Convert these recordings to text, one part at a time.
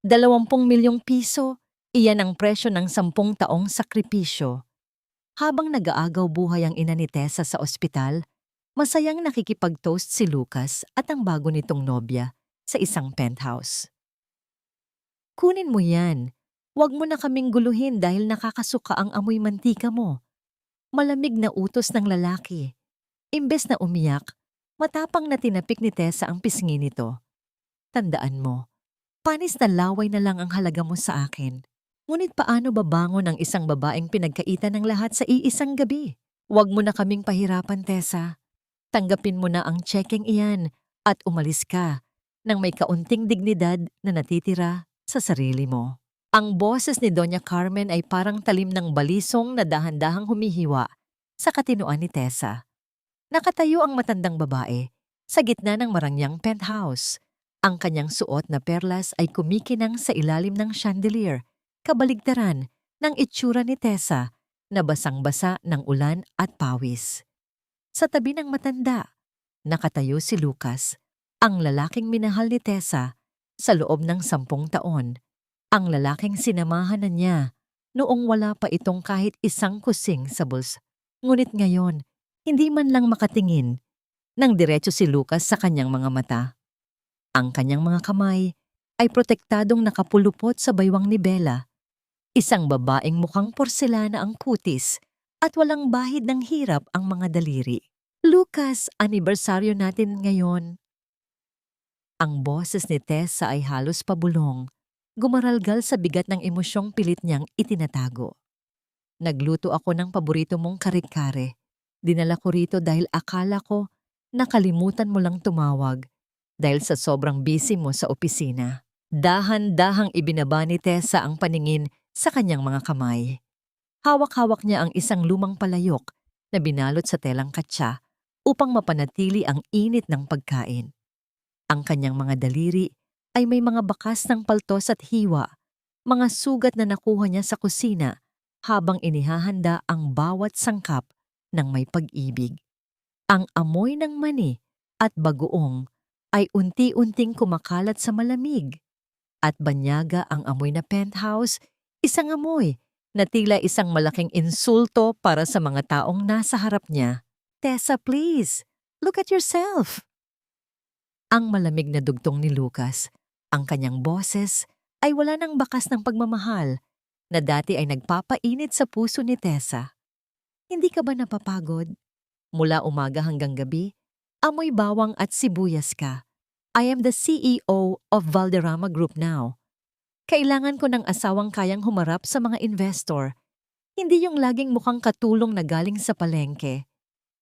20 milyong piso, iyan ang presyo ng 10 taong sakripisyo. Habang nag-aagaw buhay ang ina ni Tessa sa ospital, masayang nakikipag-toast si Lucas at ang bago nitong nobya sa isang penthouse. Kunin mo yan. Huwag mo na kaming guluhin dahil nakakasuka ang amoy mantika mo. Malamig na utos ng lalaki. Imbes na umiyak, matapang na tinapik ni Tessa ang pisngi nito. Tandaan mo, panis na laway na lang ang halaga mo sa akin. Ngunit paano babangon ang isang babaeng pinagkaitan ng lahat sa iisang gabi? Huwag mo na kaming pahirapan, Tessa. Tanggapin mo na ang tsekeng iyan at umalis ka nang may kaunting dignidad na natitira sa sarili mo. Ang boses ni Doña Carmen ay parang talim ng balisong na dahan-dahang humihiwa sa katinoan ni Tessa. Nakatayo ang matandang babae sa gitna ng marangyang penthouse. Ang kanyang suot na perlas ay kumikinang sa ilalim ng chandelier, kabaligtaran ng itsura ni Tessa na basang-basa ng ulan at pawis. Sa tabi ng matanda, nakatayo si Lucas, ang lalaking minahal ni Tessa sa loob ng 10 taon, ang lalaking sinamahan na niya noong wala pa itong kahit isang kusing sa bulsa. Ngunit ngayon, hindi man lang makatingin nang diretso si Lucas sa kanyang mga mata. Ang kanyang mga kamay ay protektadong nakapulupot sa baywang ni Bella, isang babaeng mukhang porselana ang kutis at walang bahid ng hirap ang mga daliri. Lucas, anibersaryo natin ngayon. Ang boses ni Tessa ay halos pabulong, gumaralgal sa bigat ng emosyong pilit niyang itinatago. Nagluto ako ng paborito mong kare-kare. Dinala ko rito dahil akala ko nakalimutan mo lang tumawag dahil sa sobrang busy mo sa opisina. Dahan-dahang ibinaba ni Tessa ang paningin sa kanyang mga kamay. Hawak-hawak niya ang isang lumang palayok na binalot sa telang katsa upang mapanatili ang init ng pagkain. Ang kanyang mga daliri ay may mga bakas ng paltos at hiwa, mga sugat na nakuha niya sa kusina habang inihahanda ang bawat sangkap ng may pag-ibig. Ang amoy ng mani at bagoong ay unti-unting kumakalat sa malamig. At banyaga ang amoy na penthouse, isang amoy na tila isang malaking insulto para sa mga taong nasa harap niya. Tessa, please, look at yourself. Ang malamig na dugtong ni Lucas, ang kanyang boses ay wala ng bakas ng pagmamahal na dati ay nagpapainit sa puso ni Tessa. Hindi ka ba napapagod? Mula umaga hanggang gabi, amoy bawang at sibuyas ka. I am the CEO of Valderrama Group now. Kailangan ko ng asawang kayang humarap sa mga investor, hindi yung laging mukhang katulong na galing sa palengke.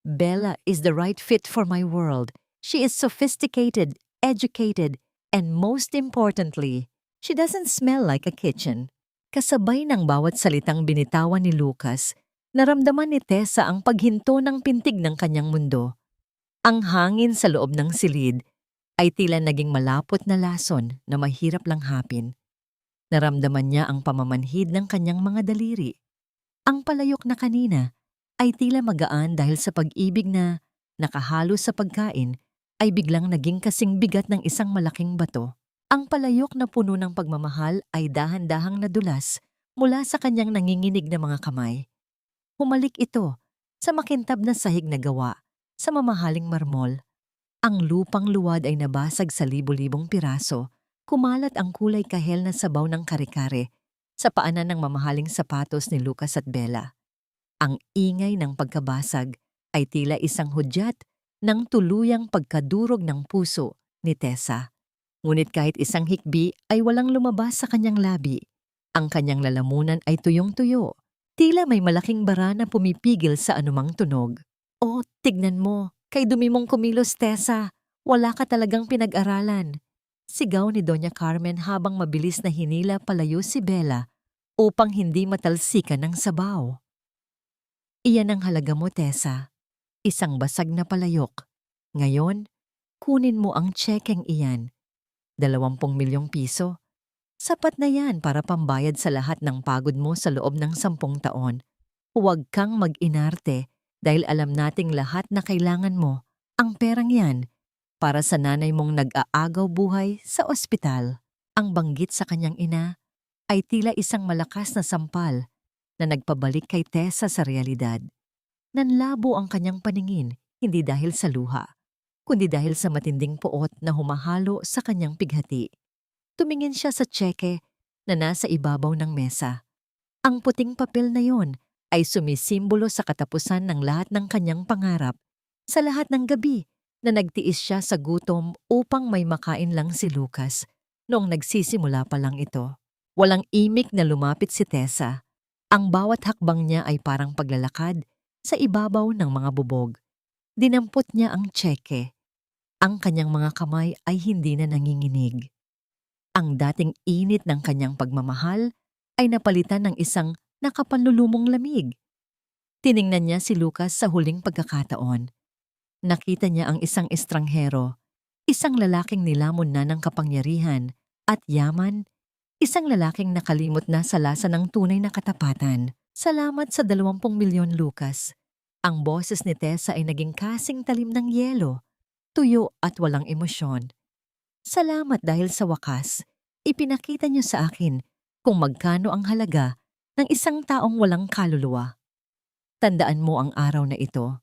Bella is the right fit for my world. She is sophisticated, educated, and most importantly, she doesn't smell like a kitchen. Kasabay ng bawat salitang binitawan ni Lucas, naramdaman ni Tessa ang paghinto ng pintig ng kanyang mundo. Ang hangin sa loob ng silid ay tila naging malapot na lason na mahirap lang hapin. Naramdaman niya ang pamamanhid ng kanyang mga daliri. Ang palayok na kanina ay tila magaan dahil sa pag-ibig na nakahalo sa pagkain ay biglang naging kasing bigat ng isang malaking bato. Ang palayok na puno ng pagmamahal ay dahan-dahang nadulas mula sa kanyang nanginginig na mga kamay. Humalik ito sa makintab na sahig na gawa sa mamahaling marmol. Ang lupang luwad ay nabasag sa libo-libong piraso, kumalat ang kulay kahel na sabaw ng kare-kare sa paanan ng mamahaling sapatos ni Lucas at Bella. Ang ingay ng pagkabasag ay tila isang hudyat ng tuluyang pagkadurog ng puso ni Tessa. Ngunit kahit isang hikbi ay walang lumabas sa kanyang labi. Ang kanyang lalamunan ay tuyong-tuyo. Tila may malaking bara na pumipigil sa anumang tunog. Oh, tignan mo, kay dumi mong kumilos, Tessa. Wala ka talagang pinag-aralan. Sigaw ni Doña Carmen habang mabilis na hinila palayo si Bella upang hindi matalsikan ng sabaw. Iyan ang halaga mo, Tessa. Isang basag na palayok. Ngayon, kunin mo ang tsekeng iyan. 20 milyong piso. Sapat na yan para pambayad sa lahat ng pagod mo sa loob ng 10 taon. Huwag kang mag-inarte dahil alam nating lahat na kailangan mo ang perang yan para sa nanay mong nag-aagaw buhay sa ospital. Ang banggit sa kanyang ina ay tila isang malakas na sampal na nagpabalik kay Tessa sa realidad. Nanlabo ang kanyang paningin, hindi dahil sa luha, kundi dahil sa matinding puot na humahalo sa kanyang pighati. Tumingin siya sa tseke na nasa ibabaw ng mesa. Ang puting papel na yon ay sumisimbolo sa katapusan ng lahat ng kanyang pangarap, sa lahat ng gabi na nagtiis siya sa gutom upang may makain lang si Lucas noong nagsisimula pa lang ito. Walang imik na lumapit si Tessa. Ang bawat hakbang niya ay parang paglalakad sa ibabaw ng mga bubog. Dinampot niya ang tseke. Ang kanyang mga kamay ay hindi na nanginginig. Ang dating init ng kanyang pagmamahal ay napalitan ng isang nakapanlulumong lamig. Tiningnan niya si Lucas sa huling pagkakataon. Nakita niya ang isang estranghero, isang lalaking nilamon na ng kapangyarihan at yaman, isang lalaking nakalimot na sa lasa ng tunay na katapatan. Salamat sa 20 milyon, Lucas. Ang boses ni Tessa ay naging kasing talim ng yelo, tuyo at walang emosyon. Salamat dahil sa wakas, ipinakita niyo sa akin kung magkano ang halaga ng isang taong walang kaluluwa. Tandaan mo ang araw na ito,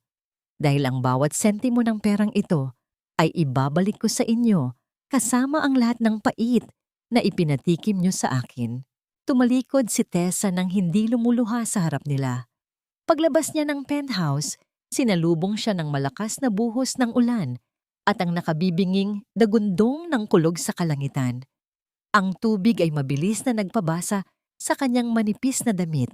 dahil ang bawat sentimo ng perang ito ay ibabalik ko sa inyo kasama ang lahat ng pait na ipinatikim niyo sa akin. Tumalikod si Tessa nang hindi lumuluha sa harap nila. Paglabas niya ng penthouse, sinalubong siya ng malakas na buhos ng ulan at ang nakabibinging dagundong ng kulog sa kalangitan. Ang tubig ay mabilis na nagpabasa sa kanyang manipis na damit.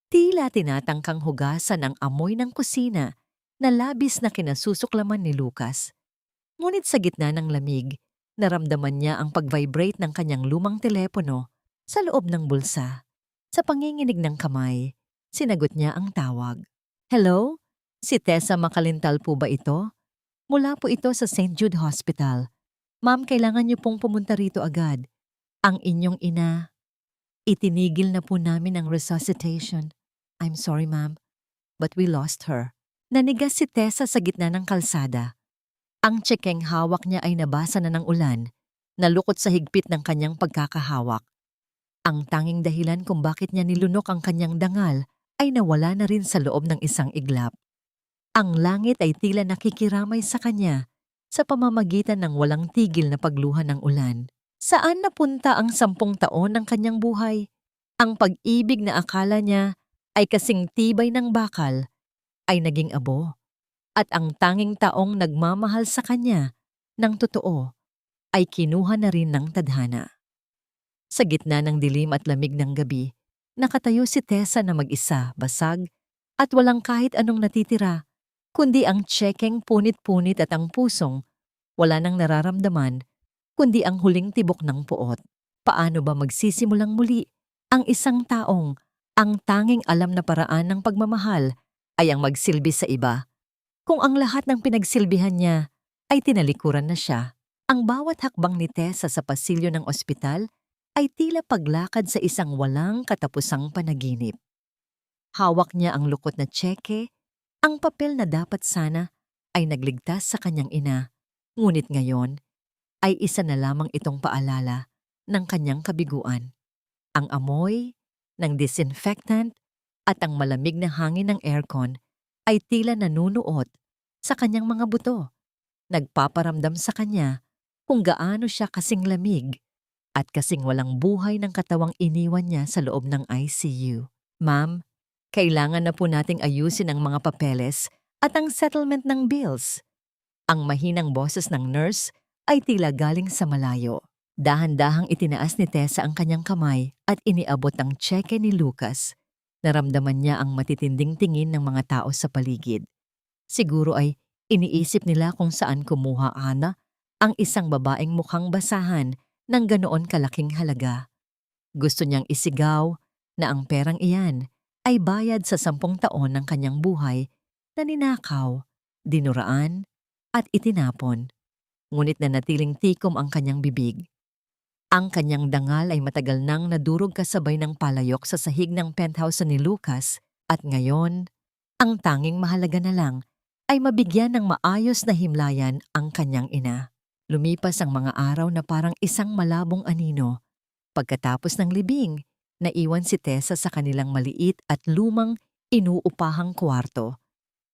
Tila tinatangkang hugasan ang amoy ng kusina na labis na kinasusuklaman ni Lucas. Ngunit sa gitna ng lamig, naramdaman niya ang pag-vibrate ng kanyang lumang telepono sa loob ng bulsa. Sa panginginig ng kamay, sinagot niya ang tawag. Hello? Si Tessa Makalintal po ba ito? Mula po ito sa St. Jude Hospital. Ma'am, kailangan niyo pong pumunta rito agad. Ang inyong ina, itinigil na po namin ang resuscitation. I'm sorry, ma'am, but we lost her. Nanigas si Tessa sa gitna ng kalsada. Ang tsekeng hawak niya ay nabasa na ng ulan, nalukot sa higpit ng kanyang pagkakahawak. Ang tanging dahilan kung bakit niya nilunok ang kanyang dangal ay nawala na rin sa loob ng isang iglap. Ang langit ay tila nakikiramay sa kanya sa pamamagitan ng walang tigil na pagluha ng ulan. Saan napunta ang 10 taon ng kanyang buhay? Ang pag-ibig na akala niya ay kasing tibay ng bakal ay naging abo, at ang tanging taong nagmamahal sa kanya ng totoo ay kinuha na rin ng tadhana. Sa gitna ng dilim at lamig ng gabi, nakatayo si Tessa na mag-isa, basag, at walang kahit anong natitira, kundi ang tsekeng punit-punit at ang pusong wala nang nararamdaman, kundi ang huling tibok ng puot. Paano ba magsisimulang muli ang isang taong ang tanging alam na paraan ng pagmamahal ay ang magsilbi sa iba, kung ang lahat ng pinagsilbihan niya ay tinalikuran na siya? Ang bawat hakbang ni Tessa sa pasilyo ng ospital ay tila paglakad sa isang walang katapusang panaginip. Hawak niya ang lukot na tseke, ang papel na dapat sana ay nagligtas sa kanyang ina, ngunit ngayon ay isa na lamang itong paalala ng kanyang kabiguan. Ang amoy ng disinfectant at ang malamig na hangin ng aircon ay tila nanunuot sa kanyang mga buto, nagpaparamdam sa kanya kung gaano siya kasing lamig at kasing walang buhay ng katawang iniwan niya sa loob ng ICU. Ma'am, kailangan na po nating ayusin ang mga papeles at ang settlement ng bills. Ang mahinang boses ng nurse ay tila galing sa malayo. Dahan-dahang itinaas ni Tessa ang kanyang kamay at iniabot ang tseke ni Lucas. Naramdaman niya ang matitinding tingin ng mga tao sa paligid. Siguro ay iniisip nila kung saan kumuha Ana ang isang babaeng mukhang basahan ng ganoon kalaking halaga. Gusto niyang isigaw na ang perang iyan ay bayad sa 10 taon ng kanyang buhay na ninakaw, dinuraan at itinapon. Ngunit nanatiling tikom ang kanyang bibig. Ang kanyang dangal ay matagal nang nadurog kasabay ng palayok sa sahig ng penthouse ni Lucas at ngayon, ang tanging mahalaga na lang ay mabigyan ng maayos na himlayan ang kanyang ina. Lumipas ang mga araw na parang isang malabong anino. Pagkatapos ng libing, naiwan si Tessa sa kanilang maliit at lumang inuupahang kwarto.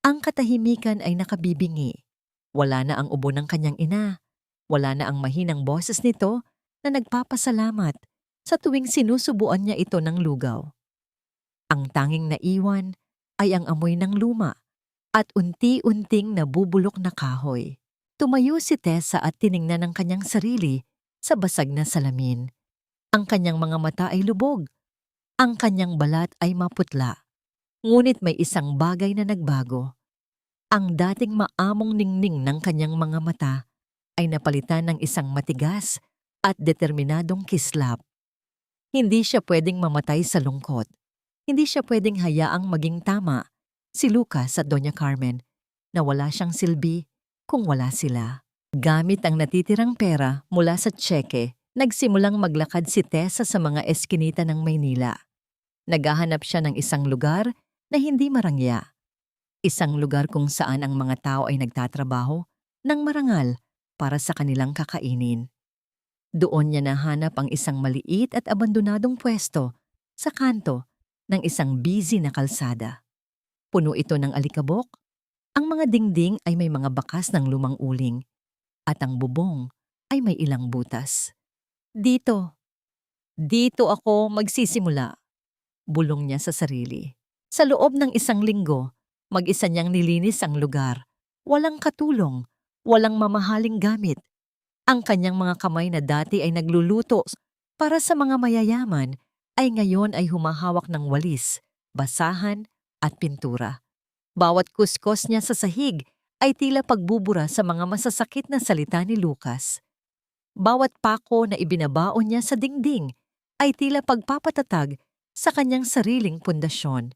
Ang katahimikan ay nakabibingi. Wala na ang ubo ng kanyang ina. Wala na ang mahinang boses nito na nagpapasalamat sa tuwing sinusubuan niya ito ng lugaw. Ang tanging naiwan ay ang amoy ng luma at unti-unting nabubulok na kahoy. Tumayo si Tessa at tiningnan ang kanyang sarili sa basag na salamin. Ang kanyang mga mata ay lubog. Ang kanyang balat ay maputla. Ngunit may isang bagay na nagbago. Ang dating maamong ningning ng kanyang mga mata ay napalitan ng isang matigas at determinadong kislap. Hindi siya pwedeng mamatay sa lungkot. Hindi siya pwedeng hayaang maging tama si Lucas at Doña Carmen na wala siyang silbi kung wala sila. Gamit ang natitirang pera mula sa tseke, nagsimulang maglakad si Tessa sa mga eskinita ng Maynila. Naghahanap siya ng isang lugar na hindi marangya. Isang lugar kung saan ang mga tao ay nagtatrabaho ng marangal para sa kanilang kakainin. Doon niya nahanap ang isang maliit at abandonadong pwesto sa kanto ng isang busy na kalsada. Puno ito ng alikabok. Ang mga dingding ay may mga bakas ng lumang uling at ang bubong ay may ilang butas. Dito ako magsisimula, bulong niya sa sarili. Sa loob ng isang linggo, mag-isa niyang nilinis ang lugar. Walang katulong, walang mamahaling gamit. Ang kanyang mga kamay na dati ay nagluluto para sa mga mayayaman ay ngayon ay humahawak ng walis, basahan at pintura. Bawat kuskos niya sa sahig ay tila pagbubura sa mga masasakit na salita ni Lucas. Bawat pako na ibinabaon niya sa dingding ay tila pagpapatatag sa kanyang sariling pundasyon.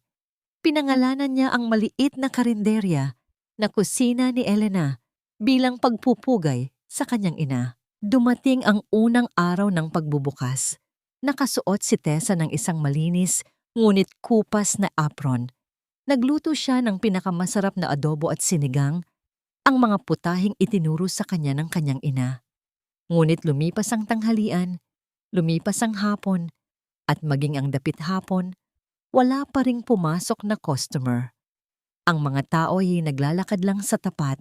Pinangalanan niya ang maliit na karinderya na kusina ni Elena bilang pagpupugay sa kanyang ina. Dumating ang unang araw ng pagbubukas. Nakasuot si Tessa ng isang malinis ngunit kupas na apron. Nagluto siya ng pinakamasarap na adobo at sinigang, ang mga putahing itinuro sa kanya ng kanyang ina. Ngunit lumipas ang tanghalian, lumipas ang hapon, at maging ang dapit hapon, wala pa ring pumasok na customer. Ang mga tao ay naglalakad lang sa tapat,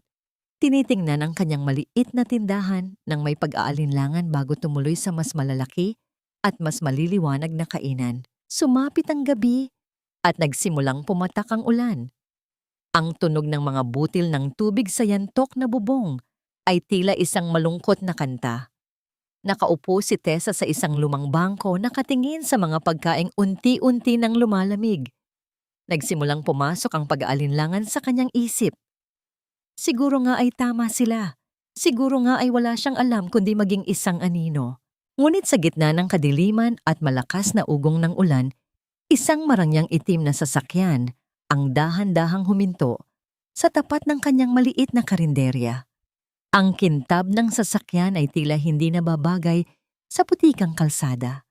tinitingnan ang kanyang maliit na tindahan ng may pag-aalinlangan bago tumuloy sa mas malalaki at mas maliliwanag na kainan. Sumapit ang gabi at nagsimulang pumatak ang ulan. Ang tunog ng mga butil ng tubig sa yantok na bubong ay tila isang malungkot na kanta. Nakaupo si Tessa sa isang lumang bangko nakatingin sa mga pagkaing unti-unti nang lumalamig. Nagsimulang pumasok ang pag-aalinlangan sa kanyang isip. Siguro nga ay tama sila. Siguro nga ay wala siyang alam kundi maging isang anino. Ngunit sa gitna ng kadiliman at malakas na ugong ng ulan, isang marangyang itim na sasakyan ang dahan-dahang huminto sa tapat ng kanyang maliit na karinderya. Ang kintab ng sasakyan ay tila hindi nababagay sa putikang kalsada.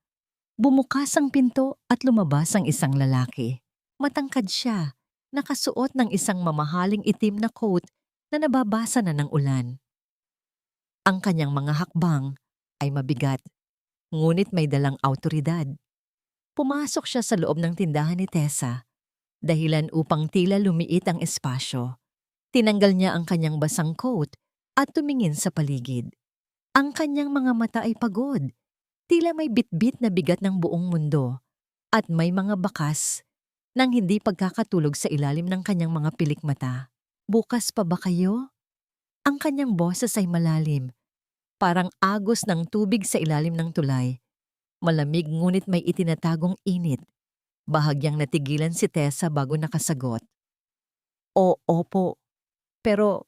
Bumukas ang pinto at lumabas ang isang lalaki. Matangkad siya, nakasuot ng isang mamahaling itim na coat na nababasa na ng ulan. Ang kanyang mga hakbang ay mabigat, ngunit may dalang awtoridad. Pumasok siya sa loob ng tindahan ni Tessa, dahilan upang tila lumiit ang espasyo. Tinanggal niya ang kanyang basang coat at tumingin sa paligid. Ang kanyang mga mata ay pagod, tila may bitbit na bigat ng buong mundo, at may mga bakas ng hindi pagkakatulog sa ilalim ng kanyang mga pilik mata. Bukas pa ba kayo? Ang kanyang boses ay malalim, parang agos ng tubig sa ilalim ng tulay. Malamig ngunit may itinatagong init. Bahagyang natigilan si Tessa bago nakasagot. Opo, pero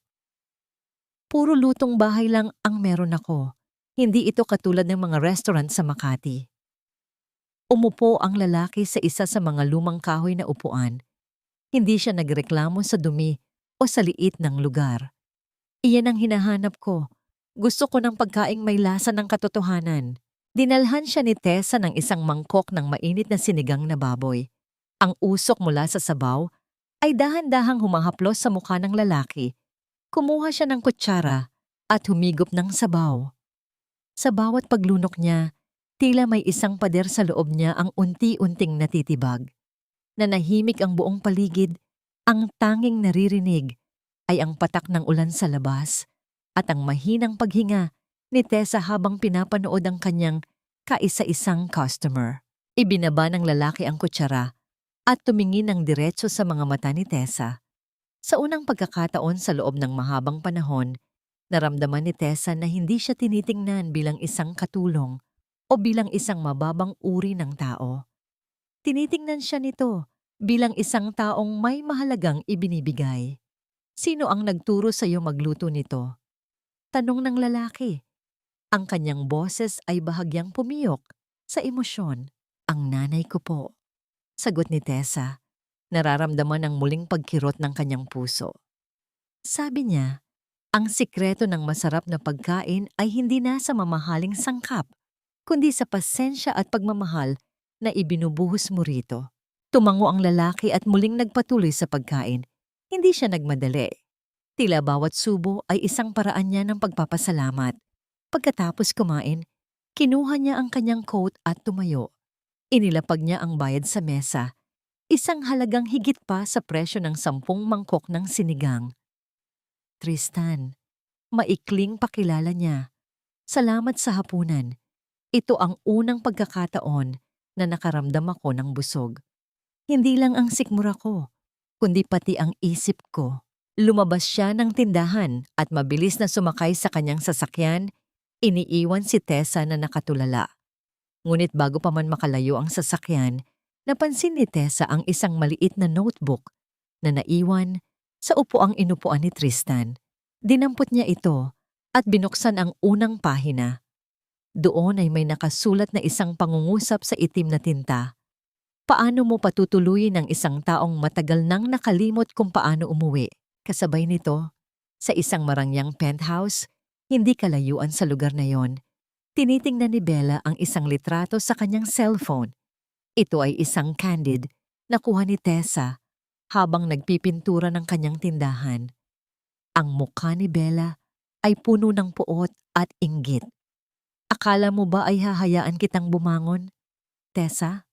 puro lutong bahay lang ang meron ako. Hindi ito katulad ng mga restaurant sa Makati. Umupo ang lalaki sa isa sa mga lumang kahoy na upuan. Hindi siya nagreklamo sa dumi o sa liit ng lugar. Iyan ang hinahanap ko. Gusto ko ng pagkaing may lasa ng katotohanan. Dinalhan siya ni Tessa ng isang mangkok ng mainit na sinigang na baboy. Ang usok mula sa sabaw ay dahan-dahang humahaplos sa mukha ng lalaki. Kumuha siya ng kutsara at humigop ng sabaw. Sa bawat paglunok niya, tila may isang pader sa loob niya ang unti-unting natitibag. Nanahimik ang buong paligid, ang tanging naririnig ay ang patak ng ulan sa labas at ang mahinang paghinga ni Tessa habang pinapanood ang kanyang kaisa-isang customer. Ibinaba ng lalaki ang kutsara at tumingin ng diretso sa mga mata ni Tessa. Sa unang pagkakataon sa loob ng mahabang panahon, naramdaman ni Tessa na hindi siya tinitingnan bilang isang katulong o bilang isang mababang uri ng tao. Tinitingnan siya nito bilang isang taong may mahalagang ibinibigay. Sino ang nagturo sa iyo magluto nito? Tanong ng lalaki. Ang kanyang boses ay bahagyang pumiyok sa emosyon. Ang nanay ko po. Sagot ni Tessa, nararamdaman ang muling pagkirot ng kanyang puso. Sabi niya, ang sikreto ng masarap na pagkain ay hindi nasa mamahaling sangkap, kundi sa pasensya at pagmamahal na ibinubuhos mo rito. Tumango ang lalaki at muling nagpatuloy sa pagkain. Hindi siya nagmadali. Tila bawat subo ay isang paraan niya ng pagpapasalamat. Pagkatapos kumain, kinuha niya ang kanyang coat at tumayo. Inilapag niya ang bayad sa mesa, isang halagang higit pa sa presyo ng 10 mangkok ng sinigang. Tristan, maikling pakilala niya. Salamat sa hapunan. Ito ang unang pagkakataon na nakaramdam ako ng busog. Hindi lang ang sikmura ko, kundi pati ang isip ko. Lumabas siya ng tindahan at mabilis na sumakay sa kanyang sasakyan, iniiwan si Tessa na nakatulala. Ngunit bago pa man makalayo ang sasakyan, napansin ni Tessa ang isang maliit na notebook na naiwan sa upuang inupuan ni Tristan. Dinampot niya ito at binuksan ang unang pahina. Doon ay may nakasulat na isang pangungusap sa itim na tinta. Paano mo patutuloyin ang isang taong matagal nang nakalimot kung paano umuwi? Kasabay nito, sa isang marangyang penthouse, hindi kalayuan sa lugar na yon, tinitingnan ni Bella ang isang litrato sa kanyang cellphone. Ito ay isang candid na kuha ni Tessa habang nagpipintura ng kanyang tindahan. Ang mukha ni Bella ay puno ng puot at inggit. Akala mo ba ay hahayaan kitang bumangon, Tessa?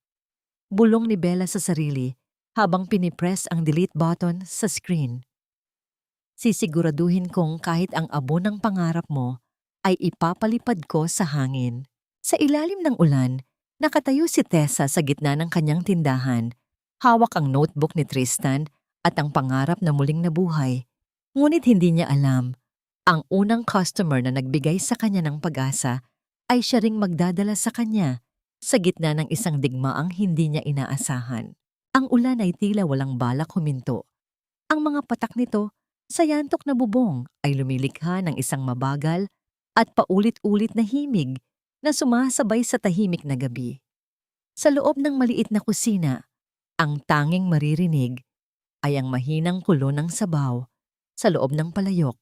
Bulong ni Bella sa sarili habang pinipress ang delete button sa screen. Sisiguraduhin kong kahit ang abo ng pangarap mo ay ipapalipad ko sa hangin. Sa ilalim ng ulan, nakatayo si Tessa sa gitna ng kanyang tindahan. Hawak ang notebook ni Tristan at ang pangarap na muling nabuhay. Ngunit hindi niya alam, ang unang customer na nagbigay sa kanya ng pag-asa ay siya ring magdadala sa kanya sa gitna ng isang digmaang hindi niya inaasahan. Ang ulan ay tila walang balak huminto. Ang mga patak nito sa yantok na bubong ay lumilikha ng isang mabagal at paulit-ulit na himig na sumasabay sa tahimik na gabi. Sa loob ng maliit na kusina, ang tanging maririnig ay ang mahinang kulo ng sabaw sa loob ng palayok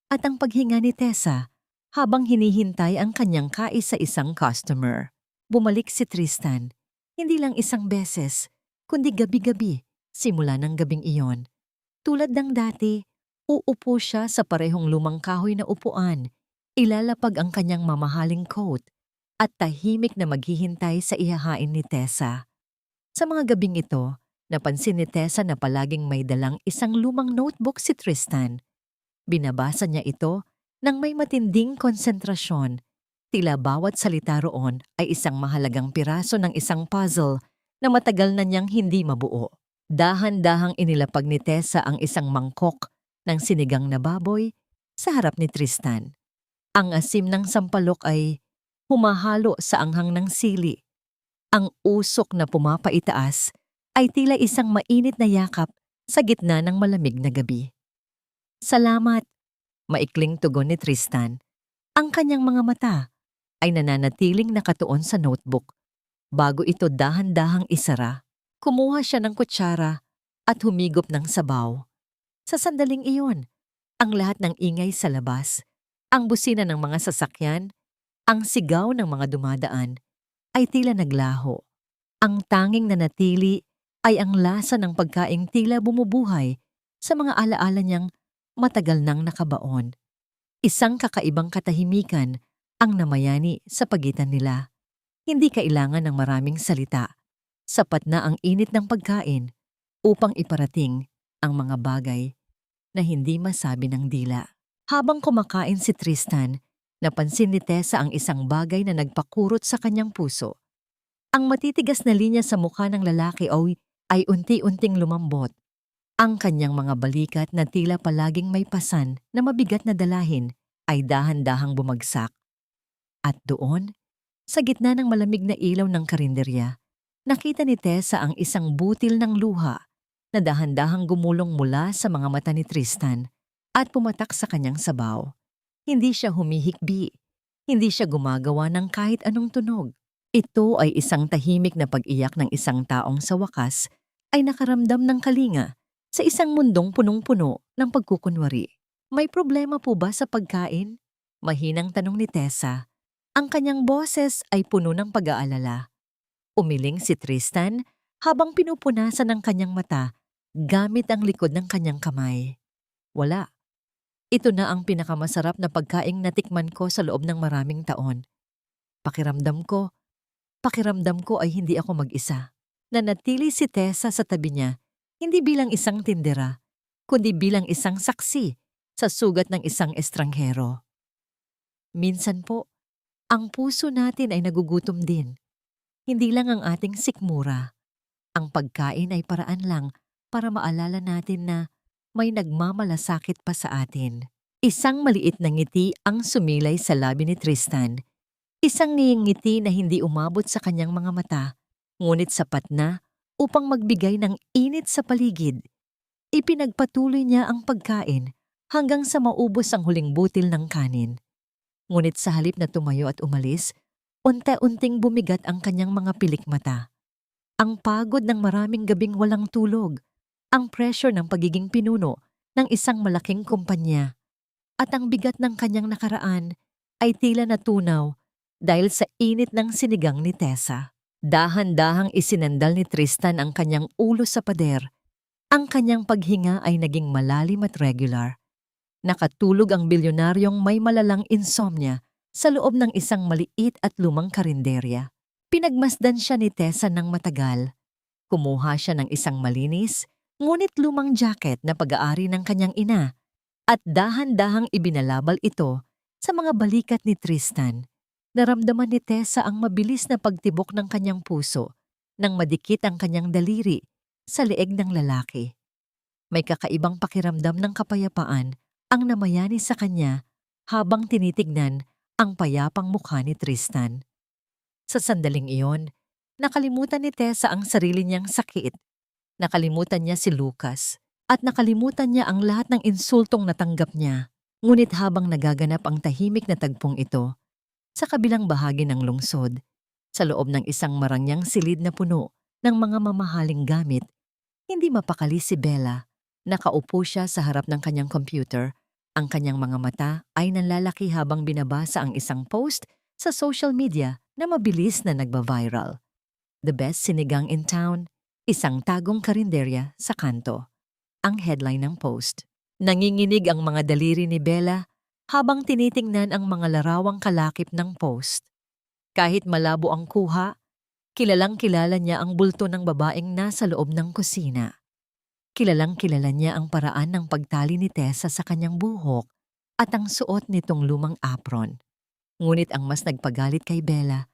at ang paghinga ni Tessa habang hinihintay ang kanyang kaisa-isang customer. Bumalik si Tristan, hindi lang isang beses, kundi gabi-gabi simula ng gabing iyon. Tulad ng dati, uupo siya sa parehong lumang kahoy na upuan, ilalapag ang kanyang mamahaling coat at tahimik na maghihintay sa ihahain ni Tessa. Sa mga gabing ito, napansin ni Tessa na palaging may dalang isang lumang notebook si Tristan. Binabasa niya ito nang may matinding konsentrasyon. Tila bawat salita roon ay isang mahalagang piraso ng isang puzzle na matagal na niyang hindi mabuo. Dahan-dahang inilapag ni Tessa ang isang mangkok ng sinigang na baboy sa harap ni Tristan. Ang asim ng sampalok ay humahalo sa anghang ng sili. Ang usok na pumapaitaas ay tila isang mainit na yakap sa gitna ng malamig na gabi. Salamat, maikling tugon ni Tristan. Ang kanyang mga mata ay nananatiling nakatuon sa notebook. Bago ito dahan-dahang isara, kumuha siya ng kutsara at humigop ng sabaw. Sa sandaling iyon, ang lahat ng ingay sa labas, ang busina ng mga sasakyan, ang sigaw ng mga dumadaan, ay tila naglaho. Ang tanging nanatili ay ang lasa ng pagkaing tila bumubuhay sa mga alaala niyang matagal nang nakabaon. Isang kakaibang katahimikan ang namayani sa pagitan nila. Hindi kailangan ng maraming salita. Sapat na ang init ng pagkain upang iparating ang mga bagay na hindi masabi ng dila. Habang kumakain si Tristan, napansin ni Tessa ang isang bagay na nagpakurot sa kanyang puso. Ang matitigas na linya sa mukha ng lalaki ay unti-unting lumambot. Ang kanyang mga balikat na tila palaging may pasan na mabigat na dalahin ay dahan-dahang bumagsak. At doon, sa gitna ng malamig na ilaw ng karinderya, nakita ni Tessa ang isang butil ng luha na dahan-dahang gumulong mula sa mga mata ni Tristan at pumatak sa kanyang sabaw. Hindi siya humihikbi, hindi siya gumagawa ng kahit anong tunog. Ito ay isang tahimik na pag-iyak ng isang taong sa wakas ay nakaramdam ng kalinga sa isang mundong punong-puno ng pagkukunwari. May problema po ba sa pagkain? Mahinang tanong ni Tessa. Ang kanyang boses ay puno ng pag-aalala. Umiling si Tristan habang pinupunasan ng kanyang mata gamit ang likod ng kanyang kamay. Wala. Ito na ang pinakamasarap na pagkaing natikman ko sa loob ng maraming taon. Pakiramdam ko ay hindi ako mag-isa. Nanatili si Tessa sa tabi niya, hindi bilang isang tindera, kundi bilang isang saksi sa sugat ng isang estranghero. Minsan po, ang puso natin ay nagugutom din. Hindi lang ang ating sikmura. Ang pagkain ay paraan lang para maalala natin na may nagmamalasakit pa sa atin. Isang maliit na ngiti ang sumilay sa labi ni Tristan. Isang ngiti na hindi umabot sa kanyang mga mata, ngunit sapat na upang magbigay ng init sa paligid. Ipinagpatuloy niya ang pagkain hanggang sa maubos ang huling butil ng kanin. Ngunit sa halip na tumayo at umalis, unti-unting bumigat ang kanyang mga pilik mata. Ang pagod ng maraming gabing walang tulog, ang pressure ng pagiging pinuno ng isang malaking kumpanya, at ang bigat ng kanyang nakaraan ay tila natunaw dahil sa init ng sinigang ni Tessa. Dahan-dahang isinandal ni Tristan ang kanyang ulo sa pader. Ang kanyang paghinga ay naging malalim at regular. Nakatulog ang bilyonaryong may malalang insomnia sa loob ng isang maliit at lumang karinderya. Pinagmasdan siya ni Tessa ng matagal. Kumuha siya ng isang malinis, ngunit lumang jacket na pag-aari ng kanyang ina at dahan-dahang ibinalabal ito sa mga balikat ni Tristan. Naramdaman ni Tessa ang mabilis na pagtibok ng kanyang puso nang madikit ang kanyang daliri sa leeg ng lalaki. May kakaibang pakiramdam ng kapayapaan ang namayani sa kanya habang tinitignan ang payapang mukha ni Tristan. Sa sandaling iyon, nakalimutan ni Tessa ang sarili niyang sakit. Nakalimutan niya si Lucas at nakalimutan niya ang lahat ng insultong natanggap niya. Ngunit habang nagaganap ang tahimik na tagpong ito, sa kabilang bahagi ng lungsod, sa loob ng isang marangyang silid na puno ng mga mamahaling gamit, hindi mapakali si Bella. Nakaupo siya sa harap ng kanyang computer. Ang kanyang mga mata ay nanlalaki habang binabasa ang isang post sa social media na mabilis na nagba-viral. The best sinigang in town, isang tagong karinderya sa kanto. Ang headline ng post. Nanginginig ang mga daliri ni Bella habang tinitingnan ang mga larawang kalakip ng post. Kahit malabo ang kuha, kilalang-kilala niya ang bulto ng babaeng nasa loob ng kusina. Kilalang-kilala niya ang paraan ng pagtali ni Tessa sa kanyang buhok at ang suot nitong lumang apron. Ngunit ang mas nagpagalit kay Bella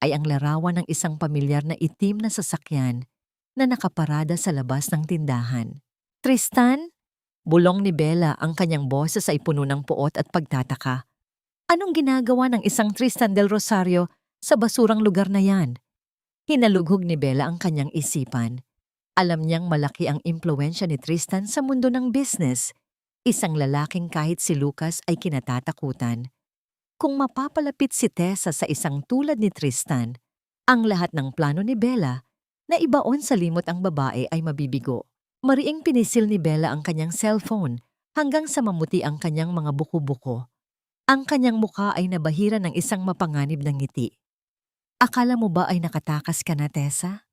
ay ang larawan ng isang pamilyar na itim na sasakyan na nakaparada sa labas ng tindahan. Tristan? Bulong ni Bella, ang kanyang boses ay puno ng puot at pagtataka. Anong ginagawa ng isang Tristan del Rosario sa basurang lugar na yan? Hinalughog ni Bella ang kanyang isipan. Alam niyang malaki ang impluwensya ni Tristan sa mundo ng business. Isang lalaking kahit si Lucas ay kinatatakutan. Kung mapapalapit si Tessa sa isang tulad ni Tristan, ang lahat ng plano ni Bella na ibaon sa limot ang babae ay mabibigo. Mariing pinisil ni Bella ang kanyang cellphone hanggang sa mamuti ang kanyang mga buko-buko. Ang kanyang mukha ay nabahira ng isang mapanganib na ngiti. Akala mo ba ay nakatakas ka na, Tessa?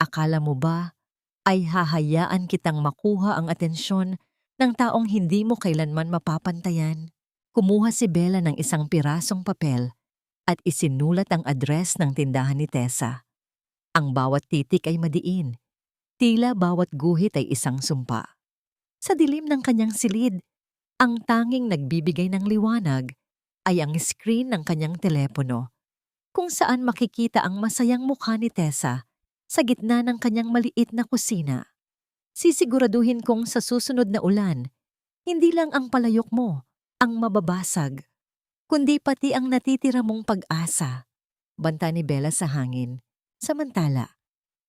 Akala mo ba ay hahayaan kitang makuha ang atensyon ng taong hindi mo kailanman mapapantayan? Kumuha si Bella ng isang pirasong papel at isinulat ang address ng tindahan ni Tessa. Ang bawat titik ay madiin. Tila bawat guhit ay isang sumpa. Sa dilim ng kanyang silid, ang tanging nagbibigay ng liwanag ay ang screen ng kanyang telepono, kung saan makikita ang masayang mukha ni Tessa sa gitna ng kanyang maliit na kusina. Sisiguraduhin kong sa susunod na ulan, hindi lang ang palayok mo ang mababasag, kundi pati ang natitira mong pag-asa. Banta ni Bella sa hangin. Samantala,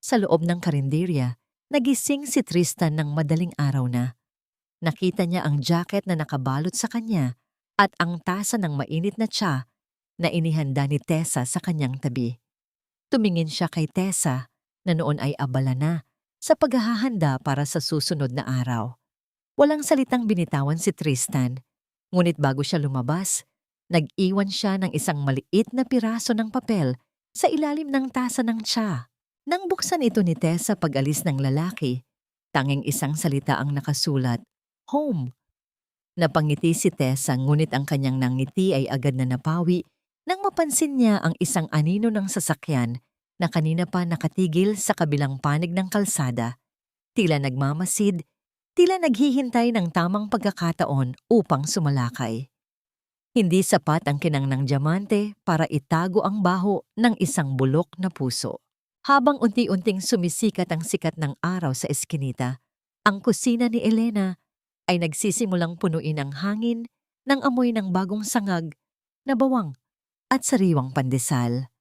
sa loob ng karinderya, nagising si Tristan ng madaling araw na. Nakita niya ang jacket na nakabalot sa kanya at ang tasa ng mainit na tsa na inihanda ni Tessa sa kanyang tabi. Tumingin siya kay Tessa na noon ay abala na sa paghahanda para sa susunod na araw. Walang salitang binitawan si Tristan, ngunit bago siya lumabas, nag-iwan siya ng isang maliit na piraso ng papel sa ilalim ng tasa ng tsa. Nang buksan ito ni Tessa pag-alis ng lalaki, tanging isang salita ang nakasulat, home. Napangiti si Tessa ngunit ang kanyang nangiti ay agad na napawi nang mapansin niya ang isang anino ng sasakyan na kanina pa nakatigil sa kabilang panig ng kalsada. Tila nagmamasid, tila naghihintay ng tamang pagkakataon upang sumalakay. Hindi sapat ang kinang ng diamante para itago ang baho ng isang bulok na puso. Habang unti-unting sumisikat ang sikat ng araw sa eskinita, ang kusina ni Elena ay nagsisimulang punuin ang hangin ng amoy ng bagong sangag na bawang at sariwang pandesal.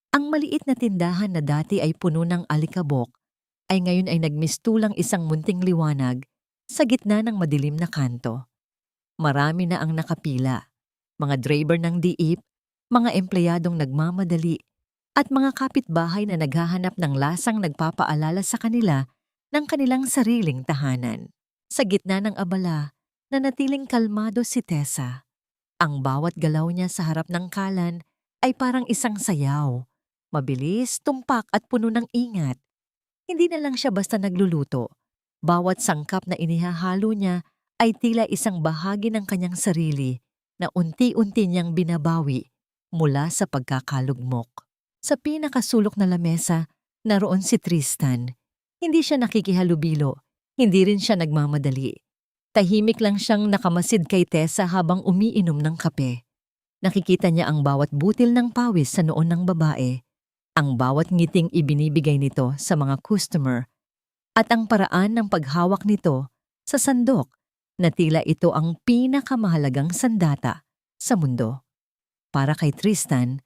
Ang maliit na tindahan na dati ay puno ng alikabok ay ngayon ay nagmistulang isang munting liwanag sa gitna ng madilim na kanto. Marami na ang nakapila, mga driver ng diip, mga empleyadong nagmamadali, at mga kapitbahay na naghahanap ng lasang nagpapaalala sa kanila ng kanilang sariling tahanan. Sa gitna ng abala, nanatiling kalmado si Tessa. Ang bawat galaw niya sa harap ng kalan ay parang isang sayaw. Mabilis, tumpak at puno ng ingat. Hindi na lang siya basta nagluluto. Bawat sangkap na inihahalo niya ay tila isang bahagi ng kanyang sarili na unti-unti niyang binabawi mula sa pagkakalugmok. Sa pinakasulok na lamesa, naroon si Tristan. Hindi siya nakikihalubilo. Hindi rin siya nagmamadali. Tahimik lang siyang nakamasid kay Tessa habang umiinom ng kape. Nakikita niya ang bawat butil ng pawis sa noon ng babae, ang bawat ngiting ibinibigay nito sa mga customer, at ang paraan ng paghawak nito sa sandok na tila ito ang pinakamahalagang sandata sa mundo. Para kay Tristan,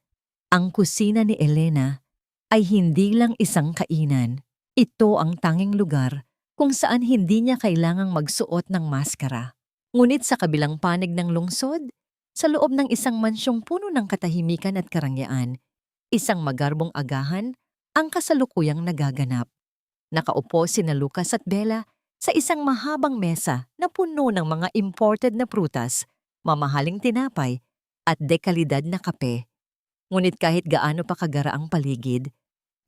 ang kusina ni Elena ay hindi lang isang kainan. Ito ang tanging lugar kung saan hindi niya kailangang magsuot ng maskara. Ngunit sa kabilang panig ng lungsod, sa loob ng isang mansyong puno ng katahimikan at karangyaan, isang magarbong agahan ang kasalukuyang nagaganap. Nakaupo sina Lucas at Bella sa isang mahabang mesa na puno ng mga imported na prutas, mamahaling tinapay at dekalidad na kape. Ngunit kahit gaano pa kagara ang paligid,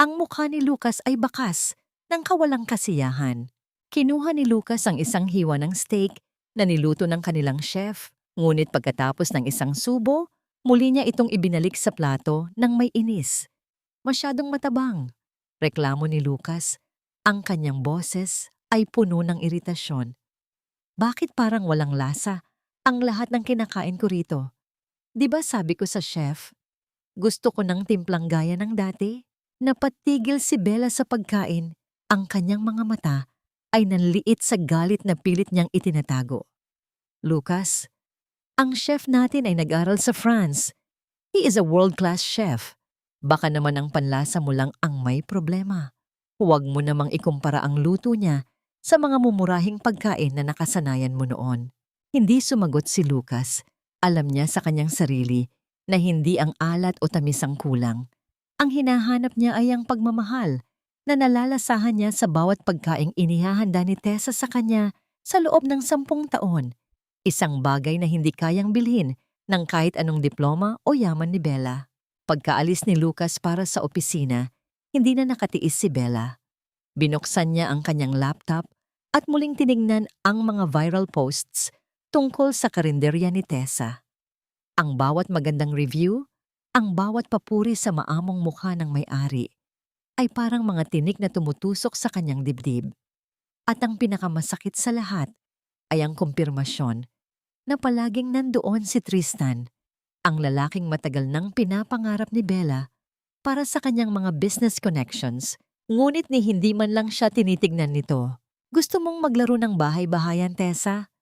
ang mukha ni Lucas ay bakas ng kawalang kasiyahan. Kinuha ni Lucas ang isang hiwa ng steak na niluto ng kanilang chef, ngunit pagkatapos ng isang subo, muli niya itong ibinalik sa plato ng may inis. Masyadong matabang, reklamo ni Lucas. Ang kanyang boses ay puno ng iritasyon. Bakit parang walang lasa ang lahat ng kinakain ko rito? Di ba sabi ko sa chef, gusto ko ng timplang gaya ng dati? Napatigil si Bella sa pagkain, ang kanyang mga mata ay nanliit sa galit na pilit niyang itinatago. Lucas, ang chef natin ay nag-aral sa France. He is a world-class chef. Baka naman ang panlasa mo lang ang may problema. Huwag mo namang ikumpara ang luto niya sa mga mumurahing pagkain na nakasanayan mo noon. Hindi sumagot si Lucas. Alam niya sa kanyang sarili na hindi ang alat o tamis ang kulang. Ang hinahanap niya ay ang pagmamahal na nalalasahan niya sa bawat pagkaing inihahanda ni Tessa sa kanya sa loob ng 10 taon. Isang bagay na hindi kayang bilhin ng kahit anong diploma o yaman ni Bella. Pagkaalis ni Lucas para sa opisina, hindi na nakatiis si Bella. Binuksan niya ang kanyang laptop at muling tinignan ang mga viral posts tungkol sa karinderya ni Tessa. Ang bawat magandang review, ang bawat papuri sa maamong mukha ng may-ari, ay parang mga tinik na tumutusok sa kanyang dibdib. At ang pinakamasakit sa lahat ay ang kumpirmasyon na palaging nandoon si Tristan, ang lalaking matagal nang pinapangarap ni Bella para sa kanyang mga business connections, ngunit ni hindi man lang siya tinitignan nito. Gusto mong maglaro ng bahay-bahayan, Tessa?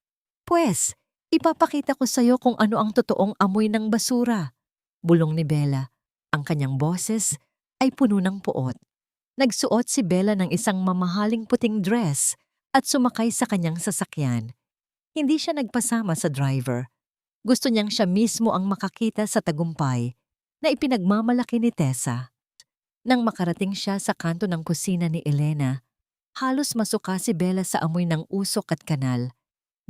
Pwes, ipapakita ko sa'yo kung ano ang totoong amoy ng basura. Bulong ni Bella. Ang kanyang boses ay puno ng puot. Nagsuot si Bella ng isang mamahaling puting dress at sumakay sa kanyang sasakyan. Hindi siya nagpasama sa driver. Gusto niyang siya mismo ang makakita sa tagumpay na ipinagmamalaki ni Tessa. Nang makarating siya sa kanto ng kusina ni Elena, halos masuka si Bella sa amoy ng usok at kanal.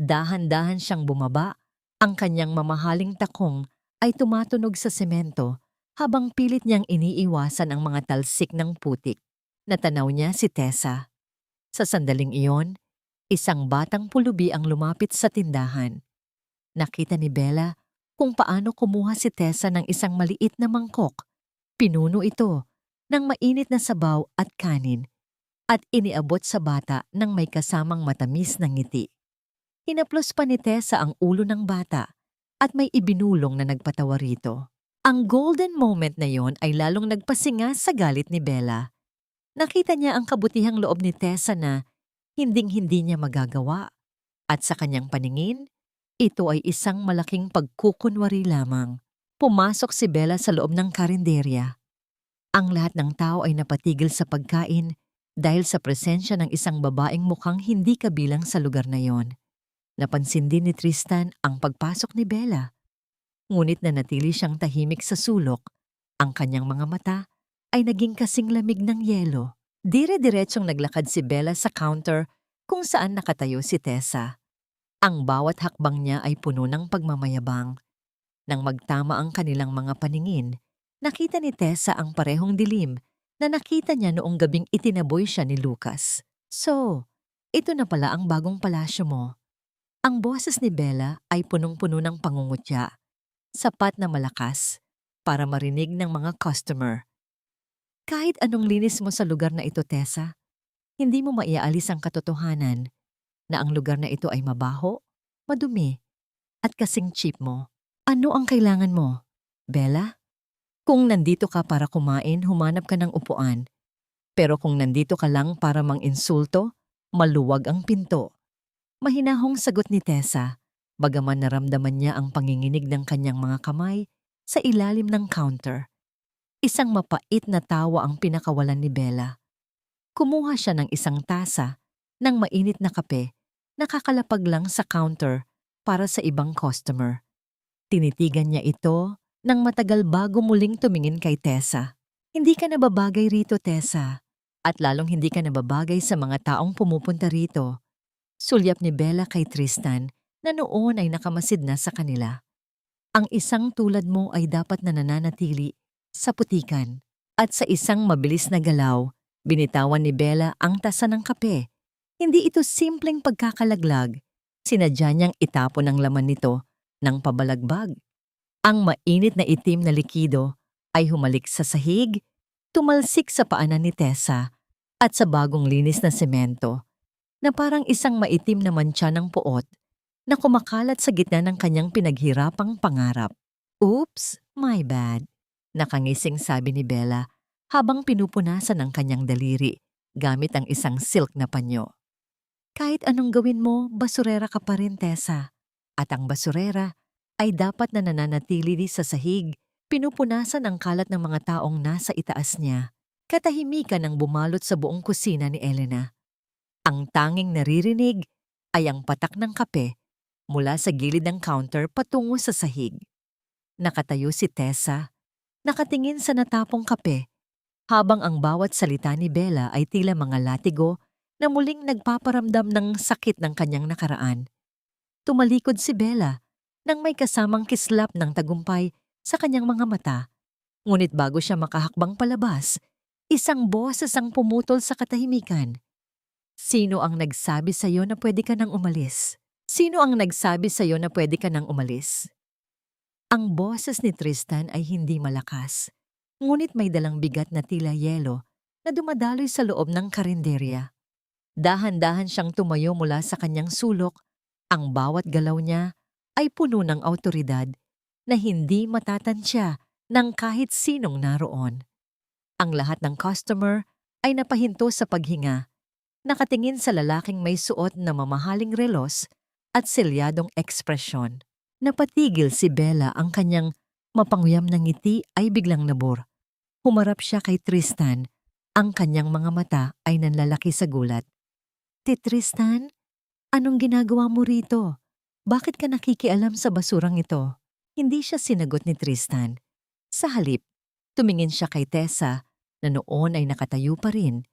Dahan-dahan siyang bumaba, ang kanyang mamahaling takong ay tumatunog sa semento habang pilit niyang iniiwasan ang mga talsik ng putik. Natanaw niya si Tessa. Sa sandaling iyon, isang batang pulubi ang lumapit sa tindahan. Nakita ni Bella kung paano kumuha si Tessa ng isang maliit na mangkok. Pinuno ito ng mainit na sabaw at kanin at iniabot sa bata ng may kasamang matamis na ngiti. Hinaplos pa ni Tessa ang ulo ng bata at may ibinulong na nagpatawa rito. Ang golden moment na yon ay lalong nagpasinga sa galit ni Bella. Nakita niya ang kabutihang loob ni Tessa na hinding-hindi niya magagawa. At sa kanyang paningin, ito ay isang malaking pagkukunwari lamang. Pumasok si Bella sa loob ng karinderya. Ang lahat ng tao ay napatigil sa pagkain dahil sa presensya ng isang babaeng mukhang hindi kabilang sa lugar na yon. Napansin din ni Tristan ang pagpasok ni Bella. Ngunit nanatili siyang tahimik sa sulok. Ang kanyang mga mata ay naging kasing lamig ng yelo. Dire-diretsong naglakad si Bella sa counter kung saan nakatayo si Tessa. Ang bawat hakbang niya ay puno ng pagmamayabang. Nang magtama ang kanilang mga paningin, nakita ni Tessa ang parehong dilim na nakita niya noong gabing itinaboy siya ni Lucas. So, ito na pala ang bagong palasyo mo. Ang boses ni Bella ay punong-puno ng pangungutya, sapat na malakas para marinig ng mga customer. Kahit anong linis mo sa lugar na ito, Tessa, hindi mo maiaalis ang katotohanan na ang lugar na ito ay mabaho, madumi, at kasing cheap mo. Ano ang kailangan mo, Bella? Kung nandito ka para kumain, humanap ka ng upuan. Pero kung nandito ka lang para mang-insulto, maluwag ang pinto. Mahinahong sagot ni Tessa, bagaman naramdaman niya ang panginginig ng kanyang mga kamay sa ilalim ng counter. Isang mapait na tawa ang pinakawalan ni Bella. Kumuha siya ng isang tasa ng mainit na kape, nakakalapag lang sa counter para sa ibang customer. Tinitigan niya ito ng matagal bago muling tumingin kay Tessa. Hindi ka nababagay rito, Tessa, at lalong hindi ka nababagay sa mga taong pumupunta rito. Sulyap ni Bella kay Tristan na noon ay nakamasid na sa kanila. Ang isang tulad mo ay dapat na nananatili sa putikan. At sa isang mabilis na galaw, binitawan ni Bella ang tasa ng kape. Hindi ito simpleng pagkakalaglag. Sinadya niyang itapon ang laman nito ng pabalagbag. Ang mainit na itim na likido ay humalik sa sahig, tumalsik sa paanan ni Tessa at sa bagong linis na semento, na parang isang maitim na mantsa ng puot na kumakalat sa gitna ng kanyang pinaghirapang pangarap. Oops, my bad, nakangising sabi ni Bella habang pinupunasan ang kanyang daliri gamit ang isang silk na panyo. Kahit anong gawin mo, basurera ka pa rin, Tessa. At ang basurera ay dapat na nananatili sa sahig, pinupunasan ang kalat ng mga taong nasa itaas niya. Katahimikan ang bumalot sa buong kusina ni Elena. Ang tanging naririnig ay ang patak ng kape mula sa gilid ng counter patungo sa sahig. Nakatayo si Tessa, nakatingin sa natapong kape, habang ang bawat salita ni Bella ay tila mga latigo na muling nagpaparamdam ng sakit ng kanyang nakaraan. Tumalikod si Bella nang may kasamang kislap ng tagumpay sa kanyang mga mata. Ngunit bago siya makahakbang palabas, isang boses ang pumutol sa katahimikan. Sino ang nagsabi sa'yo na pwede ka nang umalis? Sino ang nagsabi sa'yo na pwede ka nang umalis? Ang boses ni Tristan ay hindi malakas, ngunit may dalang bigat na tila yelo na dumadaloy sa loob ng karinderya. Dahan-dahan siyang tumayo mula sa kanyang sulok. Ang bawat galaw niya ay puno ng awtoridad na hindi matatansya ng kahit sinong naroon. Ang lahat ng customer ay napahinto sa paghinga, nakatingin sa lalaking may suot na mamahaling relos at selyadong ekspresyon. Napatigil si Bella, ang kanyang mapanguyam na ngiti ay biglang nabur. Humarap siya kay Tristan, ang kanyang mga mata ay nanlalaki sa gulat. Tristan, anong ginagawa mo rito? Bakit ka nakikialam sa basurang ito? Hindi siya sinagot ni Tristan. Sa halip, tumingin siya kay Tessa na noon ay nakatayo pa rin.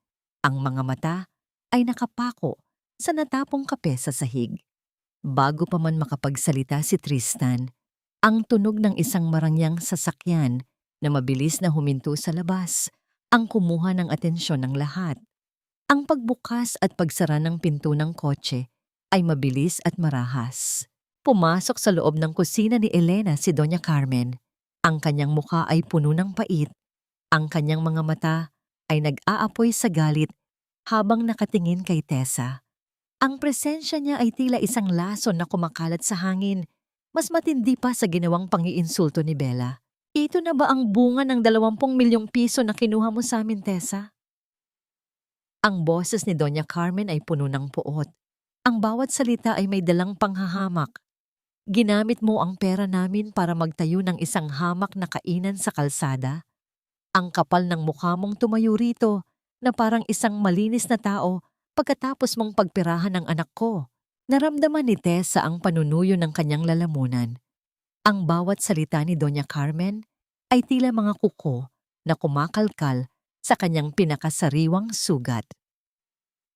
Ang mga mata ay nakapako sa natapong kape sa sahig. Bago pa man makapagsalita si Tristan, ang tunog ng isang marangyang sasakyan na mabilis na huminto sa labas ang kumuha ng atensyon ng lahat. Ang pagbukas at pagsara ng pinto ng kotse ay mabilis at marahas. Pumasok sa loob ng kusina ni Elena si Doña Carmen. Ang kanyang mukha ay puno ng pait. Ang kanyang mga mata ay nag-aapoy sa galit habang nakatingin kay Tessa. Ang presensya niya ay tila isang lason na kumakalat sa hangin, mas matindi pa sa ginawang pangiinsulto ni Bella. Ito na ba ang bunga ng 20 milyong piso na kinuha mo sa amin, Tessa? Ang boses ni Doña Carmen ay puno ng puot. Ang bawat salita ay may dalang panghahamak. Ginamit mo ang pera namin para magtayo ng isang hamak na kainan sa kalsada. Ang kapal ng mukha mong tumayo rito na parang isang malinis na tao pagkatapos mong pagpirahan ng anak ko. Naramdaman ni Tessa ang panunuyo ng kanyang lalamunan. Ang bawat salita ni Doña Carmen ay tila mga kuko na kumakalkal sa kanyang pinakasariwang sugat.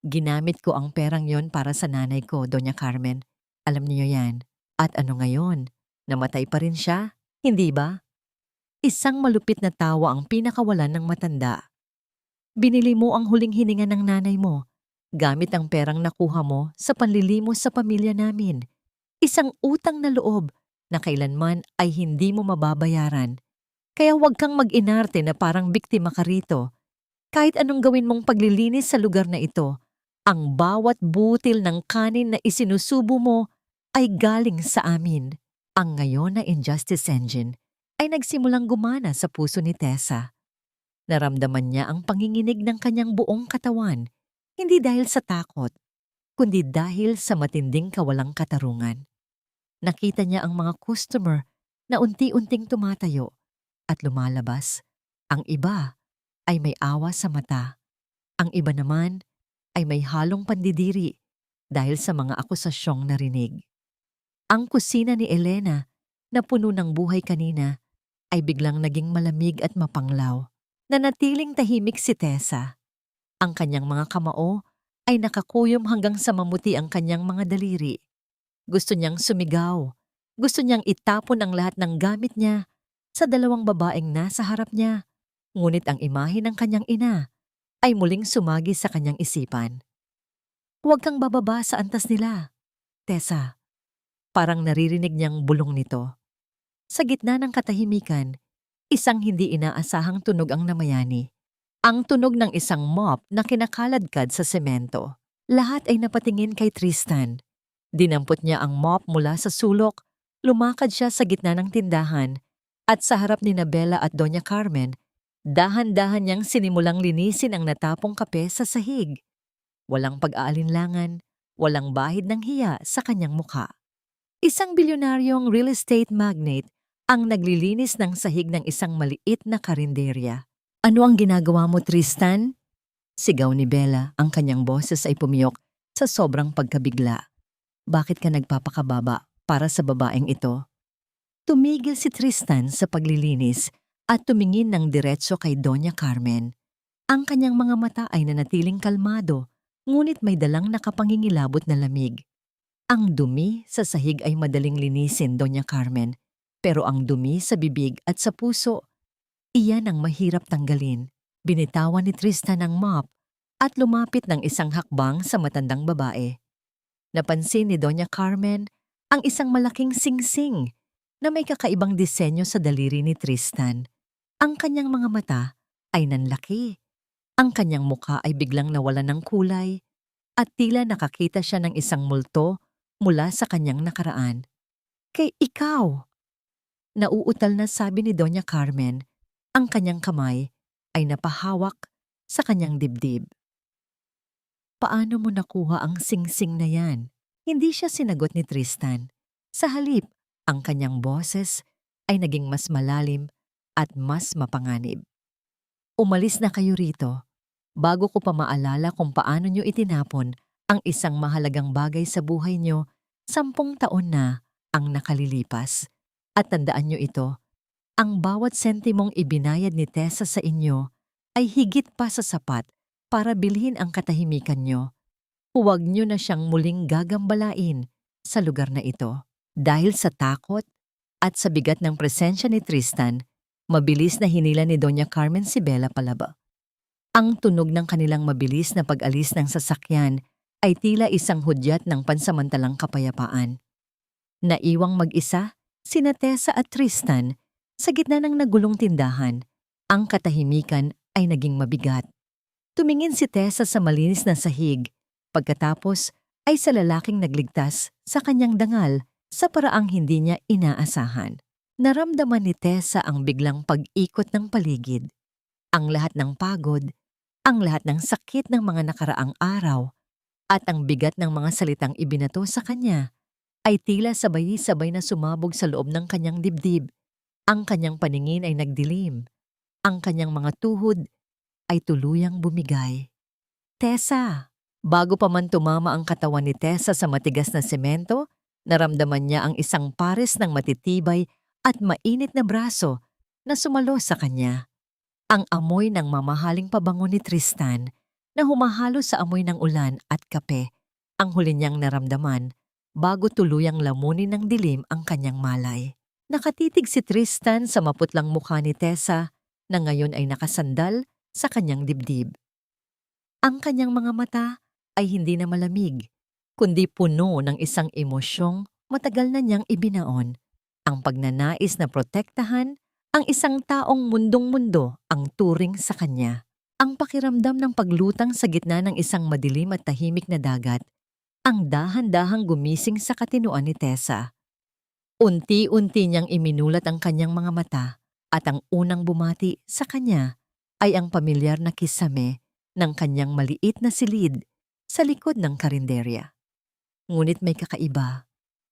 Ginamit ko ang perang yon para sa nanay ko, Doña Carmen. Alam niyo yan. At ano ngayon? Namatay pa rin siya? Hindi ba? Isang malupit na tawa ang pinakawalan ng matanda. Binili mo ang huling hininga ng nanay mo gamit ang perang nakuha mo sa panlilimos sa pamilya namin. Isang utang na loob na kailanman ay hindi mo mababayaran. Kaya huwag kang mag-inarte na parang biktima ka rito. Kahit anong gawin mong paglilinis sa lugar na ito, ang bawat butil ng kanin na isinusubo mo ay galing sa amin. Ang ngayon na injustice engine ay nagsimulang gumana sa puso ni Tessa. Naramdaman niya ang panginginig ng kanyang buong katawan, hindi dahil sa takot, kundi dahil sa matinding kawalang katarungan. Nakita niya ang mga customer na unti-unting tumatayo at lumalabas. Ang iba ay may awa sa mata. Ang iba naman ay may halong pandidiri dahil sa mga akusasyong narinig. Ang kusina ni Elena na puno ng buhay kanina ay biglang naging malamig at mapanglaw. Nanatiling tahimik si Tessa. Ang kanyang mga kamao ay nakakuyom hanggang sa mamuti ang kanyang mga daliri. Gusto niyang sumigaw. Gusto niyang itapon ang lahat ng gamit niya sa dalawang babaeng nasa harap niya. Ngunit ang imahe ng kanyang ina ay muling sumagi sa kanyang isipan. Huwag kang bababa sa antas nila, Tessa. Parang naririnig niyang bulong nito. Sa gitna ng katahimikan, isang hindi inaasahang tunog ang namayani. Ang tunog ng isang mop na kinakaladkad sa semento. Lahat ay napatingin kay Tristan. Dinampot niya ang mop mula sa sulok, lumakad siya sa gitna ng tindahan, at sa harap ni Bella at Doña Carmen, dahan-dahan niyang sinimulang linisin ang natapong kape sa sahig. Walang pag-aalinlangan, walang bahid ng hiya sa kanyang mukha. Isang bilyonaryong real estate magnate ang naglilinis ng sahig ng isang maliit na karinderya. Ano ang ginagawa mo, Tristan? Sigaw ni Bella, ang kanyang boses ay pumiyok sa sobrang pagkabigla. Bakit ka nagpapakababa para sa babaeng ito? Tumigil si Tristan sa paglilinis at tumingin ng diretso kay Doña Carmen. Ang kanyang mga mata ay nanatiling kalmado, ngunit may dalang nakapangingilabot na lamig. Ang dumi sa sahig ay madaling linisin, Doña Carmen, pero ang dumi sa bibig at sa puso, iyan ang mahirap tanggalin. Binitawan ni Tristan ang mop at lumapit ng isang hakbang sa matandang babae. Napansin ni Doña Carmen ang isang malaking singsing na may kakaibang disenyo sa daliri ni Tristan. Ang kanyang mga mata ay nanlaki. Ang kanyang mukha ay biglang nawalan ng kulay at tila nakakita siya ng isang multo mula sa kanyang nakaraan. Kay ikaw! Nauutal na sabi ni Doña Carmen. Ang kanyang kamay ay napahawak sa kanyang dibdib. Paano mo nakuha ang singsing na yan? Hindi siya sinagot ni Tristan. Sa halip, ang kanyang boses ay naging mas malalim at mas mapanganib. Umalis na kayo rito bago ko pa maalala kung paano nyo itinapon ang isang mahalagang bagay sa buhay nyo. 10 taon na ang nakalilipas. At tandaan nyo ito, ang bawat sentimong ibinayad ni Tessa sa inyo ay higit pa sa sapat para bilhin ang katahimikan nyo. Huwag nyo na siyang muling gagambalain sa lugar na ito. Dahil sa takot at sa bigat ng presensya ni Tristan, mabilis na hinila ni Doña Carmen si Bella palaba. Ang tunog ng kanilang mabilis na pag-alis ng sasakyan ay tila isang hudyat ng pansamantalang kapayapaan. Naiwang mag-isa, sina Tessa at Tristan sa gitna ng nagulong tindahan. Ang katahimikan ay naging mabigat. Tumingin si Tessa sa malinis na sahig, pagkatapos ay sa lalaking nagligtas sa kanyang dangal sa paraang hindi niya inaasahan. Naramdaman ni Tessa ang biglang pag-ikot ng paligid. Ang lahat ng pagod, ang lahat ng sakit ng mga nakaraang araw, at ang bigat ng mga salitang ibinato sa kanya ay tila sabay-sabay na sumabog sa loob ng kanyang dibdib. Ang kanyang paningin ay nagdilim. Ang kanyang mga tuhod ay tuluyang bumigay. Tessa! Bago pa man tumama ang katawan ni Tessa sa matigas na semento, naramdaman niya ang isang pares ng matitibay at mainit na braso na sumalo sa kanya. Ang amoy ng mamahaling pabango ni Tristan na humahalo sa amoy ng ulan at kape, ang huli niyang naramdaman bago tuluyang lamunin ng dilim ang kanyang malay. Nakatitig si Tristan sa maputlang mukha ni Tessa na ngayon ay nakasandal sa kanyang dibdib. Ang kanyang mga mata ay hindi na malamig, kundi puno ng isang emosyong matagal na niyang ibinaon, ang pagnanais na protektahan ang isang taong mundong-mundo ang turing sa kanya. Ang pakiramdam ng paglutang sa gitna ng isang madilim at tahimik na dagat, ang dahan-dahang gumising sa katinoan ni Tessa. Unti-unti niyang iminulat ang kanyang mga mata at ang unang bumati sa kanya ay ang pamilyar na kisame ng kanyang maliit na silid sa likod ng karinderya. Ngunit may kakaiba.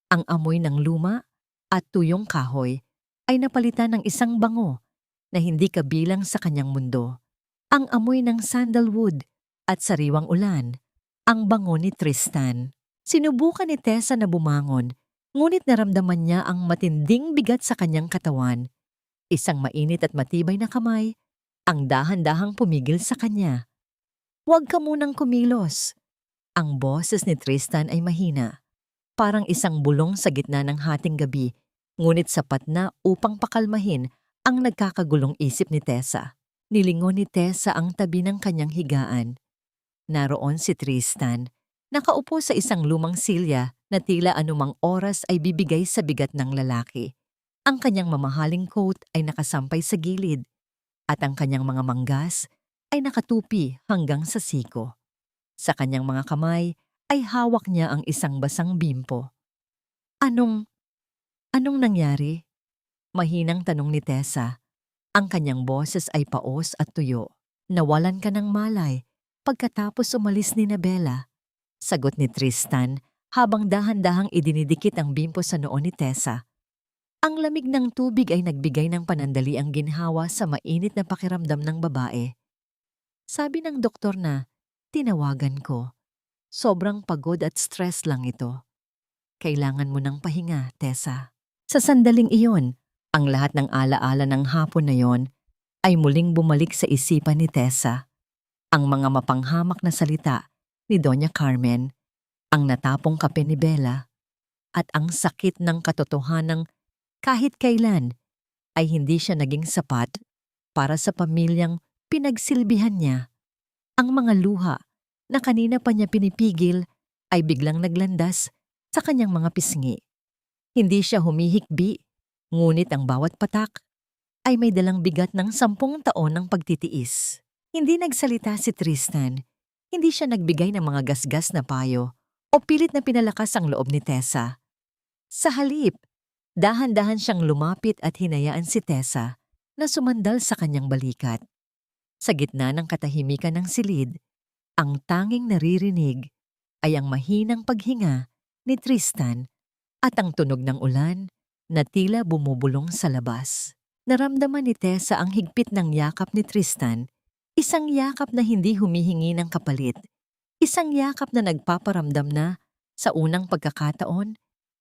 Ang amoy ng luma at tuyong kahoy ay napalitan ng isang bango na hindi kabilang sa kanyang mundo. Ang amoy ng sandalwood at sariwang ulan, ang bango ni Tristan. Sinubukan ni Tessa na bumangon, ngunit naramdaman niya ang matinding bigat sa kanyang katawan. Isang mainit at matibay na kamay ang dahan-dahang pumigil sa kanya. Huwag ka munang kumilos. Ang boses ni Tristan ay mahina, parang isang bulong sa gitna ng hating gabi, ngunit sapat na upang pakalmahin ang nagkakagulong isip ni Tessa. Nilingon ni Tessa ang tabi ng kanyang higaan. Naroon si Tristan, nakaupo sa isang lumang silya na tila anumang oras ay bibigay sa bigat ng lalaki. Ang kanyang mamahaling coat ay nakasampay sa gilid, at ang kanyang mga manggas ay nakatupi hanggang sa siko. Sa kanyang mga kamay ay hawak niya ang isang basang bimpo. Anong nangyari? Mahinang tanong ni Tessa. Ang kanyang boses ay paos at tuyo. Nawalan ka ng malay pagkatapos umalis ni Bella. Sagot ni Tristan habang dahan-dahang idinidikit ang bimpo sa noo ni Tessa. Ang lamig ng tubig ay nagbigay ng panandaliang ginhawa sa mainit na pakiramdam ng babae. Sabi ng doktor na tinawagan ko. Sobrang pagod at stress lang ito. Kailangan mo ng pahinga, Tessa. Sa sandaling iyon, ang lahat ng alaala ng hapon na yon ay muling bumalik sa isipan ni Tessa. Ang mga mapanghamak na salita ni Doña Carmen, ang natapong kape ni Bella, at ang sakit ng katotohanang kahit kailan ay hindi siya naging sapat para sa pamilyang pinagsilbihan niya. Ang mga luha na kanina pa niya pinipigil ay biglang naglandas sa kanyang mga pisngi. Hindi siya humihikbi, Ngunit ang bawat patak ay may dalang bigat ng 10 taon ng pagtitiis. Hindi nagsalita si Tristan. Hindi siya nagbigay ng mga gasgas na payo o pilit na pinalakas ang loob ni Tessa. Sa halip, dahan-dahan siyang lumapit at hinayaan si Tessa na sumandal sa kanyang balikat. Sa gitna ng katahimikan ng silid, ang tanging naririnig ay ang mahinang paghinga ni Tristan at ang tunog ng ulan na tila bumubulong sa labas. Naramdaman ni Tessa ang higpit ng yakap ni Tristan, isang yakap na hindi humihingi ng kapalit, isang yakap na nagpaparamdam na, sa unang pagkakataon,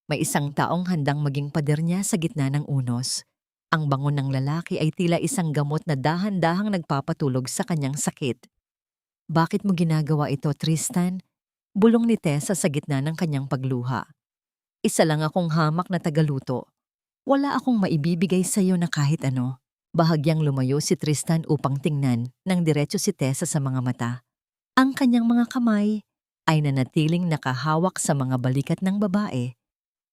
may isang taong handang maging pader niya sa gitna ng unos. Ang bangon ng lalaki ay tila isang gamot na dahan-dahang nagpapatulog sa kanyang sakit. "Bakit mo ginagawa ito, Tristan?" Bulong ni Tessa sa gitna ng kanyang pagluha. "Isa lang akong hamak na tagaluto. Wala akong maibibigay sa iyo na kahit ano." Bahagyang lumayo si Tristan upang tingnan ng diretso si Tessa sa mga mata. Ang kanyang mga kamay ay nanatiling nakahawak sa mga balikat ng babae.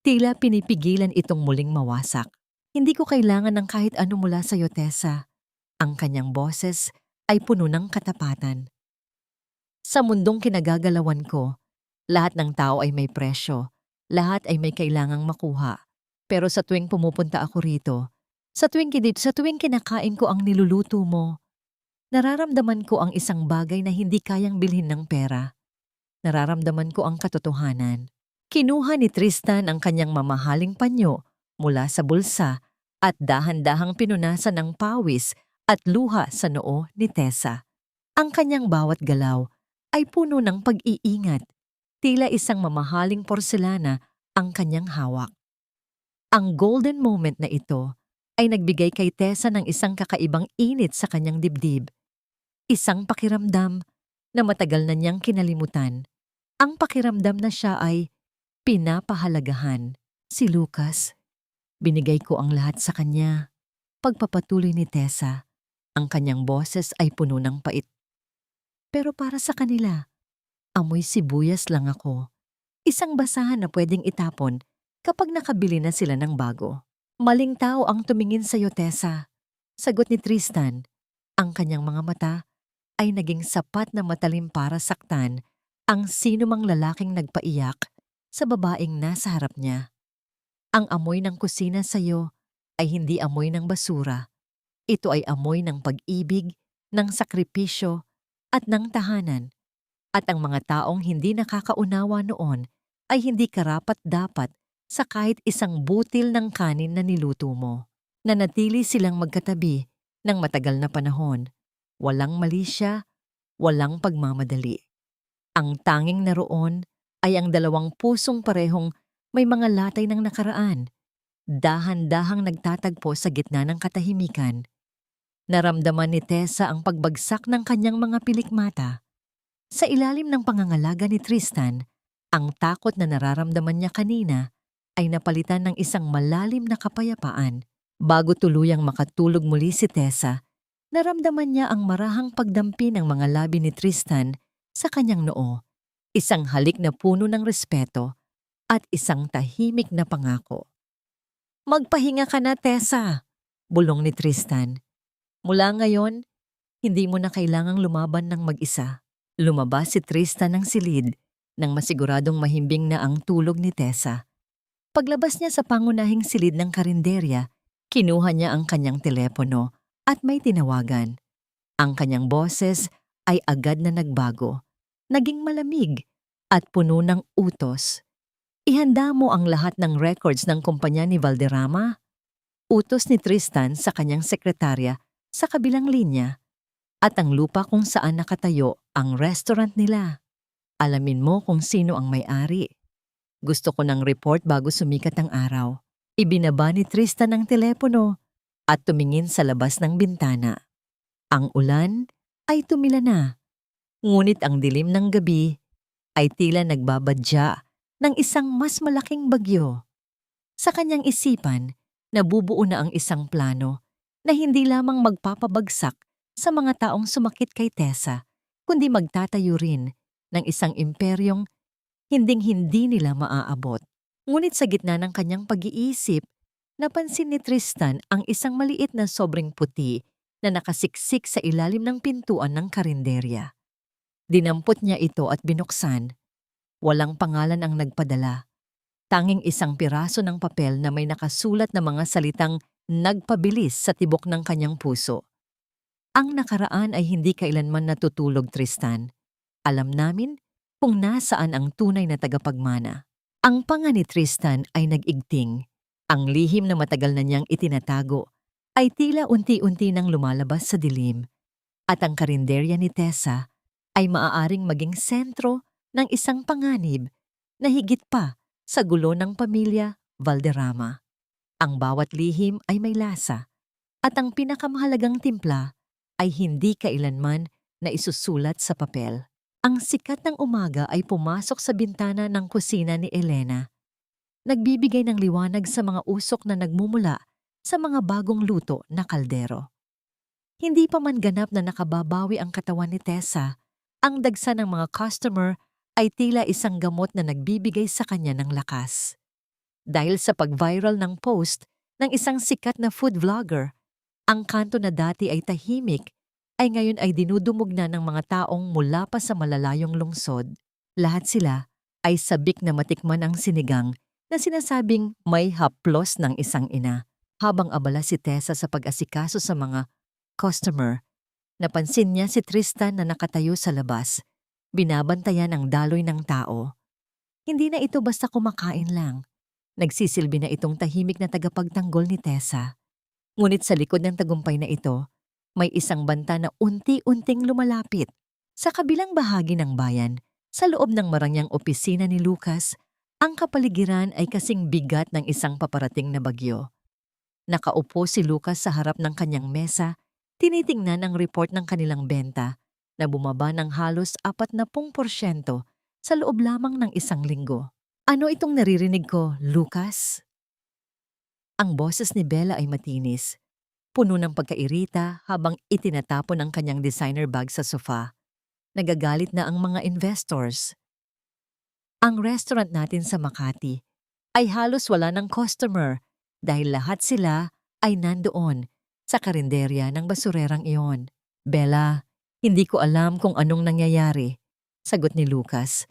Tila pinipigilan itong muling mawasak. "Hindi ko kailangan ng kahit ano mula sa iyo, Tessa." Ang kanyang boses ay puno ng katapatan. "Sa mundong kinagagalawan ko, lahat ng tao ay may presyo. Lahat ay may kailangang makuha. Pero sa tuwing pumupunta ako rito, sa tuwing kinakain ko ang niluluto mo, nararamdaman ko ang isang bagay na hindi kayang bilhin ng pera. Nararamdaman ko ang katotohanan." Kinuha ni Tristan ang kanyang mamahaling panyo mula sa bulsa at dahan-dahang pinunasan ng pawis at luha sa noo ni Tessa. Ang kanyang bawat galaw ay puno ng pag-iingat, tila isang mamahaling porselana ang kanyang hawak. Ang golden moment na ito ay nagbigay kay Tessa ng isang kakaibang init sa kanyang dibdib. Isang pakiramdam na matagal na niyang kinalimutan. Ang pakiramdam na siya ay pinapahalagahan. "Si Lucas, binigay ko ang lahat sa kanya." Pagpapatuloy ni Tessa, ang kanyang boses ay puno ng pait. "Pero para sa kanila, amoy sibuyas lang ako. Isang basahan na pwedeng itapon kapag nakabili na sila ng bago." "Maling tao ang tumingin sa iyo, Tessa," sagot ni Tristan. Ang kanyang mga mata ay naging sapat na matalim para saktan ang sinumang lalaking nagpaiyak sa babaeng nasa harap niya. "Ang amoy ng kusina sa iyo ay hindi amoy ng basura. Ito ay amoy ng pag-ibig, ng sakripisyo, at ng tahanan. At ang mga taong hindi nakakaunawa noon ay hindi karapat-dapat sa kahit isang butil ng kanin na niluto mo." Nanatili silang magkatabi ng matagal na panahon. Walang mali siya, walang pagmamadali. Ang tanging naroon ay ang dalawang pusong parehong may mga latay ng nakaraan, dahan-dahang nagtatagpo sa gitna ng katahimikan. Naramdaman ni Tessa ang pagbagsak ng kanyang mga pilikmata. Sa ilalim ng pangangalaga ni Tristan, ang takot na nararamdaman niya kanina ay napalitan ng isang malalim na kapayapaan. Bago tuluyang makatulog muli si Tessa, naramdaman niya ang marahang pagdampi ng mga labi ni Tristan sa kanyang noo. Isang halik na puno ng respeto at isang tahimik na pangako. "Magpahinga ka na, Tessa," bulong ni Tristan. "Mula ngayon, hindi mo na kailangang lumaban ng mag-isa." Lumabas si Tristan ng silid nang masiguradong mahimbing na ang tulog ni Tessa. Paglabas niya sa pangunahing silid ng karinderya, kinuha niya ang kanyang telepono at may tinawagan. Ang kanyang boses ay agad na nagbago. Naging malamig at puno ng utos. "Ihanda mo ang lahat ng records ng kumpanya ni Valderrama." Utos ni Tristan sa kanyang sekretarya sa kabilang linya. "At ang lupa kung saan nakatayo ang restaurant nila. Alamin mo kung sino ang may-ari. Gusto ko ng report bago sumikat ang araw." Ibinaba ni Tristan ang telepono at tumingin sa labas ng bintana. Ang ulan ay tumila na. Ngunit ang dilim ng gabi ay tila nagbabadya ng isang mas malaking bagyo. Sa kanyang isipan, nabubuo na ang isang plano na hindi lamang magpapabagsak sa mga taong sumakit kay Tessa, kundi magtatayo rin ng isang imperyong hinding-hindi nila maaabot. Ngunit sa gitna ng kanyang pag-iisip, napansin ni Tristan ang isang maliit na sobrang puti na nakasiksik sa ilalim ng pintuan ng karinderya. Dinampot niya ito at binuksan. Walang pangalan ang nagpadala. Tanging isang piraso ng papel na may nakasulat na mga salitang nagpabilis sa tibok ng kanyang puso. Ang nakaraan ay hindi kailanman natutulog, Tristan. Alam namin kung nasaan ang tunay na tagapagmana. Ang panga ni Tristan ay nag-igting. Ang lihim na matagal na niyang itinatago ay tila unti-unti nang lumalabas sa dilim. At ang karinderya ni Tessa ay maaaring maging sentro ng isang panganib na higit pa sa gulo ng pamilya Valderrama. Ang bawat lihim ay may lasa at ang pinakamahalagang timpla ay hindi kailanman na isusulat sa papel. Ang sikat ng umaga ay pumasok sa bintana ng kusina ni Elena. Nagbibigay ng liwanag sa mga usok na nagmumula sa mga bagong luto na kaldero. Hindi pa man ganap na nakababawi ang katawan ni Tessa, ang dagsa ng mga customer ay tila isang gamot na nagbibigay sa kanya ng lakas. Dahil sa pag-viral ng post ng isang sikat na food vlogger, ang kanto na dati ay tahimik ay ngayon ay dinudumog na ng mga taong mula pa sa malalayong lungsod. Lahat sila ay sabik na matikman ang sinigang na sinasabing may haplos ng isang ina. Habang abala si Tessa sa pag-asikaso sa mga customer, napansin niya si Tristan na nakatayo sa labas, binabantayan ang daloy ng tao. Hindi na ito basta kumakain lang. Nagsisilbi na itong tahimik na tagapagtanggol ni Tessa. Ngunit sa likod ng tagumpay na ito, may isang banta na unti-unting lumalapit. Sa kabilang bahagi ng bayan, sa loob ng marangyang opisina ni Lucas, ang kapaligiran ay kasing bigat ng isang paparating na bagyo. Nakaupo si Lucas sa harap ng kanyang mesa, tinitingnan ang report ng kanilang benta na bumaba ng halos 40% sa loob lamang ng isang linggo. Ano itong naririnig ko, Lucas? Ang boses ni Bella ay matinis, puno ng pagkairita habang itinatapon ang kanyang designer bag sa sofa. Nagagalit na ang mga investors. Ang restaurant natin sa Makati ay halos wala ng customer dahil lahat sila ay nandoon sa karinderya ng basurerang iyon. Bella, hindi ko alam kung anong nangyayari, sagot ni Lucas,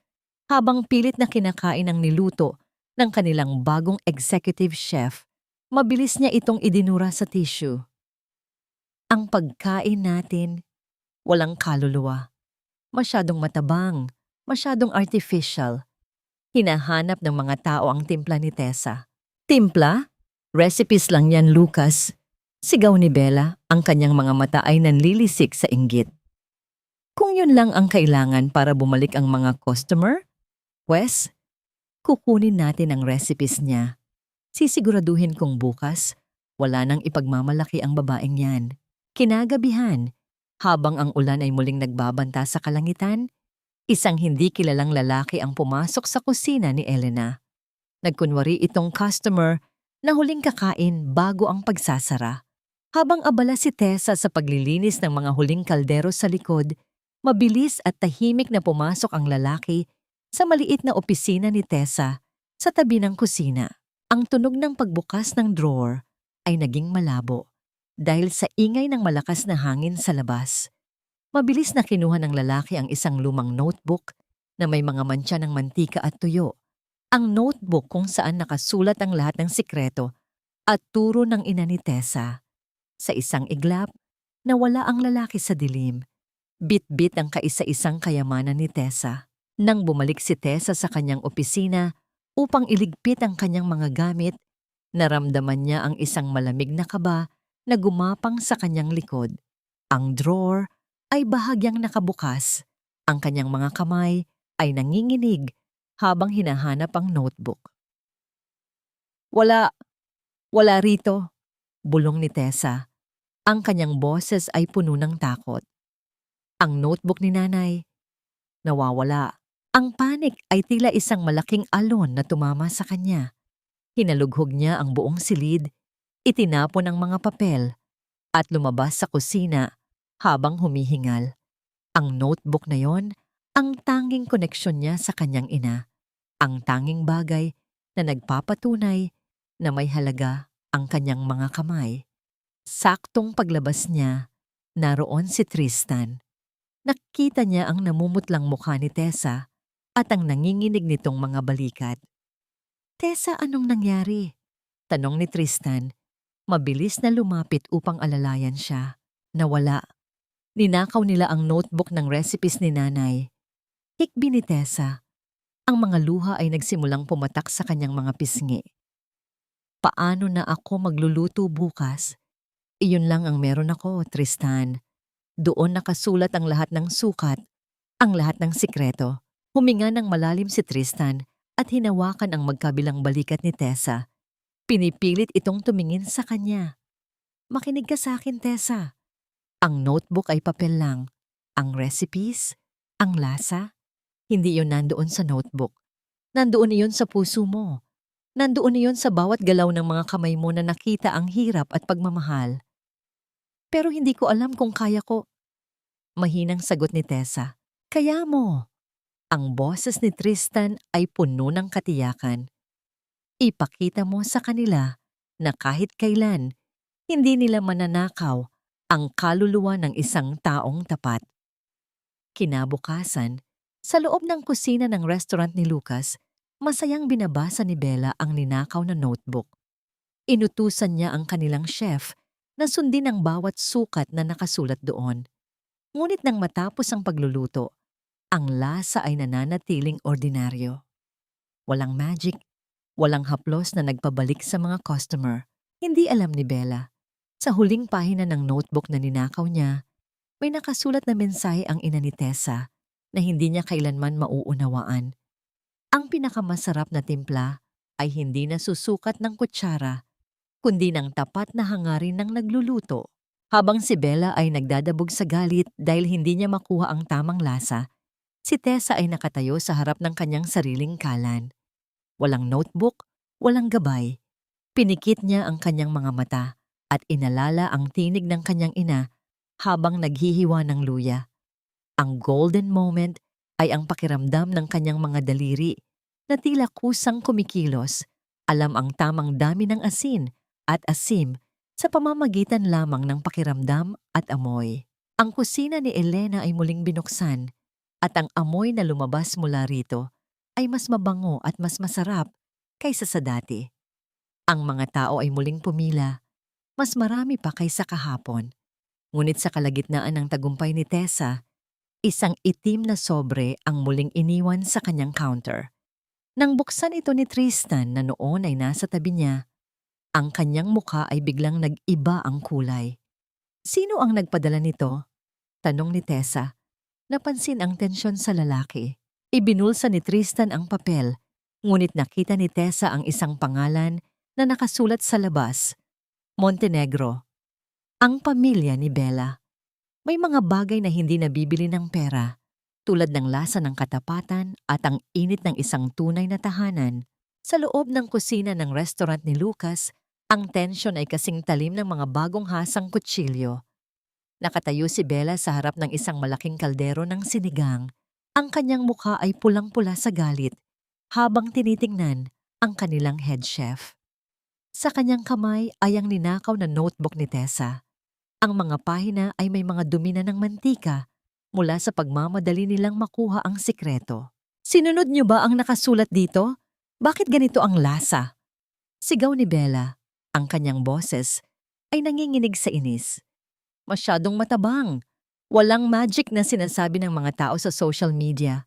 habang pilit na kinakain ang niluto ng kanilang bagong executive chef. Mabilis niya itong idinura sa tissue. Ang pagkain natin, walang kaluluwa. Masyadong matabang, masyadong artificial. Hinahanap ng mga tao ang timpla ni Tessa. Timpla? Recipes lang yan, Lucas. Sigaw ni Bella, ang kanyang mga mata ay nanlilisik sa inggit. Kung yun lang ang kailangan para bumalik ang mga customer, Wes, kukunin natin ang recipes niya. Sisiguraduhin kong bukas, wala nang ipagmamalaki ang babaeng yan. Kinagabihan, habang ang ulan ay muling nagbabanta sa kalangitan, isang hindi kilalang lalaki ang pumasok sa kusina ni Elena. Nagkunwari itong customer na huling kakain bago ang pagsasara. Habang abala si Tessa sa paglilinis ng mga huling kaldero sa likod, mabilis at tahimik na pumasok ang lalaki sa maliit na opisina ni Tessa sa tabi ng kusina. Ang tunog ng pagbukas ng drawer ay naging malabo dahil sa ingay ng malakas na hangin sa labas. Mabilis na kinuha ng lalaki ang isang lumang notebook na may mga mantsa ng mantika at tuyo. Ang notebook kung saan nakasulat ang lahat ng sikreto at turo ng ina ni Tessa. Sa isang iglap, nawala ang lalaki sa dilim. Bit-bit ang kaisa-isang kayamanan ni Tessa. Nang bumalik si Tessa sa kanyang opisina upang iligpit ang kanyang mga gamit, naramdaman niya ang isang malamig na kaba na gumapang sa kanyang likod. Ang drawer ay bahagyang nakabukas. Ang kanyang mga kamay ay nanginginig habang hinahanap ang notebook. Wala rito, bulong ni Tessa. Ang kanyang boses ay puno ng takot. Ang notebook ni nanay, nawawala. Ang panik ay tila isang malaking alon na tumama sa kanya. Hinalughog niya ang buong silid, itinapon ang mga papel, at lumabas sa kusina habang humihingal. Ang notebook na yon, ang tanging koneksyon niya sa kanyang ina. Ang tanging bagay na nagpapatunay na may halaga ang kanyang mga kamay. Saktong paglabas niya, naroon si Tristan. Nakita niya ang namumutlang mukha ni Tessa at ang nanginginig nitong mga balikat. "Tessa, anong nangyari?" tanong ni Tristan. Mabilis na lumapit upang alalayan siya. Nawala. Ninakaw nila ang notebook ng recipes ni nanay. Hikbi ni Tessa. Ang mga luha ay nagsimulang pumatak sa kanyang mga pisngi. "Paano na ako magluluto bukas? Iyon lang ang meron ako, Tristan." Doon nakasulat ang lahat ng sukat, ang lahat ng sikreto. Huminga ng malalim si Tristan at hinawakan ang magkabilang balikat ni Tessa. Pinipilit itong tumingin sa kanya. "Makinig ka sa akin, Tessa. Ang notebook ay papel lang. Ang recipes, ang lasa, hindi yon nandoon sa notebook. Nandoon iyon sa puso mo. Nandoon iyon sa bawat galaw ng mga kamay mo na nakita ang hirap at pagmamahal." "Pero hindi ko alam kung kaya ko." Mahinang sagot ni Tessa. "Kaya mo." Ang boses ni Tristan ay puno ng katiyakan. Ipakita mo sa kanila na kahit kailan, hindi nila mananakaw ang kaluluwa ng isang taong tapat. Kinabukasan, sa loob ng kusina ng restaurant ni Lucas, masayang binabasa ni Bella ang ninakaw na notebook. Inutusan niya ang kanilang chef na sundin ang bawat sukat na nakasulat doon. Ngunit nang matapos ang pagluluto, ang lasa ay nananatiling ordinaryo. Walang magic, walang haplos na nagpabalik sa mga customer. Hindi alam ni Bella. Sa huling pahina ng notebook na ninakaw niya, may nakasulat na mensahe ang ina ni Tessa na hindi niya kailanman mauunawaan. Ang pinakamasarap na timpla ay hindi nasusukat ng kutsara, kundi ng tapat na hangarin ng nagluluto. Habang si Bella ay nagdadabog sa galit dahil hindi niya makuha ang tamang lasa, si Tessa ay nakatayo sa harap ng kanyang sariling kalan. Walang notebook, walang gabay. Pinikit niya ang kanyang mga mata at inalala ang tinig ng kanyang ina habang naghihiwa ng luya. Ang golden moment ay ang pakiramdam ng kanyang mga daliri na tila kusang kumikilos, alam ang tamang dami ng asin at asim sa pamamagitan lamang ng pakiramdam at amoy. Ang kusina ni Elena ay muling binuksan at ang amoy na lumabas mula rito ay mas mabango at mas masarap kaysa sa dati. Ang mga tao ay muling pumila, mas marami pa kaysa kahapon. Ngunit sa kalagitnaan ng tagumpay ni Tessa, isang itim na sobre ang muling iniwan sa kanyang counter. Nang buksan ito ni Tristan na noon ay nasa tabi niya, ang kanyang mukha ay biglang nag-iba ang kulay. "Sino ang nagpadala nito?" tanong ni Tessa. Napansin ang tensyon sa lalaki. Ibinulsa ni Tristan ang papel, ngunit nakita ni Tessa ang isang pangalan na nakasulat sa labas, Montenegro. Ang pamilya ni Bella. May mga bagay na hindi nabibili ng pera, tulad ng lasa ng katapatan at ang init ng isang tunay na tahanan. Sa loob ng kusina ng restaurant ni Lucas, ang tensyon ay kasing talim ng mga bagong hasang kutsilyo. Nakatayo si Bella sa harap ng isang malaking kaldero ng sinigang. Ang kanyang mukha ay pulang-pula sa galit habang tinitingnan ang kanilang head chef. Sa kanyang kamay ay ang ninakaw na notebook ni Tessa. Ang mga pahina ay may mga dumi na ng mantika mula sa pagmamadali nilang makuha ang sikreto. "Sinunod niyo ba ang nakasulat dito? Bakit ganito ang lasa?" Sigaw ni Bella. Ang kanyang boses ay nanginginig sa inis. "Masyadong matabang. Walang magic na sinasabi ng mga tao sa social media."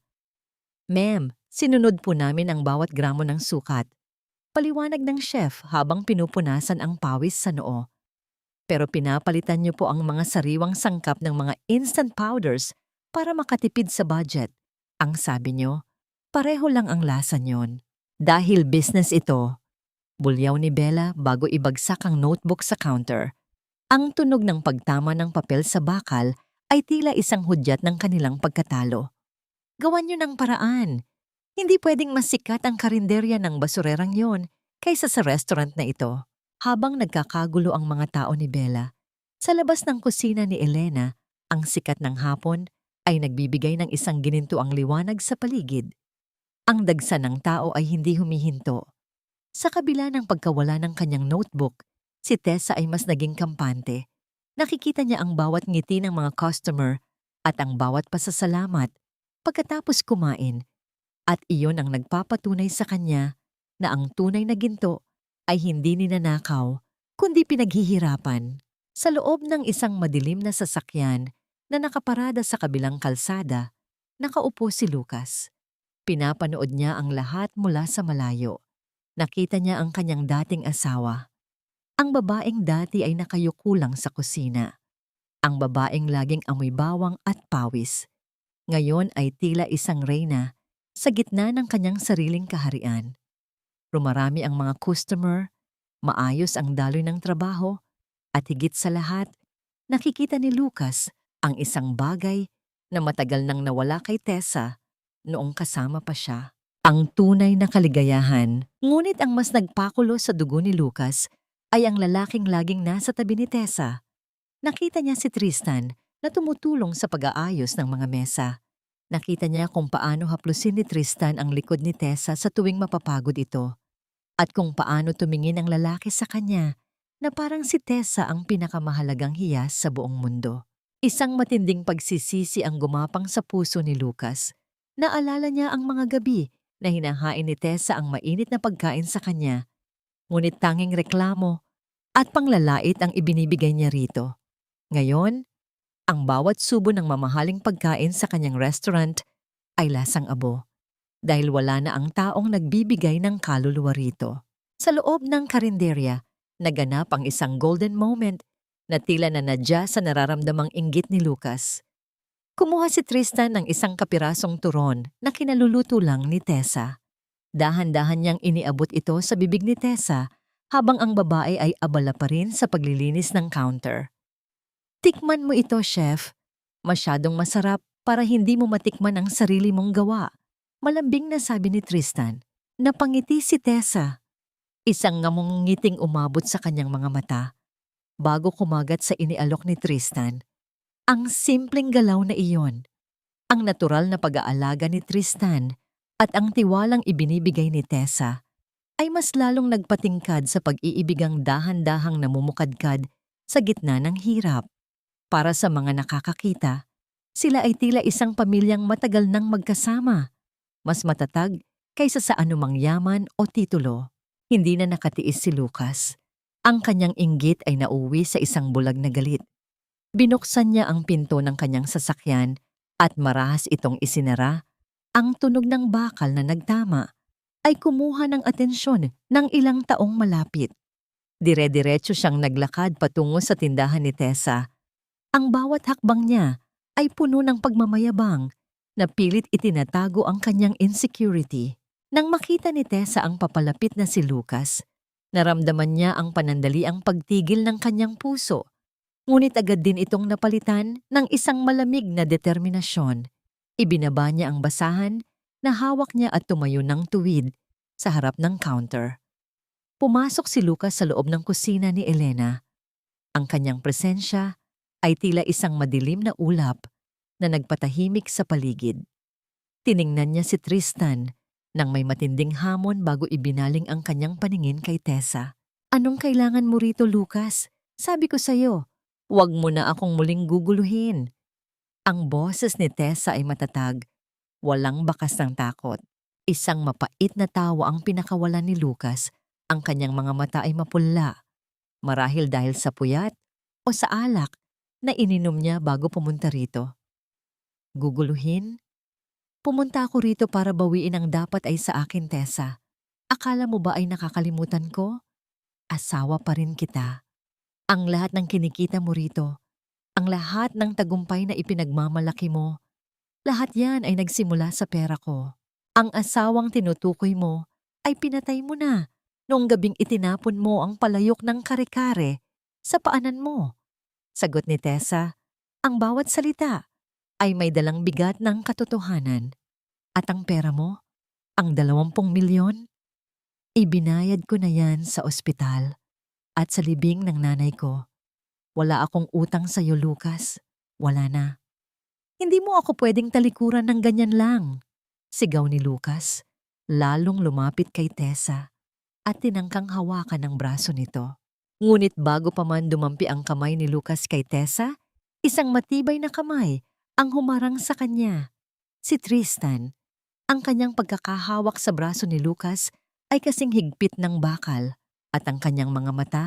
"Ma'am, sinunod po namin ang bawat gramo ng sukat." Paliwanag ng chef habang pinupunasan ang pawis sa noo. "Pero pinapalitan niyo po ang mga sariwang sangkap ng mga instant powders para makatipid sa budget. Ang sabi niyo, pareho lang ang lasa niyon. Dahil business ito." Bulyaw ni Bella bago ibagsak ang notebook sa counter. Ang tunog ng pagtama ng papel sa bakal ay tila isang hudyat ng kanilang pagkatalo. "Gawan niyo ng paraan. Hindi pwedeng mas sikat ang karinderya ng basurerang yon kaysa sa restaurant na ito." Habang nagkakagulo ang mga tao ni Bella, sa labas ng kusina ni Elena, ang sikat ng hapon ay nagbibigay ng isang ginintuang liwanag sa paligid. Ang dagsa ng tao ay hindi humihinto. Sa kabila ng pagkawala ng kanyang notebook, Si Tessa ay mas naging kampante. Nakikita niya ang bawat ngiti ng mga customer at ang bawat pasasalamat pagkatapos kumain, at iyon ang nagpapatunay sa kanya na ang tunay na ginto ay hindi ninanakaw kundi pinaghihirapan. Sa loob ng isang madilim na sasakyan na nakaparada sa kabilang kalsada, nakaupo si Lucas. Pinapanood niya ang lahat mula sa malayo. Nakita niya ang kanyang dating asawa. Ang babaeng dati ay nakayuko lang sa kusina. Ang babaeng laging amoy bawang at pawis. Ngayon ay tila isang reyna sa gitna ng kanyang sariling kaharian. Rumarami ang mga customer, maayos ang daloy ng trabaho, at higit sa lahat, nakikita ni Lucas ang isang bagay na matagal nang nawala kay Tessa noong kasama pa siya. Ang tunay na kaligayahan, ngunit ang mas nagpakulo sa dugo ni Lucas ay ang lalaking laging nasa tabi ni Tessa. Nakita niya si Tristan na tumutulong sa pag-aayos ng mga mesa. Nakita niya kung paano haplusin ni Tristan ang likod ni Tessa sa tuwing mapapagod ito. At kung paano tumingin ang lalaki sa kanya na parang si Tessa ang pinakamahalagang hiyas sa buong mundo. Isang matinding pagsisisi ang gumapang sa puso ni Lucas. Naalala niya ang mga gabi na hinahain ni Tessa ang mainit na pagkain sa kanya. Ngunit tanging reklamo at panglalait ang ibinibigay niya rito. Ngayon, ang bawat subo ng mamahaling pagkain sa kanyang restaurant ay lasang abo dahil wala na ang taong nagbibigay ng kaluluwa rito. Sa loob ng karinderya, naganap ang isang golden moment na tila na nadya sa nararamdamang inggit ni Lucas. Kumuha si Tristan ng isang kapirasong turon na kinaluluto lang ni Tessa. Dahan-dahan niyang iniabot ito sa bibig ni Tessa habang ang babae ay abala pa rin sa paglilinis ng counter. Tikman mo ito, chef. Masyadong masarap para hindi mo matikman ang sarili mong gawa. Malambing na sabi ni Tristan. Napangiti si Tessa. Isang ngamong ngiting umabot sa kanyang mga mata bago kumagat sa inialok ni Tristan. Ang simpleng galaw na iyon. Ang natural na pag-aalaga ni Tristan at ang tiwalang ibinibigay ni Tessa ay mas lalong nagpatingkad sa pag-iibigang dahan-dahang namumukadkad sa gitna ng hirap. Para sa mga nakakakita, sila ay tila isang pamilyang matagal nang magkasama, mas matatag kaysa sa anumang yaman o titulo. Hindi na nakatiis si Lucas. Ang kanyang inggit ay nauwi sa isang bulag na galit. Binuksan niya ang pinto ng kanyang sasakyan at marahas itong isinara. Ang tunog ng bakal na nagtama ay kumuha ng atensyon ng ilang taong malapit. Dire-diretso siyang naglakad patungo sa tindahan ni Tessa. Ang bawat hakbang niya ay puno ng pagmamayabang na pilit itinatago ang kanyang insecurity. Nang makita ni Tessa ang papalapit na si Lucas, naramdaman niya ang panandaliang pagtigil ng kanyang puso. Ngunit agad din itong napalitan ng isang malamig na determinasyon. Ibinaba niya ang basahan na hawak niya at tumayo ng tuwid sa harap ng counter. Pumasok si Lucas sa loob ng kusina ni Elena. Ang kanyang presensya ay tila isang madilim na ulap na nagpatahimik sa paligid. Tiningnan niya si Tristan nang may matinding hamon bago ibinaling ang kanyang paningin kay Tessa. Anong kailangan mo rito, Lucas? Sabi ko sa'yo, huwag mo na akong muling guguluhin. Ang boses ni Tessa ay matatag, walang bakas ng takot. Isang mapait na tawa ang pinakawalan ni Lucas. Ang kanyang mga mata ay mapula, marahil dahil sa puyat o sa alak na ininom niya bago pumunta rito. Guguluhin? Pumunta ako rito para bawiin ang dapat ay sa akin, Tessa. Akala mo ba ay nakakalimutan ko? Asawa pa rin kita. Ang lahat ng kinikita mo rito, ang lahat ng tagumpay na ipinagmamalaki mo, lahat yan ay nagsimula sa pera ko. Ang asawang tinutukoy mo ay pinatay mo na noong gabing itinapon mo ang palayok ng kare-kare sa paanan mo. Sagot ni Tessa, ang bawat salita ay may dalang bigat ng katotohanan. At ang pera mo, ang 20 milyon, ibinayad ko na yan sa ospital at sa libing ng nanay ko. Wala akong utang sa iyo, Lucas. Wala na. Hindi mo ako pwedeng talikuran ng ganyan lang. Sigaw ni Lucas, lalong lumapit kay Tessa at tinangkang hawakan ang braso nito. Ngunit bago pa man dumampi ang kamay ni Lucas kay Tessa, isang matibay na kamay ang humarang sa kanya. Si Tristan. Ang kanyang pagkakahawak sa braso ni Lucas ay kasing higpit ng bakal at ang kanyang mga mata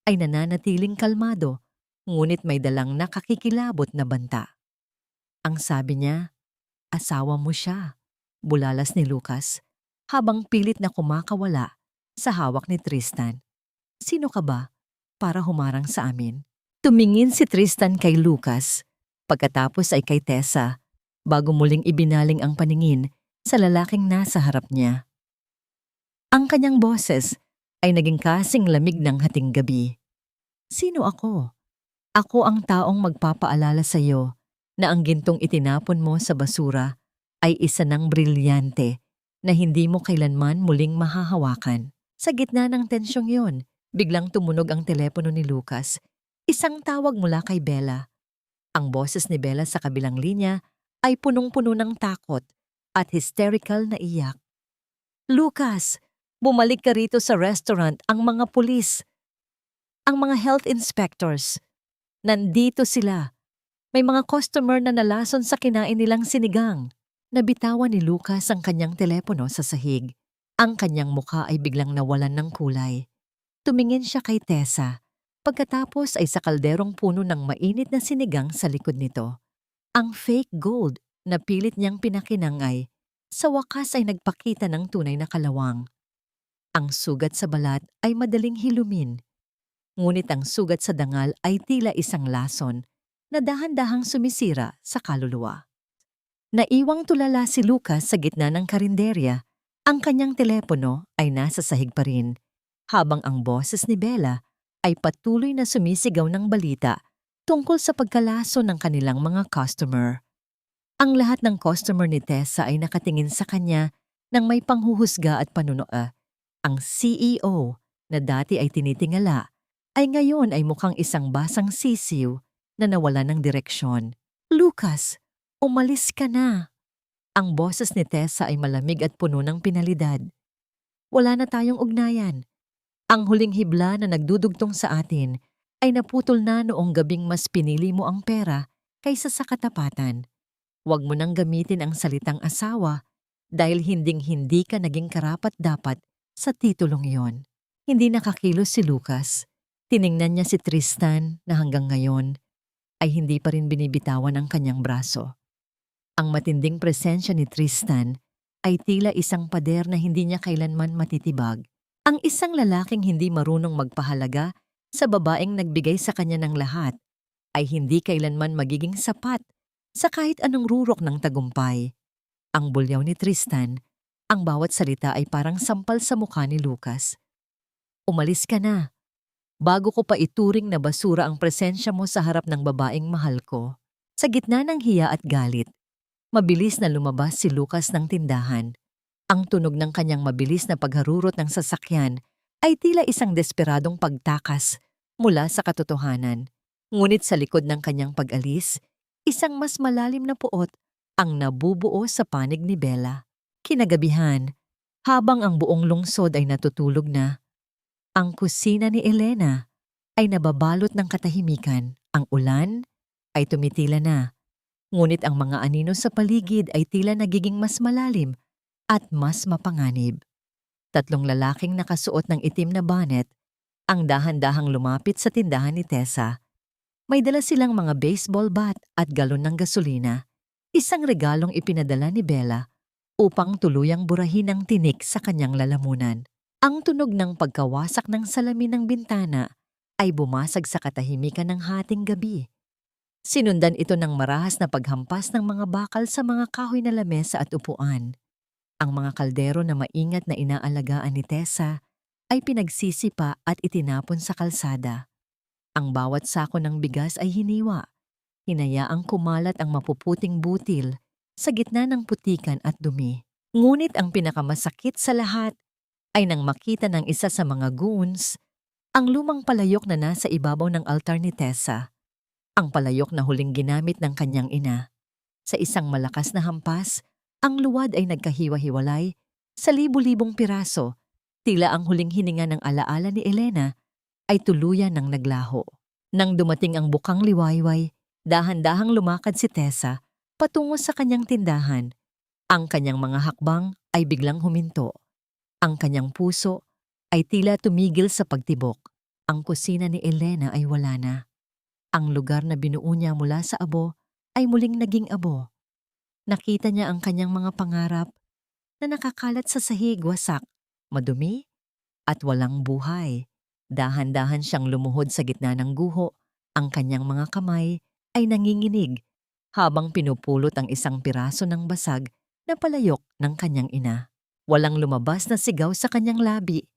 ay nananatiling kalmado, ngunit may dalang nakakikilabot na banta. Ang sabi niya, "Asawa mo siya," bulalas ni Lucas habang pilit na kumakawala sa hawak ni Tristan. "Sino ka ba para humarang sa amin?" Tumingin si Tristan kay Lucas, pagkatapos ay kay Tessa, bago muling ibinaling ang paningin sa lalaking nasa harap niya. Ang kanyang boses ay naging kasing lamig ng hating gabi. "Sino ako? Ako ang taong magpapaalala sa iyo na ang gintong itinapon mo sa basura ay isa ng brilyante na hindi mo kailanman muling mahahawakan." Sa gitna ng tensyong yon, biglang tumunog ang telepono ni Lucas. Isang tawag mula kay Bella. Ang boses ni Bella sa kabilang linya ay punong-puno ng takot at hysterical na iyak. "Lucas, bumalik ka rito sa restaurant, ang mga pulis, ang mga health inspectors. Nandito sila. May mga customer na nalason sa kinain nilang sinigang." Nabitawan ni Lucas ang kanyang telepono sa sahig. Ang kanyang mukha ay biglang nawalan ng kulay. Tumingin siya kay Tessa. Pagkatapos ay sa kalderong puno ng mainit na sinigang sa likod nito. Ang fake gold na pilit niyang pinakinangay, sa wakas ay nagpakita ng tunay na kalawang. Ang sugat sa balat ay madaling hilumin, ngunit ang sugat sa dangal ay tila isang lason na dahan-dahang sumisira sa kaluluwa. Naiwang tulala si Lucas sa gitna ng karinderya. Ang kanyang telepono ay nasa sahig pa rin, habang ang boses ni Bella ay patuloy na sumisigaw ng balita tungkol sa pagkalaso ng kanilang mga customer. Ang lahat ng customer ni Tessa ay nakatingin sa kanya ng may panghuhusga at panunoa. Ang CEO na dati ay tinitingala ay ngayon ay mukhang isang basang sisiw na nawala ng direksyon. "Lucas, umalis ka na." Ang boses ni Tessa ay malamig at puno ng pinalidad. "Wala na tayong ugnayan. Ang huling hibla na nagdudugtong sa atin ay naputol na noong gabing mas pinili mo ang pera kaysa sa katapatan. Huwag mo nang gamitin ang salitang asawa dahil hinding-hindi ka naging karapat-dapat sa titulong iyon." Hindi nakakilos si Lucas. Tiningnan niya si Tristan na hanggang ngayon ay hindi pa rin binibitawan ang kanyang braso. Ang matinding presensya ni Tristan ay tila isang pader na hindi niya kailanman matitibag. Ang isang lalaking hindi marunong magpahalaga sa babaeng nagbigay sa kanya ng lahat ay hindi kailanman magiging sapat sa kahit anong rurok ng tagumpay. Ang bulyaw ni Tristan, ang bawat salita ay parang sampal sa mukha ni Lucas. "Umalis ka na, bago ko pa ituring na basura ang presensya mo sa harap ng babaeng mahal ko." Sa gitna ng hiya at galit, mabilis na lumabas si Lucas ng tindahan. Ang tunog ng kanyang mabilis na pagharurot ng sasakyan ay tila isang desperadong pagtakas mula sa katotohanan. Ngunit sa likod ng kanyang pag-alis, isang mas malalim na puot ang nabubuo sa panig ni Bella. Kinagabihan, habang ang buong lungsod ay natutulog na, ang kusina ni Elena ay nababalot ng katahimikan. Ang ulan ay tumitila na, ngunit ang mga anino sa paligid ay tila nagiging mas malalim at mas mapanganib. Tatlong lalaking nakasuot ng itim na bonnet ang dahan-dahang lumapit sa tindahan ni Tessa. May dala silang mga baseball bat at galon ng gasolina, isang regalong ipinadala ni Bella upang tuluyang burahin ang tinik sa kanyang lalamunan. Ang tunog ng pagkawasak ng salamin ng bintana ay bumasag sa katahimikan ng hating gabi. Sinundan ito ng marahas na paghampas ng mga bakal sa mga kahoy na lamesa at upuan. Ang mga kaldero na maingat na inaalagaan ni Tessa ay pinagsisipa at itinapon sa kalsada. Ang bawat sako ng bigas ay hiniwa. Hinayaang kumalat ang mapuputing butil sa gitna ng putikan at dumi. Ngunit ang pinakamasakit sa lahat ay nang makita ng isa sa mga goons ang lumang palayok na nasa ibabaw ng altar ni Tessa. Ang palayok na huling ginamit ng kanyang ina. Sa isang malakas na hampas, ang luwad ay nagkahiwa-hiwalay sa libu-libong piraso. Tila ang huling hininga ng alaala ni Elena ay tuluyan ng naglaho. Nang dumating ang bukang liwayway, dahan-dahang lumakad si Tessa patungo sa kanyang tindahan. Ang kanyang mga hakbang ay biglang huminto. Ang kanyang puso ay tila tumigil sa pagtibok. Ang kusina ni Elena ay wala na. Ang lugar na binuo niya mula sa abo ay muling naging abo. Nakita niya ang kanyang mga pangarap na nakakalat sa sahig, wasak, madumi, at walang buhay. Dahan-dahan siyang lumuhod sa gitna ng guho. Ang kanyang mga kamay ay nanginginig habang pinupulot ang isang piraso ng basag na palayok ng kanyang ina. Walang lumabas na sigaw sa kanyang labi.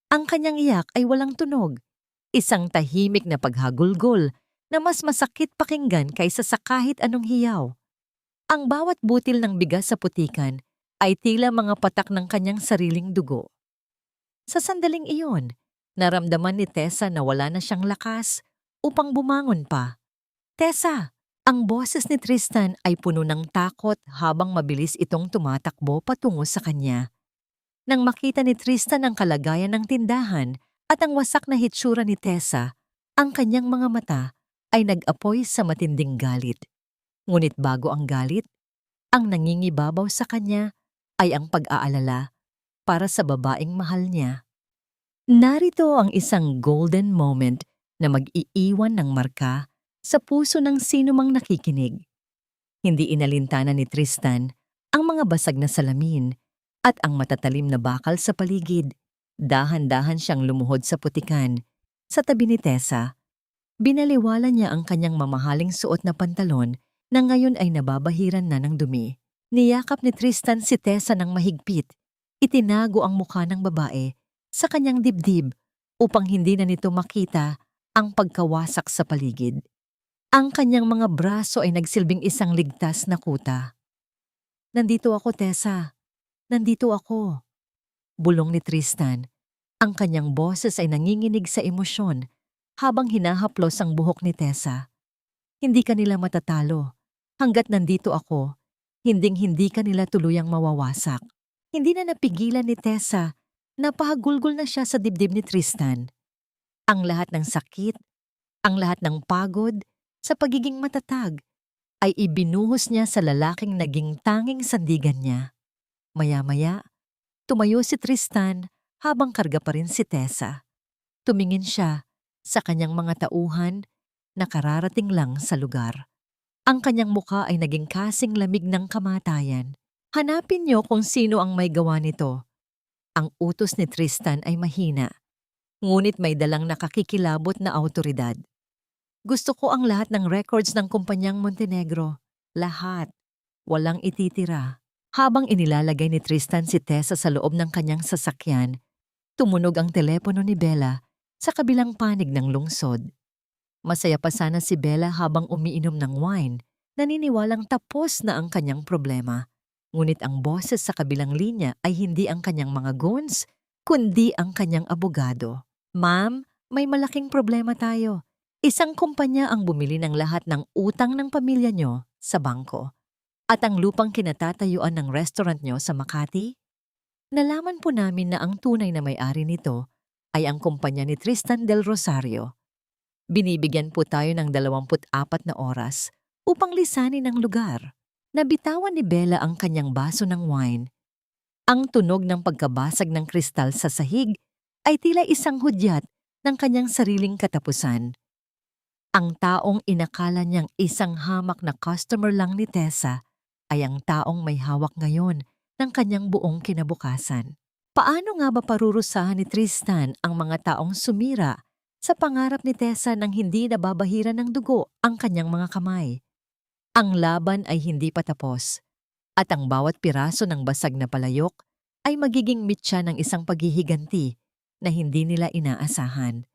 Ang kanyang iyak ay walang tunog. Isang tahimik na paghagulgol na mas masakit pakinggan kaysa sa kahit anong hiyaw. Ang bawat butil ng bigas sa putikan ay tila mga patak ng kanyang sariling dugo. Sa sandaling iyon, naramdaman ni Tessa na wala na siyang lakas upang bumangon pa. "Tessa!" Ang boses ni Tristan ay puno ng takot habang mabilis itong tumatakbo patungo sa kanya. Nang makita ni Tristan ang kalagayan ng tindahan at ang wasak na hitsura ni Tessa, ang kanyang mga mata ay nag-apoy sa matinding galit. Ngunit bago ang galit, ang nangingibabaw sa kanya ay ang pag-aalala para sa babaeng mahal niya. Narito ang isang golden moment na mag-iiwan ng marka sa puso ng sinumang nakikinig. Hindi inalintana ni Tristan ang mga basag na salamin at ang matatalim na bakal sa paligid. Dahan-dahan siyang lumuhod sa putikan. Sa tabi ni Tessa, binaliwala niya ang kanyang mamahaling suot na pantalon na ngayon ay nababahiran na ng dumi. Niyakap ni Tristan si Tessa ng mahigpit. Itinago ang mukha ng babae sa kanyang dibdib upang hindi na nito makita ang pagkawasak sa paligid. Ang kanyang mga braso ay nagsilbing isang ligtas na kuta. "Nandito ako, Tessa. Nandito ako." Bulong ni Tristan. Ang kanyang boses ay nanginginig sa emosyon habang hinahaplos ang buhok ni Tessa. "Hindi ka nila matatalo. Hanggat nandito ako, hinding-hindi ka nila tuluyang mawawasak." Hindi na napigilan ni Tessa. Napahagulgol na siya sa dibdib ni Tristan. Ang lahat ng sakit, ang lahat ng pagod, sa pagiging matatag, ay ibinuhos niya sa lalaking naging tanging sandigan niya. Maya-maya, tumayo si Tristan habang karga pa rin si Tessa. Tumingin siya sa kanyang mga tauhan na kararating lang sa lugar. Ang kanyang mukha ay naging kasing lamig ng kamatayan. "Hanapin niyo kung sino ang may gawa nito." Ang utos ni Tristan ay mahina, ngunit may dalang nakakikilabot na awtoridad. "Gusto ko ang lahat ng records ng kumpanyang Montenegro. Lahat. Walang ititira." Habang inilalagay ni Tristan si Tessa sa loob ng kanyang sasakyan, tumunog ang telepono ni Bella sa kabilang panig ng lungsod. Masaya pa sana si Bella habang umiinom ng wine, naniniwalang tapos na ang kanyang problema. Ngunit ang boses sa kabilang linya ay hindi ang kanyang mga goons, kundi ang kanyang abogado. "Ma'am, may malaking problema tayo. Isang kumpanya ang bumili ng lahat ng utang ng pamilya nyo sa bangko. At ang lupang kinatatayuan ng restaurant nyo sa Makati? Nalaman po namin na ang tunay na may-ari nito ay ang kumpanya ni Tristan del Rosario. Binibigyan po tayo ng 24 na oras upang lisanin ang lugar." Nabitawan ni Bella ang kanyang baso ng wine. Ang tunog ng pagkabasag ng kristal sa sahig ay tila isang hudyat ng kanyang sariling katapusan. Ang taong inakala niyang isang hamak na customer lang ni Tessa ay ang taong may hawak ngayon ng kanyang buong kinabukasan. Paano nga ba parurusahan ni Tristan ang mga taong sumira sa pangarap ni Tessa nang hindi nababahiran ng dugo ang kanyang mga kamay? Ang laban ay hindi pa tapos, at ang bawat piraso ng basag na palayok ay magiging mitya ng isang paghihiganti na hindi nila inaasahan.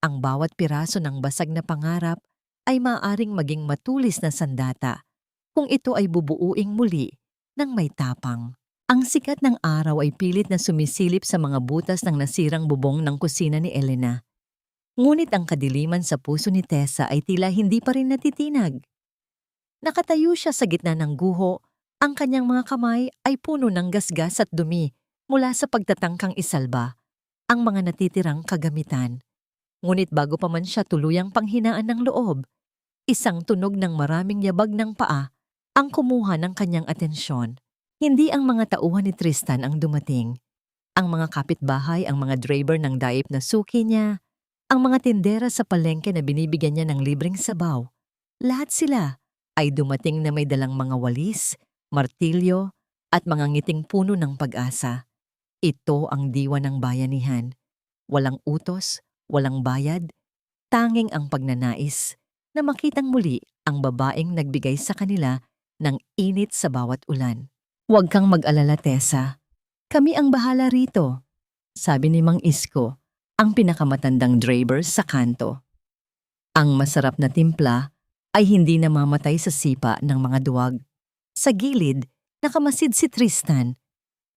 Ang bawat piraso ng basag na pangarap ay maaaring maging matulis na sandata kung ito ay bubuuing muli ng may tapang. Ang sikat ng araw ay pilit na sumisilip sa mga butas ng nasirang bubong ng kusina ni Elena. Ngunit ang kadiliman sa puso ni Tessa ay tila hindi pa rin natitinag. Nakatayo siya sa gitna ng guho, ang kanyang mga kamay ay puno ng gasgas at dumi mula sa pagtatangkang isalba ang mga natitirang kagamitan. Ngunit bago pa man siya tuluyang panghinaan ng loob, isang tunog ng maraming yabag ng paa ang kumuha ng kanyang atensyon. Hindi ang mga tauhan ni Tristan ang dumating. Ang mga kapitbahay, ang mga driver ng daip na suki niya, ang mga tindera sa palengke na binibigyan niya ng libreng sabaw. Lahat sila ay dumating na may dalang mga walis, martilyo, at mga ngiting puno ng pag-asa. Ito ang diwa ng bayanihan. Walang utos, walang bayad, tanging ang pagnanais na makitang muli ang babaeng nagbigay sa kanila ng init sa bawat ulan. Huwag kang mag-alala, Tessa. Kami ang bahala rito, sabi ni Mang Isko, ang pinakamatandang driver sa kanto. Ang masarap na timpla ay hindi namamatay sa sipa ng mga duwag. Sa gilid, nakamasid si Tristan.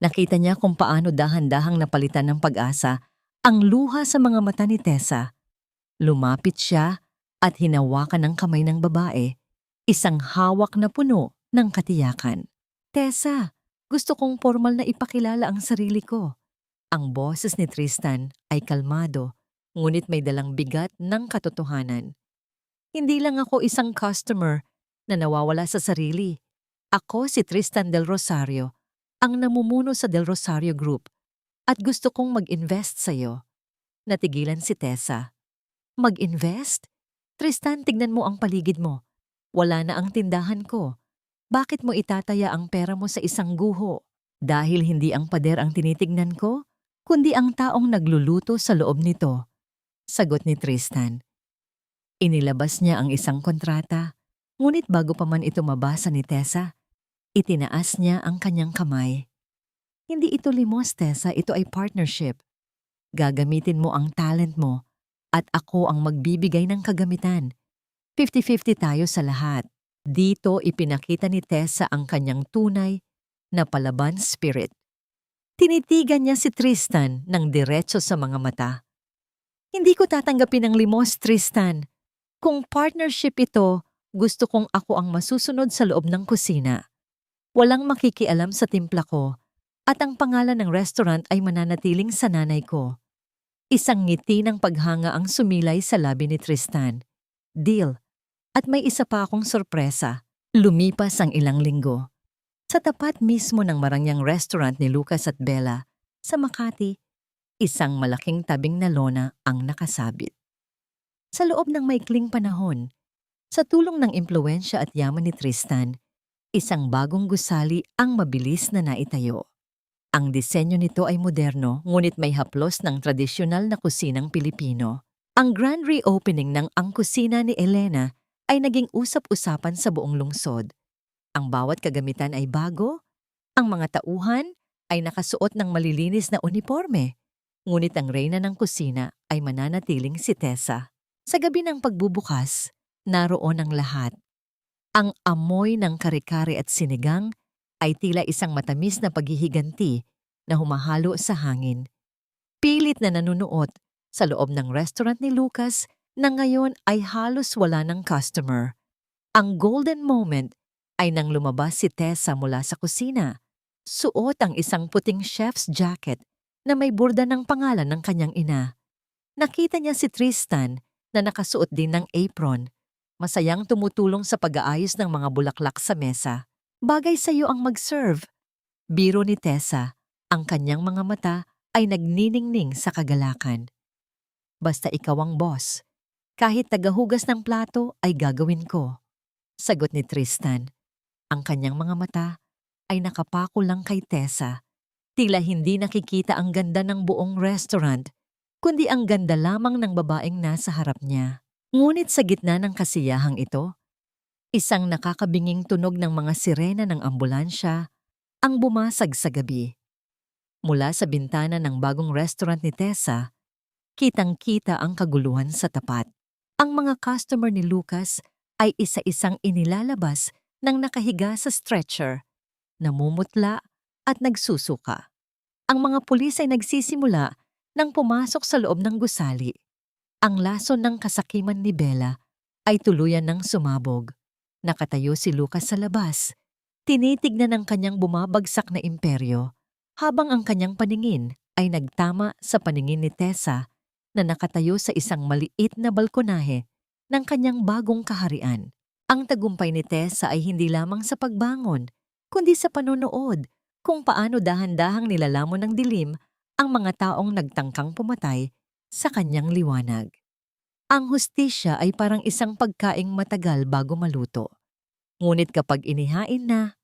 Nakita niya kung paano dahan-dahang napalitan ng pag-asa ang luha sa mga mata ni Tessa. Lumapit siya at hinawakan ng kamay ng babae, isang hawak na puno ng katiyakan. Tessa, gusto kong formal na ipakilala ang sarili ko. Ang boses ni Tristan ay kalmado, ngunit may dalang bigat ng katotohanan. Hindi lang ako isang customer na nawawala sa sarili. Ako si Tristan Del Rosario, ang namumuno sa Del Rosario Group, at gusto kong mag-invest sa'yo. Natigilan si Tessa. Mag-invest? Tristan, tignan mo ang paligid mo. Wala na ang tindahan ko. Bakit mo itataya ang pera mo sa isang guho? Dahil hindi ang pader ang tinitignan ko, kundi ang taong nagluluto sa loob nito. Sagot ni Tristan. Inilabas niya ang isang kontrata, ngunit bago pa man ito mabasa ni Tessa, itinaas niya ang kanyang kamay. Hindi ito limos, Tessa, ito ay partnership. Gagamitin mo ang talent mo at ako ang magbibigay ng kagamitan. 50-50 tayo sa lahat. Dito ipinakita ni Tessa ang kanyang tunay na palaban spirit. Tinitigan niya si Tristan ng diretso sa mga mata. Hindi ko tatanggapin ang limos, Tristan. Kung partnership ito, gusto kong ako ang masusunod sa loob ng kusina. Walang makikialam sa timpla ko at ang pangalan ng restaurant ay mananatiling sa nanay ko. Isang ngiti ng paghanga ang sumilay sa labi ni Tristan. Deal. At may isa pa akong sorpresa. Lumipas ang ilang linggo. Sa tapat mismo ng marangyang restaurant ni Lucas at Bella, sa Makati, isang malaking tabing na lona ang nakasabit. Sa loob ng maikling panahon, sa tulong ng impluwensya at yaman ni Tristan, isang bagong gusali ang mabilis na naitayo. Ang disenyo nito ay moderno, ngunit may haplos ng tradisyonal na kusinang Pilipino. Ang grand reopening ng Ang Kusina ni Elena ay naging usap-usapan sa buong lungsod. Ang bawat kagamitan ay bago, ang mga tauhan ay nakasuot ng malilinis na uniforme, ngunit ang reyna ng kusina ay mananatiling si Tessa. Sa gabi ng pagbubukas, naroon ang lahat. Ang amoy ng kare-kare at sinigang ay tila isang matamis na paghihiganti na humahalo sa hangin. Pilit na nanunuot sa loob ng restaurant ni Lucas na ngayon ay halos wala ng customer. Ang golden moment ay nang lumabas si Tessa mula sa kusina. Suot ang isang puting chef's jacket na may burda ng pangalan ng kanyang ina. Nakita niya si Tristan na nakasuot din ng apron, masayang tumutulong sa pag-aayos ng mga bulaklak sa mesa. Bagay sa iyo ang mag-serve. Biro ni Tessa, ang kanyang mga mata ay nagniningning sa kagalakan. Basta ikaw ang boss. Kahit tagahugas ng plato ay gagawin ko. Sagot ni Tristan. Ang kanyang mga mata ay nakapako lang kay Tessa. Tila hindi nakikita ang ganda ng buong restaurant, kundi ang ganda lamang ng babaeng nasa harap niya. Ngunit sa gitna ng kasiyahang ito, isang nakakabinging tunog ng mga sirena ng ambulansya ang bumasag sa gabi. Mula sa bintana ng bagong restaurant ni Tessa, kitang-kita ang kaguluhan sa tapat. Ang mga customer ni Lucas ay isa-isang inilalabas ng nakahiga sa stretcher, namumutla at nagsusuka. Ang mga pulis ay nagsisimula nang pumasok sa loob ng gusali. Ang lason ng kasakiman ni Bella ay tuluyan ng sumabog. Nakatayo si Lucas sa labas, tinitignan ang kanyang bumabagsak na imperyo, habang ang kanyang paningin ay nagtama sa paningin ni Tessa na nakatayo sa isang maliit na balkonahe ng kanyang bagong kaharian. Ang tagumpay ni Tessa ay hindi lamang sa pagbangon, kundi sa panonood kung paano dahan-dahang nilalamon ng dilim ang mga taong nagtangkang pumatay sa kanyang liwanag. Ang hustisya ay parang isang pagkaing matagal bago maluto. Ngunit kapag inihain na,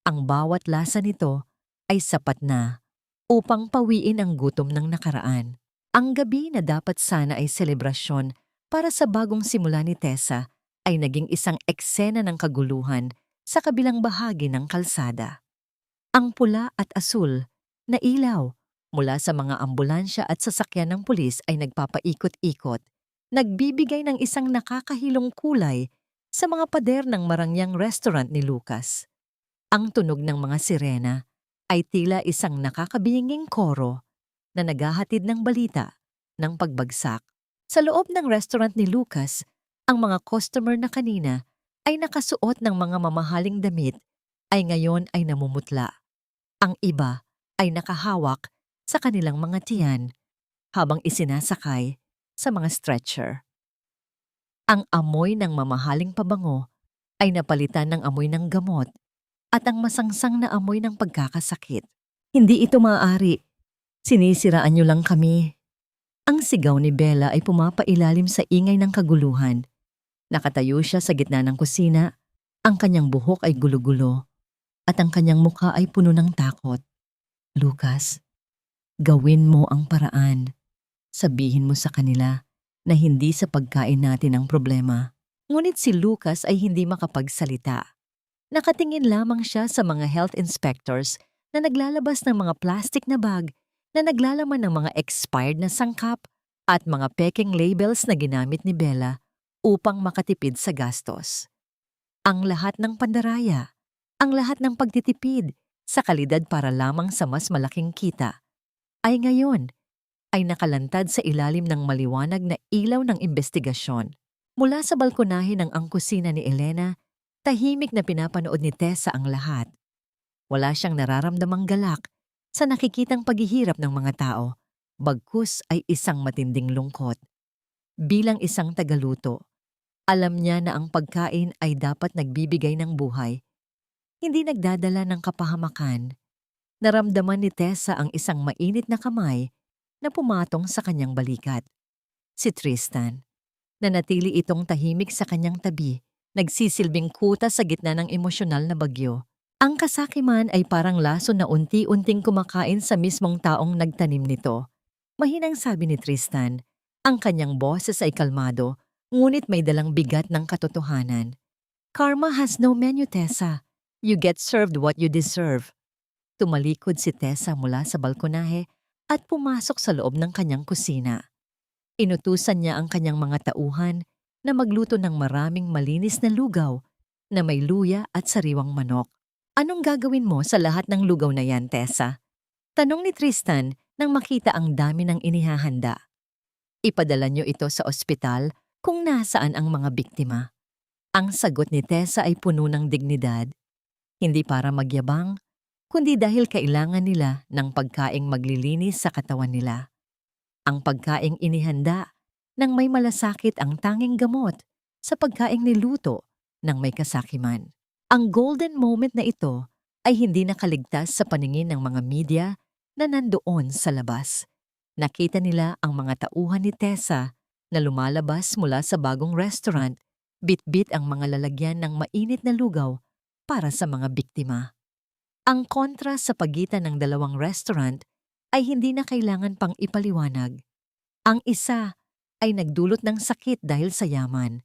ang bawat lasa nito ay sapat na upang pawiin ang gutom ng nakaraan. Ang gabi na dapat sana ay selebrasyon para sa bagong simula ni Tessa ay naging isang eksena ng kaguluhan sa kabilang bahagi ng kalsada. Ang pula at asul na ilaw mula sa mga ambulansya at sasakyan ng pulis ay nagpapaikot-ikot, nagbibigay ng isang nakakahilong kulay sa mga pader ng marangyang restaurant ni Lucas. Ang tunog ng mga sirena ay tila isang nakakabinging koro na naghahatid ng balita ng pagbagsak. Sa loob ng restaurant ni Lucas, ang mga customer na kanina ay nakasuot ng mga mamahaling damit ay ngayon ay namumutla. Ang iba ay nakahawak sa kanilang mga tiyan habang isinasakay sa mga stretcher. Ang amoy ng mamahaling pabango ay napalitan ng amoy ng gamot at ang masangsang na amoy ng pagkakasakit. Hindi ito maaari. Sinisiraan niyo lang kami. Ang sigaw ni Bella ay pumapailalim sa ingay ng kaguluhan. Nakatayo siya sa gitna ng kusina, ang kanyang buhok ay gulo-gulo at ang kanyang mukha ay puno ng takot. Lucas, gawin mo ang paraan. Sabihin mo sa kanila na hindi sa pagkain natin ang problema. Ngunit si Lucas ay hindi makapagsalita. Nakatingin lamang siya sa mga health inspectors na naglalabas ng mga plastic na bag na naglalaman ng mga expired na sangkap at mga peking labels na ginamit ni Bella upang makatipid sa gastos. Ang lahat ng pandaraya, ang lahat ng pagtitipid sa kalidad para lamang sa mas malaking kita, ay ngayon ay nakalantad sa ilalim ng maliwanag na ilaw ng investigasyon. Mula sa balkonahe ng angkusina ni Elena, tahimik na pinapanood ni Tessa ang lahat. Wala siyang nararamdamang galak sa nakikitang paghihirap ng mga tao, bagkus ay isang matinding lungkot. Bilang isang tagaluto, alam niya na ang pagkain ay dapat nagbibigay ng buhay, hindi nagdadala ng kapahamakan. Naramdaman ni Tessa ang isang mainit na kamay na pumatong sa kanyang balikat. Si Tristan, na natili itong tahimik sa kanyang tabi, nagsisilbing kuta sa gitna ng emosyonal na bagyo. Ang kasakiman ay parang laso na unti-unting kumakain sa mismong taong nagtanim nito. Mahinang sabi ni Tristan, ang kanyang boses ay kalmado, ngunit may dalang bigat ng katotohanan. Karma has no menu, Tessa. You get served what you deserve. Tumalikod si Tessa mula sa balkonahe at pumasok sa loob ng kanyang kusina. Inutusan niya ang kanyang mga tauhan na magluto ng maraming malinis na lugaw na may luya at sariwang manok. Anong gagawin mo sa lahat ng lugaw na yan, Tessa? Tanong ni Tristan nang makita ang dami ng inihahanda. Ipadala niyo ito sa ospital kung nasaan ang mga biktima. Ang sagot ni Tessa ay puno ng dignidad. Hindi para magyabang, kundi dahil kailangan nila ng pagkaing maglilinis sa katawan nila. Ang pagkaing inihanda nang may malasakit ang tanging gamot sa pagkaing niluto ng may kasakiman. Ang golden moment na ito ay hindi nakaligtas sa paningin ng mga media na nandoon sa labas. Nakita nila ang mga tauhan ni Tessa na lumalabas mula sa bagong restaurant, bit-bit ang mga lalagyan ng mainit na lugaw para sa mga biktima. Ang kontra sa pagitan ng dalawang restaurant ay hindi na kailangan pang ipaliwanag. Ang isa ay nagdulot ng sakit dahil sa yaman.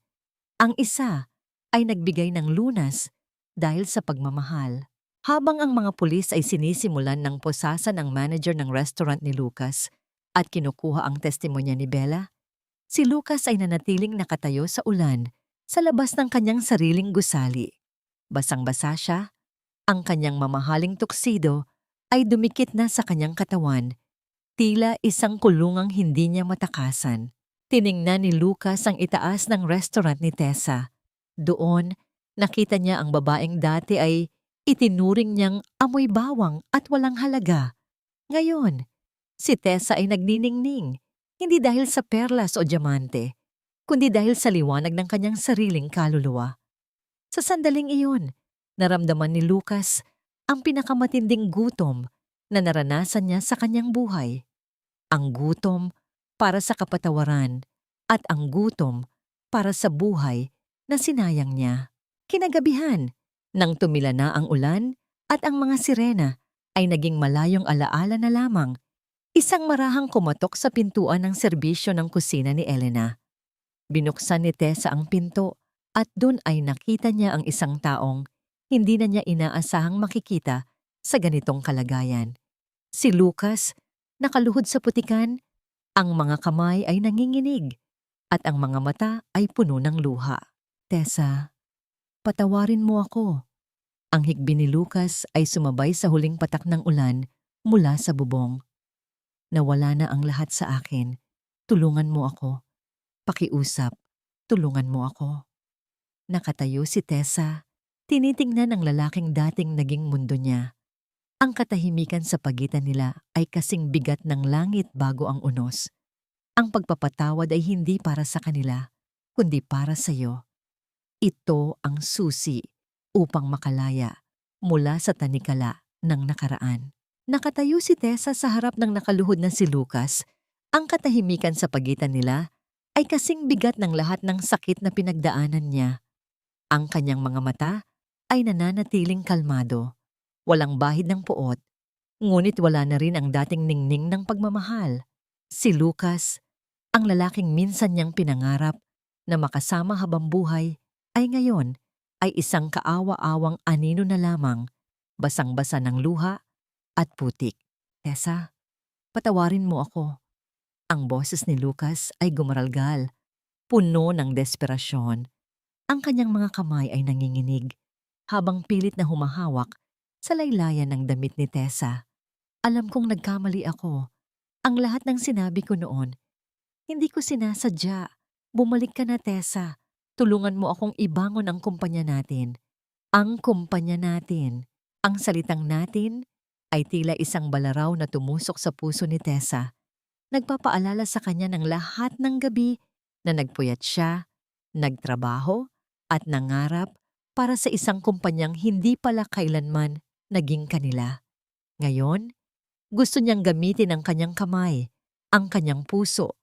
Ang isa ay nagbigay ng lunas dahil sa pagmamahal. Habang ang mga pulis ay sinisimulan ng posasan ang manager ng restaurant ni Lucas at kinukuha ang testimonya ni Bella, si Lucas ay nanatiling nakatayo sa ulan sa labas ng kanyang sariling gusali. Basang-basa siya, ang kanyang mamahaling tuksido ay dumikit na sa kanyang katawan, tila isang kulungang hindi niya matakasan. Tiningnan ni Lucas ang itaas ng restaurant ni Tessa. Doon, nakita niya ang babaeng dati ay itinuring niyang amoy bawang at walang halaga. Ngayon, si Tessa ay nagniningning, Hindi dahil sa perlas o diamante, kundi dahil sa liwanag ng kanyang sariling kaluluwa. Sa sandaling iyon, naramdaman ni Lucas ang pinakamatinding gutom na naranasan niya sa kanyang buhay. Ang gutom para sa kapatawaran at ang gutom para sa buhay na sinayang niya. Kinagabihan, nang tumila na ang ulan at ang mga sirena ay naging malayong alaala na lamang, isang marahang kumatok sa pintuan ng serbisyo ng kusina ni Elena. Binuksan ni Tessa ang pinto at dun ay nakita niya ang isang taong hindi na niya inaasahang makikita sa ganitong kalagayan. Si Lucas, nakaluhod sa putikan, ang mga kamay ay nanginginig at ang mga mata ay puno ng luha. Tessa, patawarin mo ako. Ang hikbi ni Lucas ay sumabay sa huling patak ng ulan mula sa bubong. Nawala na ang lahat sa akin. Tulungan mo ako. Pakiusap, tulungan mo ako. Nakatayo si Tessa, tinitingnan ang lalaking dating naging mundo niya. Ang katahimikan sa pagitan nila ay kasing bigat ng langit bago ang unos. Ang pagpapatawad ay hindi para sa kanila, kundi para sa iyo. Ito ang susi upang makalaya mula sa tanikala ng nakaraan. Nakatayo si Tessa sa harap ng nakaluhod na si Lucas. Ang katahimikan sa pagitan nila ay kasing bigat ng lahat ng sakit na pinagdaanan niya. Ang kanyang mga mata ay nananatiling kalmado, walang bahid ng puot, ngunit wala na rin ang dating ningning ng pagmamahal. Si Lucas, ang lalaking minsan niyang pinangarap na makasama habang buhay, ay ngayon ay isang kaawa-awang anino na lamang, basang-basa ng luha at putik. Tessa, patawarin mo ako. Ang boses ni Lucas ay gumaralgal, puno ng desperasyon. Ang kanyang mga kamay ay nanginginig habang pilit na humahawak sa laylayan ng damit ni Tessa. Alam kong nagkamali ako. Ang lahat ng sinabi ko noon, hindi ko sinasadya. Bumalik ka na, Tessa. Tulungan mo akong ibangon ang kumpanya natin. Ang kumpanya natin. Ang salitang natin ay tila isang balaraw na tumusok sa puso ni Tessa. Nagpapaalala sa kanya ng lahat ng gabi na nagpuyat siya, nagtrabaho, at nangarap para sa isang kumpanyang hindi pala kailanman naging kanila. Ngayon, gusto niyang gamitin ang kanyang kamay, ang kanyang puso,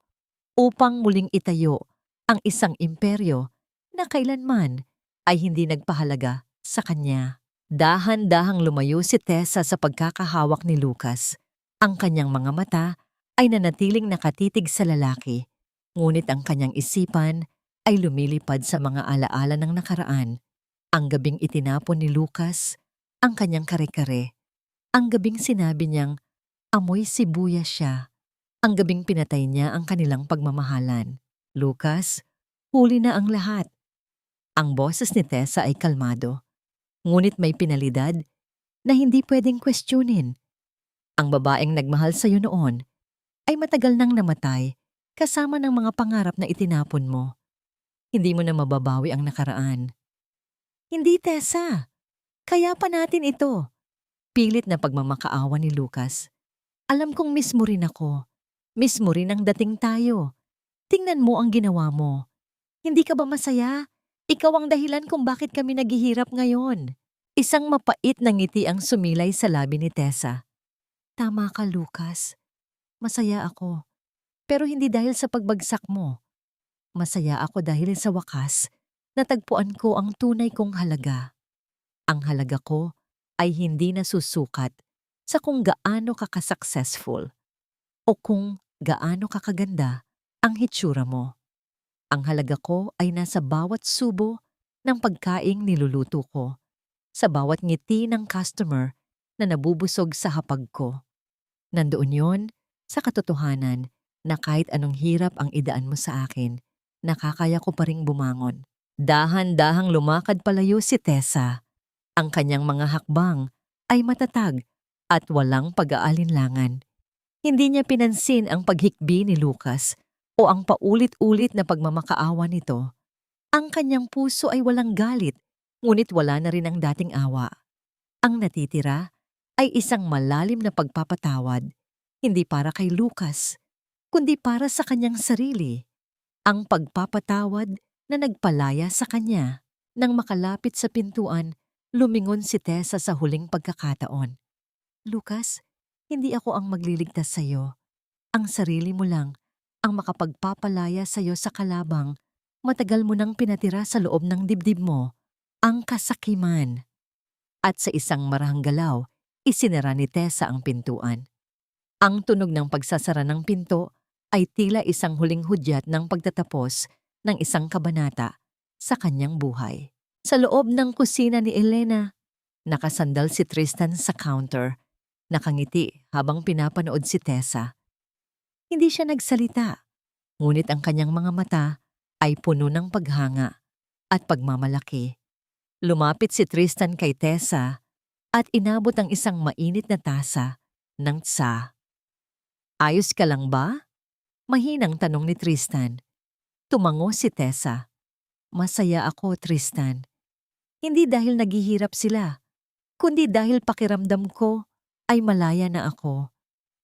upang muling itayo ang isang imperyo na kailanman ay hindi nagpahalaga sa kanya. Dahan-dahang lumayo si Tessa sa pagkakahawak ni Lucas. Ang kanyang mga mata ay nanatiling nakatitig sa lalaki, ngunit ang kanyang isipan ay lumilipad sa mga alaala ng nakaraan. Ang gabing itinapon ni Lucas ang kanyang kare-kare. Ang gabing sinabi niyang amoy sibuyas siya. Ang gabing pinatay niya ang kanilang pagmamahalan. Lucas, huli na ang lahat. Ang boses ni Tessa ay kalmado, ngunit may pinalidad na hindi pwedeng questionin. Ang babaeng nagmahal sa iyo noon ay matagal nang namatay kasama ng mga pangarap na itinapon mo. Hindi mo na mababawi ang nakaraan. Hindi, Tessa. Kaya pa natin ito. Pilit na pagmamakaawa ni Lucas. Alam kong mismo rin ako. Mismo rin ang dating tayo. Tingnan mo ang ginawa mo. Hindi ka ba masaya? Ikaw ang dahilan kung bakit kami naghihirap ngayon. Isang mapait na ngiti ang sumilay sa labi ni Tessa. Tama ka, Lucas. Masaya ako. Pero hindi dahil sa pagbagsak mo. Masaya ako dahil sa wakas, natagpuan ko ang tunay kong halaga. Ang halaga ko ay hindi nasusukat sa kung gaano ka ka-successful o kung gaano ka kaganda ang hitsura mo. Ang halaga ko ay nasa bawat subo ng pagkaing niluluto ko, sa bawat ngiti ng customer na nabubusog sa hapag ko. Nandoon yon sa katotohanan na kahit anong hirap ang idaan mo sa akin, nakakaya ko pa ring bumangon. Dahan-dahang lumakad palayo si Tessa. Ang kanyang mga hakbang ay matatag at walang pag-aalinlangan. Hindi niya pinansin ang paghikbi ni Lucas o ang paulit-ulit na pagmamakaawa nito. Ang kanyang puso ay walang galit, ngunit wala na rin ang dating awa. Ang natitira ay isang malalim na pagpapatawad, hindi para kay Lucas, kundi para sa kanyang sarili, ang pagpapatawad na nagpalaya sa kanya. Nang makalapit sa pintuan, lumingon si Tessa sa huling pagkakataon. Lucas, hindi ako ang magliligtas sa iyo. Ang sarili mo lang ang makapagpapalaya sa iyo sa kalabang matagal mo nang pinatira sa loob ng dibdib mo, ang kasakiman. At sa isang marahang galaw, isinara ni Tessa ang pintuan. Ang tunog ng pagsasara ng pinto ay tila isang huling hudyat ng pagtatapos ng isang kabanata sa kanyang buhay. Sa loob ng kusina ni Elena, nakasandal si Tristan sa counter, nakangiti habang pinapanood si Tessa. Hindi siya nagsalita, ngunit ang kanyang mga mata ay puno ng paghanga at pagmamalaki. Lumapit si Tristan kay Tessa at inabot ang isang mainit na tasa ng tsa. Ayos ka lang ba? Mahinang tanong ni Tristan. Tumango si Tessa. Masaya ako, Tristan. Hindi dahil naghihirap sila, kundi dahil pakiramdam ko ay malaya na ako.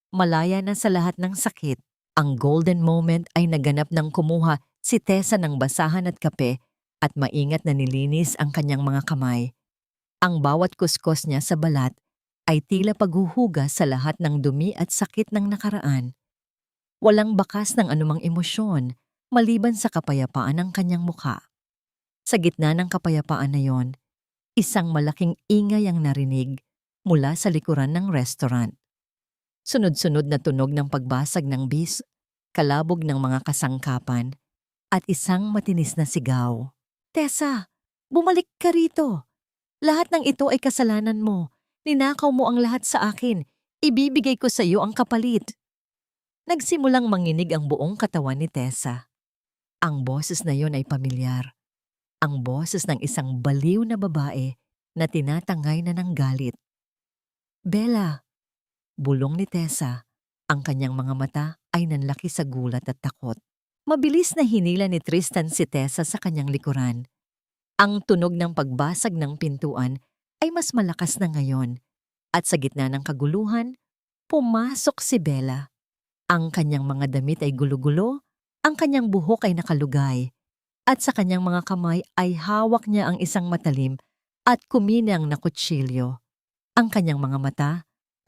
Malaya na sa lahat ng sakit. Ang golden moment ay naganap nang kumuha si Tessa ng basahan at kape at maingat na nilinis ang kanyang mga kamay. Ang bawat kuskos niya sa balat ay tila paghuhugas sa lahat ng dumi at sakit ng nakaraan. Walang bakas ng anumang emosyon maliban sa kapayapaan ng kanyang mukha. Sa gitna ng kapayapaan na yon, isang malaking ingay ang narinig mula sa likuran ng restaurant. Sunod-sunod na tunog ng pagbasag ng bis, kalabog ng mga kasangkapan, at isang matinis na sigaw. Tessa, bumalik ka rito. Lahat ng ito ay kasalanan mo. Ninakaw mo ang lahat sa akin. Ibibigay ko sa iyo ang kapalit. Nagsimulang manginig ang buong katawan ni Tessa. Ang boses na yon ay pamilyar. Ang boses ng isang baliw na babae na tinatangay na ng galit. Bella, bulong ni Tessa. Ang kanyang mga mata ay nanlaki sa gulat at takot. Mabilis na hinila ni Tristan si Tessa sa kanyang likuran. Ang tunog ng pagbasag ng pintuan ay mas malakas na ngayon at sa gitna ng kaguluhan, pumasok si Bella. Ang kanyang mga damit ay gulo-gulo, ang kanyang buhok ay nakalugay, at sa kanyang mga kamay ay hawak niya ang isang matalim at kuminang na kutsilyo. Ang kanyang mga mata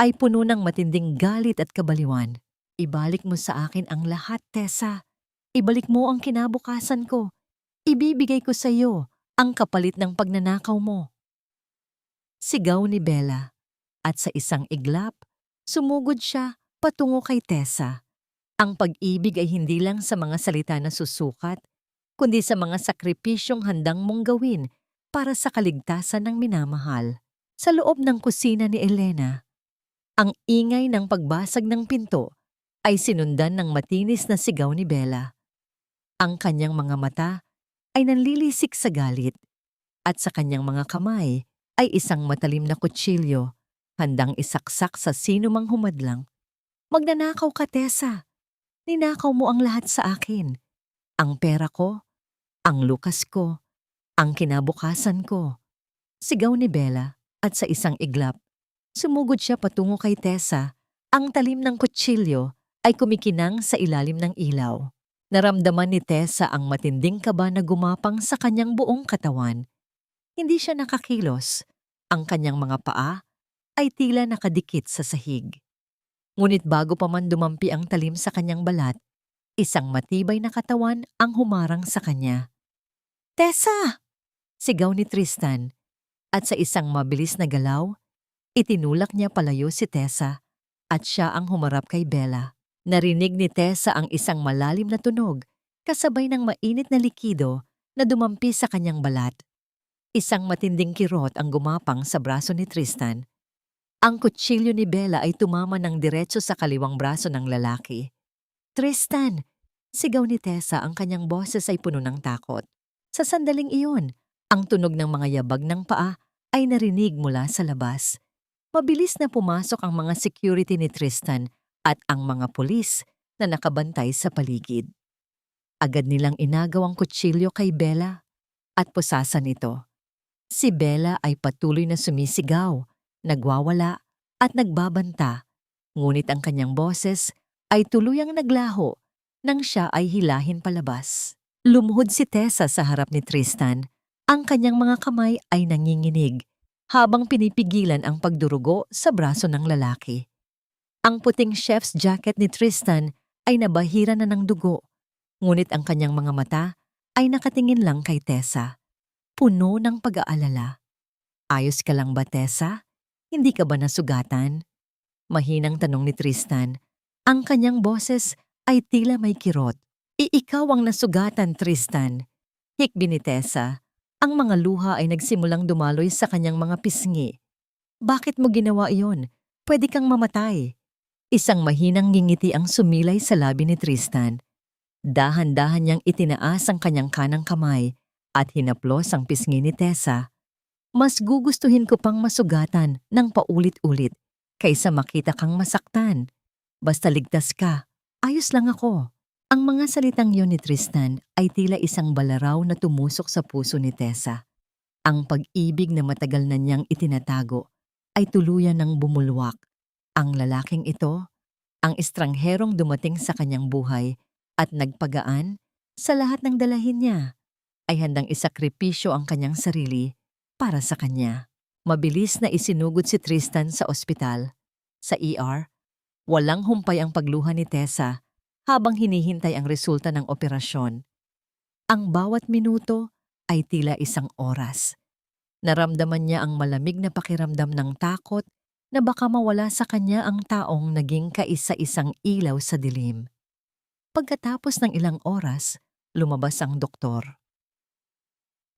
ay puno ng matinding galit at kabaliwan. Ibalik mo sa akin ang lahat, Tessa. Ibalik mo ang kinabukasan ko. Ibibigay ko sa iyo ang kapalit ng pagnanakaw mo. Sigaw ni Bella, at sa isang iglap, sumugod siya patungo kay Tessa. Ang pag-ibig ay hindi lang sa mga salita na susukat, kundi sa mga sakripisyong handang mong gawin para sa kaligtasan ng minamahal. Sa loob ng kusina ni Elena, ang ingay ng pagbasag ng pinto ay sinundan ng matinis na sigaw ni Bella. Ang kanyang mga mata ay nanlilisik sa galit at sa kanyang mga kamay ay isang matalim na kutsilyo, handang isaksak sa sino mang humadlang. Magnanakaw ka, Tessa. Ninakaw mo ang lahat sa akin. Ang pera ko, ang Lucas ko, ang kinabukasan ko. Sigaw ni Bella at sa isang iglap, sumugod siya patungo kay Tessa. Ang talim ng kutsilyo ay kumikinang sa ilalim ng ilaw. Naramdaman ni Tessa ang matinding kaba na gumapang sa kanyang buong katawan. Hindi siya nakakilos. Ang kanyang mga paa ay tila nakadikit sa sahig. Ngunit bago pa man dumampi ang talim sa kanyang balat, isang matibay na katawan ang humarang sa kanya. Tessa! Sigaw ni Tristan, at sa isang mabilis na galaw, itinulak niya palayo si Tessa at siya ang humarap kay Bella. Narinig ni Tessa ang isang malalim na tunog kasabay ng mainit na likido na dumampi sa kanyang balat. Isang matinding kirot ang gumapang sa braso ni Tristan. Ang kutsilyo ni Bella ay tumama ng diretso sa kaliwang braso ng lalaki. Tristan! Sigaw ni Tessa, ang kanyang boses ay puno ng takot. Sa sandaling iyon, ang tunog ng mga yabag ng paa ay narinig mula sa labas. Mabilis na pumasok ang mga security ni Tristan at ang mga pulis na nakabantay sa paligid. Agad nilang inagaw ang kutsilyo kay Bella at pusasan ito. Si Bella ay patuloy na sumisigaw, nagwawala at nagbabanta, ngunit ang kanyang boses ay tuluyang naglaho nang siya ay hilahin palabas. Lumuhod si Tessa sa harap ni Tristan. Ang kanyang mga kamay ay nanginginig habang pinipigilan ang pagdurugo sa braso ng lalaki. Ang puting chef's jacket ni Tristan ay nabahira na ng dugo, ngunit ang kanyang mga mata ay nakatingin lang kay Tessa, puno ng pag-aalala. Ayos ka lang ba, Tessa? Hindi ka ba nasugatan? Mahinang tanong ni Tristan. Ang kanyang boses ay tila may kirot. Ikaw ang nasugatan, Tristan. Hikbi ni Tessa. Ang mga luha ay nagsimulang dumaloy sa kanyang mga pisngi. Bakit mo ginawa iyon? Pwede kang mamatay. Isang mahinang ngingiti ang sumilay sa labi ni Tristan. Dahan-dahan niyang itinaas ang kanyang kanang kamay at hinaplos ang pisngi ni Tessa. Mas gugustuhin ko pang masugatan ng paulit-ulit kaysa makita kang masaktan. Basta ligtas ka, ayos lang ako. Ang mga salitang yun ni Tristan ay tila isang balaraw na tumusok sa puso ni Tessa. Ang pag-ibig na matagal na niyang itinatago ay tuluyan ng bumulwak. Ang lalaking ito, ang estrangherong dumating sa kanyang buhay at nagpagaan sa lahat ng dalahin niya, ay handang isakripisyo ang kanyang sarili para sa kanya. Mabilis na isinugod si Tristan sa ospital. Sa ER, walang humpay ang pagluha ni Tessa habang hinihintay ang resulta ng operasyon. Ang bawat minuto ay tila isang oras. Naramdaman niya ang malamig na pakiramdam ng takot na baka mawala sa kanya ang taong naging kaisa-isang ilaw sa dilim. Pagkatapos ng ilang oras, lumabas ang doktor.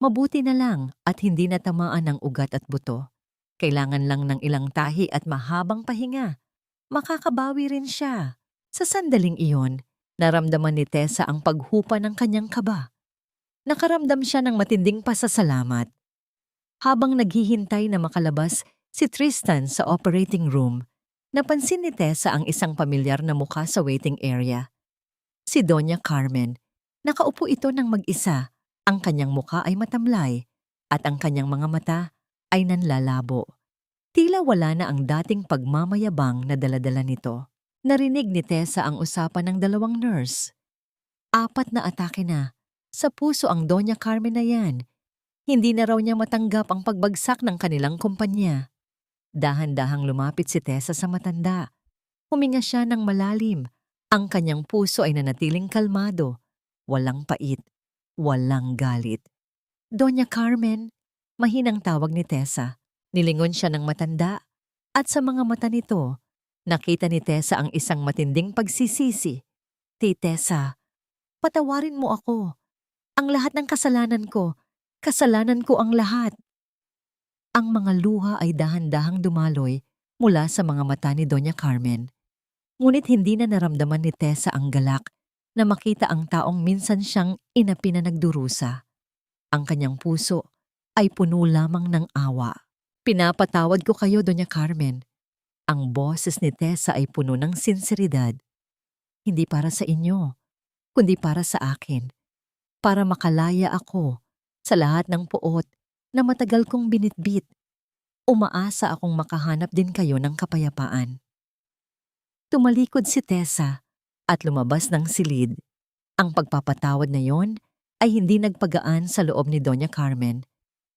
Mabuti na lang at hindi natamaan ng ugat at buto. Kailangan lang ng ilang tahi at mahabang pahinga. Makakabawi rin siya. Sa sandaling iyon, naramdaman ni Tessa ang paghupa ng kanyang kaba. Nakaramdam siya ng matinding pasasalamat. Habang naghihintay na makalabas si Tristan sa operating room, napansin ni Tessa ang isang pamilyar na mukha sa waiting area. Si Doña Carmen. Nakaupo ito ng mag-isa. Ang kanyang mukha ay matamlay at ang kanyang mga mata ay nanlalabo. Tila wala na ang dating pagmamayabang na daladala nito. Narinig ni Tessa ang usapan ng dalawang nurse. 4 na atake na. Sa puso ang Doña Carmen na yan. Hindi na raw niya matanggap ang pagbagsak ng kanilang kumpanya. Dahan-dahang lumapit si Tessa sa matanda. Huminga siya ng malalim. Ang kanyang puso ay nanatiling kalmado. Walang pait. Walang galit. Doña Carmen, mahinang tawag ni Tessa. Nilingon siya ng matanda. At sa mga mata nito, nakita ni Tessa ang isang matinding pagsisisi. Tessa, patawarin mo ako. Ang lahat ng kasalanan ko ang lahat. Ang mga luha ay dahan-dahang dumaloy mula sa mga mata ni Doña Carmen. Ngunit hindi na naramdaman ni Tessa ang galak na makita ang taong minsan siyang inapi na nagdurusa. Ang kanyang puso ay puno lamang ng awa. Pinapatawad ko kayo, Doña Carmen. Ang boses ni Tessa ay puno ng sinseridad. Hindi para sa inyo, kundi para sa akin. Para makalaya ako sa lahat ng puot na matagal kong binitbit. Umaasa akong makahanap din kayo ng kapayapaan. Tumalikod si Tessa at lumabas ng silid. Ang pagpapatawad na yon ay hindi nagpagaan sa loob ni Doña Carmen,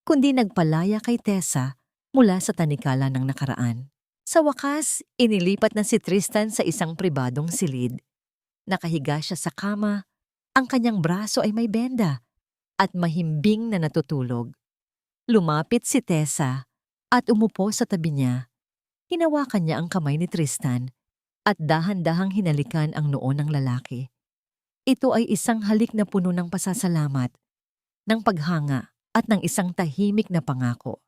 kundi nagpalaya kay Tessa mula sa tanikala ng nakaraan. Sa wakas, inilipat na si Tristan sa isang pribadong silid. Nakahiga siya sa kama, ang kanyang braso ay may benda at mahimbing na natutulog. Lumapit si Tessa at umupo sa tabi niya. Hinawakan niya ang kamay ni Tristan at dahan-dahang hinalikan ang noo ng lalaki. Ito ay isang halik na puno ng pasasalamat, ng paghanga at ng isang tahimik na pangako.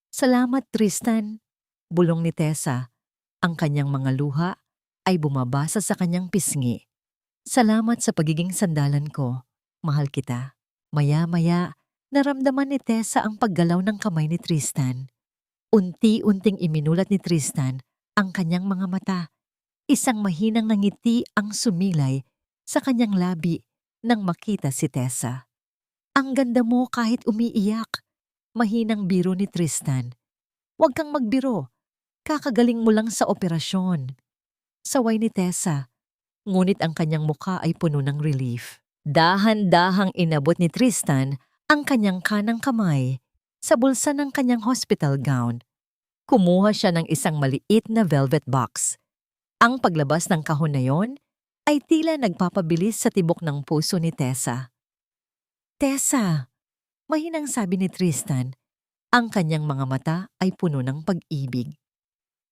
Salamat, Tristan, bulong ni Tessa. Ang kanyang mga luha ay bumabasa sa kanyang pisngi. Salamat sa pagiging sandalan ko. Mahal kita. Maya-maya, naramdaman ni Tessa ang paggalaw ng kamay ni Tristan. Unti-unting iminulat ni Tristan ang kanyang mga mata. Isang mahinang ngiti ang sumilay sa kanyang labi nang makita si Tessa. Ang ganda mo kahit umiiyak. Mahinang biro ni Tristan. Huwag kang magbiro. Kakagaling mo lang sa operasyon. Saway ni Tessa. ngunit ang kanyang mukha ay puno ng relief. Dahan-dahang inabot ni Tristan ang kanyang kanang kamay sa bulsa ng kanyang hospital gown. Kumuha siya ng isang maliit na velvet box. Ang paglabas ng kahon na yon ay tila nagpapabilis sa tibok ng puso ni Tessa. "Tessa," mahinang sabi ni Tristan, ang kanyang mga mata ay puno ng pag-ibig.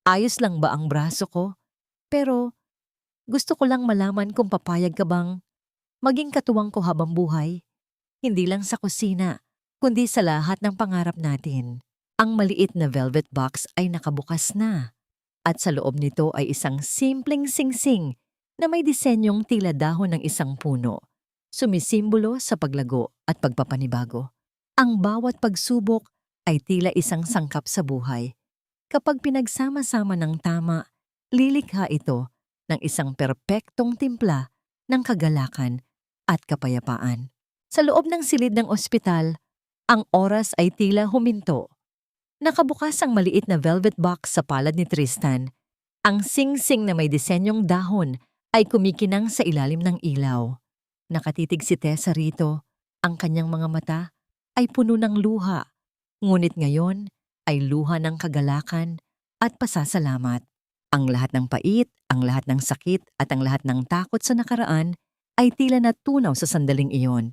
"Ayos lang ba ang braso ko? Pero gusto ko lang malaman kung papayag ka bang maging katuwang ko habang buhay. Hindi lang sa kusina, kundi sa lahat ng pangarap natin." Ang maliit na velvet box ay nakabukas na, at sa loob nito ay isang simpleng singsing na may disenyong tila dahon ng isang puno, sumisimbolo sa paglago at pagpapanibago. Ang bawat pagsubok ay tila isang sangkap sa buhay. Kapag pinagsama-sama ng tama, lilikha ito ng isang perpektong timpla ng kagalakan at kapayapaan. Sa loob ng silid ng ospital, ang oras ay tila huminto. Nakabukas ang maliit na velvet box sa palad ni Tristan. Ang singsing na may disenyong dahon ay kumikinang sa ilalim ng ilaw. Nakatitig si Tessa rito. Ang kanyang mga mata ay puno ng luha. Ngunit ngayon ay luha ng kagalakan at pasasalamat. Ang lahat ng pait, ang lahat ng sakit at ang lahat ng takot sa nakaraan ay tila natunaw sa sandaling iyon.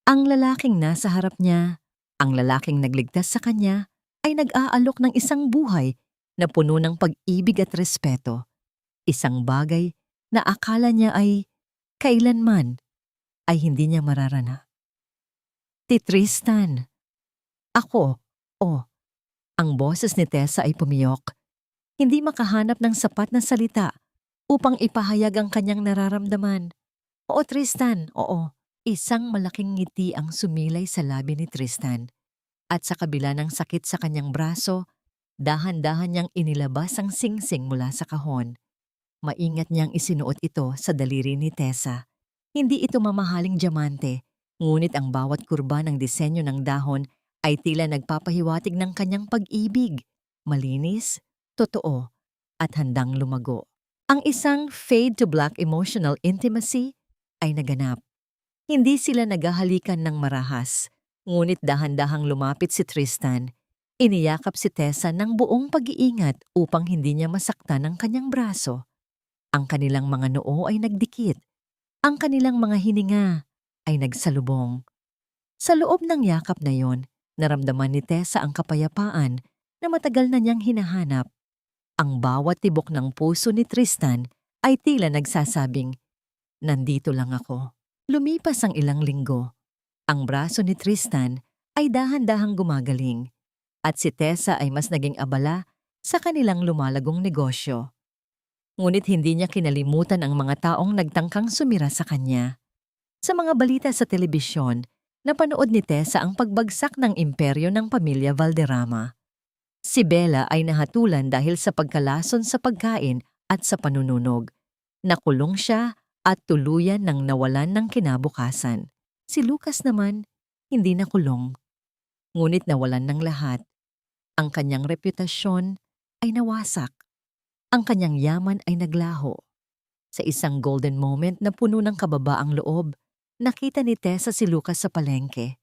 Ang lalaking nasa harap niya, ang lalaking nagligtas sa kanya, ay nag-aalok ng isang buhay na puno ng pag-ibig at respeto. Isang bagay na akala niya ay kailanman ay hindi niya mararana. "Tristan, ako, ang boses ni Tessa ay pumiyok. Hindi makahanap ng sapat na salita upang ipahayag ang kanyang nararamdaman. "Oo, Tristan, oo." Isang malaking ngiti ang sumilay sa labi ni Tristan. At sa kabila ng sakit sa kanyang braso, dahan-dahan niyang inilabas ang singsing mula sa kahon. Maingat niyang isinuot ito sa daliri ni Tessa. Hindi ito mamahaling diamante, ngunit ang bawat kurba ng disenyo ng dahon ay tila nagpapahiwatig ng kanyang pag-ibig, malinis, totoo, at handang lumago. Ang isang fade to black emotional intimacy ay naganap. Hindi sila naghahalikan ng marahas, ngunit dahan-dahang lumapit si Tristan. Iniyakap si Tessa ng buong pag-iingat upang hindi niya masaktan ang kanyang braso. Ang kanilang mga noo ay nagdikit. Ang kanilang mga hininga ay nagsalubong. Sa loob ng yakap na yon, naramdaman ni Tessa ang kapayapaan na matagal na niyang hinahanap. Ang bawat tibok ng puso ni Tristan ay tila nagsasabing, "Nandito lang ako." Lumipas ang ilang linggo. Ang braso ni Tristan ay dahan-dahang gumagaling at si Tessa ay mas naging abala sa kanilang lumalagong negosyo. Ngunit hindi niya kinalimutan ang mga taong nagtangkang sumira sa kanya. Sa mga balita sa telebisyon, napanood ni Tessa ang pagbagsak ng imperyo ng pamilya Valderrama. Si Bella ay nahatulan dahil sa pagkalason sa pagkain at sa panununog. Nakulong siya at tuluyan ng nawalan ng kinabukasan. Si Lucas naman, hindi nakulong. Ngunit nawalan ng lahat. Ang kanyang reputasyon ay nawasak. Ang kanyang yaman ay naglaho. Sa isang golden moment na puno ng kababaang loob, nakita ni Tessa si Lucas sa palengke.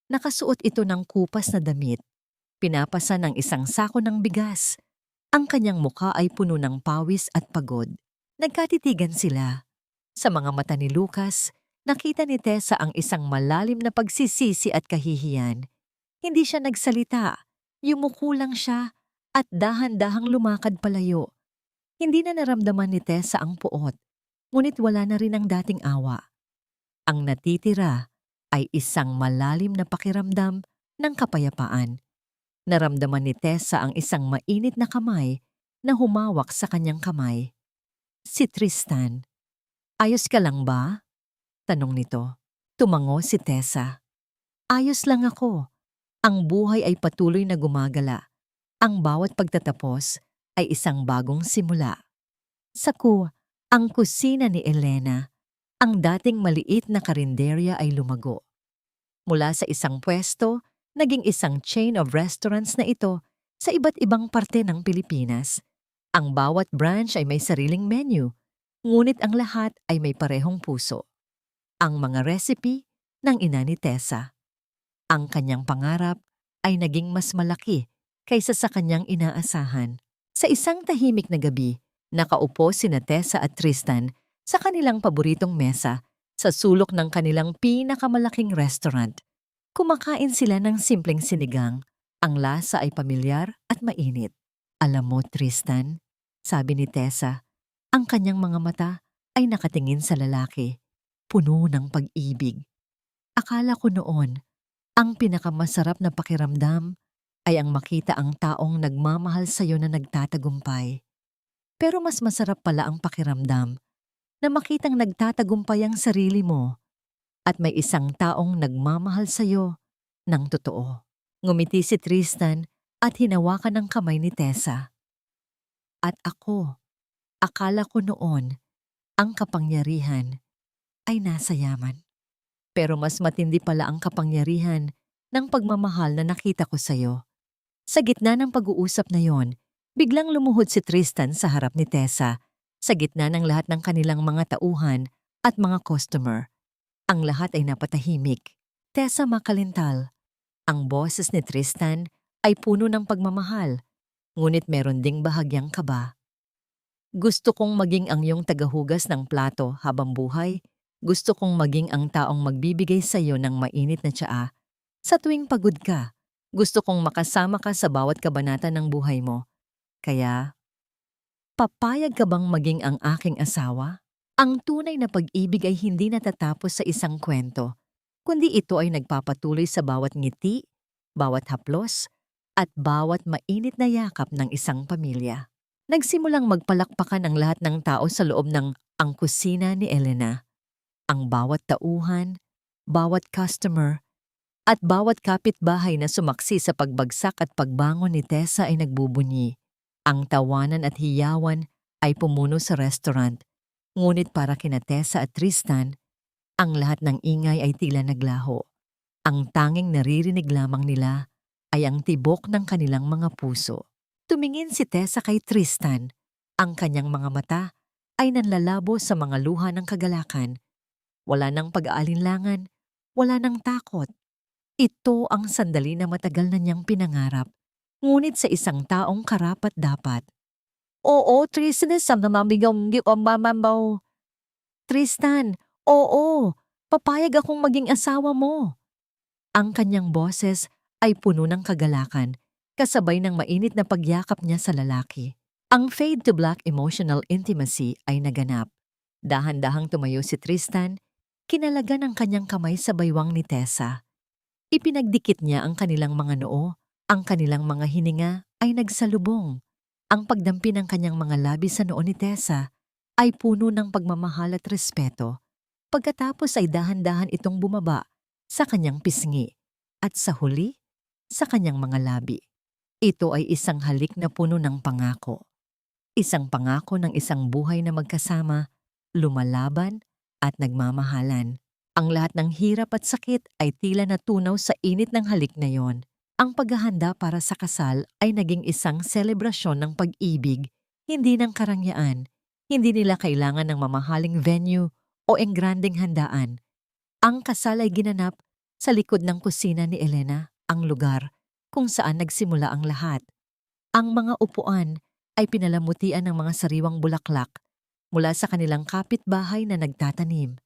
Nakasuot ito ng kupas na damit. Pinapasa ng isang sako ng bigas. Ang kanyang mukha ay puno ng pawis at pagod. Nagkatitigan sila. Sa mga mata ni Lucas, nakita ni Tessa ang isang malalim na pagsisisi at kahihiyan. Hindi siya nagsalita. Yumuko lang siya at dahan-dahang lumakad palayo. Hindi na naramdaman ni Tessa ang puot, ngunit wala na rin ang dating awa. Ang natitira ay isang malalim na pakiramdam ng kapayapaan. Naramdaman ni Tessa ang isang mainit na kamay na humawak sa kanyang kamay. Si Tristan. "Ayos ka lang ba?" tanong nito. Tumango si Tessa. "Ayos lang ako." Ang buhay ay patuloy na gumagala. Ang bawat pagtatapos ay isang bagong simula. Ang kusina ni Elena, ang dating maliit na karinderya ay lumago. Mula sa isang pwesto, naging isang chain of restaurants na ito sa iba't ibang parte ng Pilipinas. Ang bawat branch ay may sariling menu, ngunit ang lahat ay may parehong puso. Ang mga recipe ng ina ni Tessa. Ang kanyang pangarap ay naging mas malaki kaysa sa kanyang inaasahan. Sa isang tahimik na gabi, nakaupo sina Tessa at Tristan sa kanilang paboritong mesa sa sulok ng kanilang pinakamalaking restaurant. Kumakain sila ng simpleng sinigang. Ang lasa ay pamilyar at mainit. Alam mo, Tristan, sabi ni Tessa, ang kanyang mga mata ay nakatingin sa lalaki, puno ng pag-ibig. Akala ko noon, ang pinakamasarap na pakiramdam ay ang makita ang taong nagmamahal sa'yo na nagtatagumpay. Pero mas masarap pala ang pakiramdam na makitang nagtatagumpay ang sarili mo at may isang taong nagmamahal sa'yo ng totoo. Ngumiti si Tristan at hinawakan ang kamay ni Tessa. At ako, akala ko noon, ang kapangyarihan ay nasa yaman. Pero mas matindi pala ang kapangyarihan ng pagmamahal na nakita ko sa'yo. Sa gitna ng pag-uusap na yon, biglang lumuhod si Tristan sa harap ni Tessa, sa gitna ng lahat ng kanilang mga tauhan at mga customer. Ang lahat ay napatahimik. Tessa makalintal. Ang boses ni Tristan ay puno ng pagmamahal, ngunit meron ding bahagyang kaba. Gusto kong maging ang iyong tagahugas ng plato habang buhay. Gusto kong maging ang taong magbibigay sa iyo ng mainit na tsaa. Sa tuwing pagod ka, gusto kong makasama ka sa bawat kabanata ng buhay mo. Kaya, papayag ka bang maging ang aking asawa? Ang tunay na pag-ibig ay hindi natatapos sa isang kwento, kundi ito ay nagpapatuloy sa bawat ngiti, bawat haplos, at bawat mainit na yakap ng isang pamilya. Nagsimulang magpalakpakan ang lahat ng tao sa loob ng ang kusina ni Elena. Ang bawat tauhan, bawat customer, at bawat kapitbahay na sumaksi sa pagbagsak at pagbangon ni Tessa ay nagbubunyi. Ang tawanan at hiyawan ay pumuno sa restaurant, ngunit para kina Tessa at Tristan, ang lahat ng ingay ay tila naglaho. Ang tanging naririnig lamang nila ay ang tibok ng kanilang mga puso. Tumingin si Tessa kay Tristan. Ang kanyang mga mata ay nanlalabo sa mga luha ng kagalakan. Wala nang pag-aalinlangan, wala nang takot. Ito ang sandali na matagal na niyang pinangarap, ngunit sa isang taong karapat-dapat. Oo, Tristan, Tristan, oo, papayag akong maging asawa mo. Ang kanyang boses ay puno ng kagalakan, kasabay ng mainit na pagyakap niya sa lalaki. Ang fade to black emotional intimacy ay naganap. Dahan-dahang tumayo si Tristan, kinalagan ang kanyang kamay sa baywang ni Tessa. Ipinagdikit niya ang kanilang mga noo, ang kanilang mga hininga ay nagsalubong. Ang pagdampi ng kanyang mga labi sa noo ni Tessa ay puno ng pagmamahal at respeto. Pagkatapos ay dahan-dahan itong bumaba sa kanyang pisngi at sa huli, sa kanyang mga labi. Ito ay isang halik na puno ng pangako. Isang pangako ng isang buhay na magkasama, lumalaban at nagmamahalan. Ang lahat ng hirap at sakit ay tila natunaw sa init ng halik na yon. Ang paghahanda para sa kasal ay naging isang selebrasyon ng pag-ibig, hindi ng karangyaan. Hindi nila kailangan ng mamahaling venue o engranding handaan. Ang kasal ay ginanap sa likod ng kusina ni Elena, ang lugar kung saan nagsimula ang lahat. Ang mga upuan ay pinalamutian ng mga sariwang bulaklak mula sa kanilang kapitbahay na nagtatanim,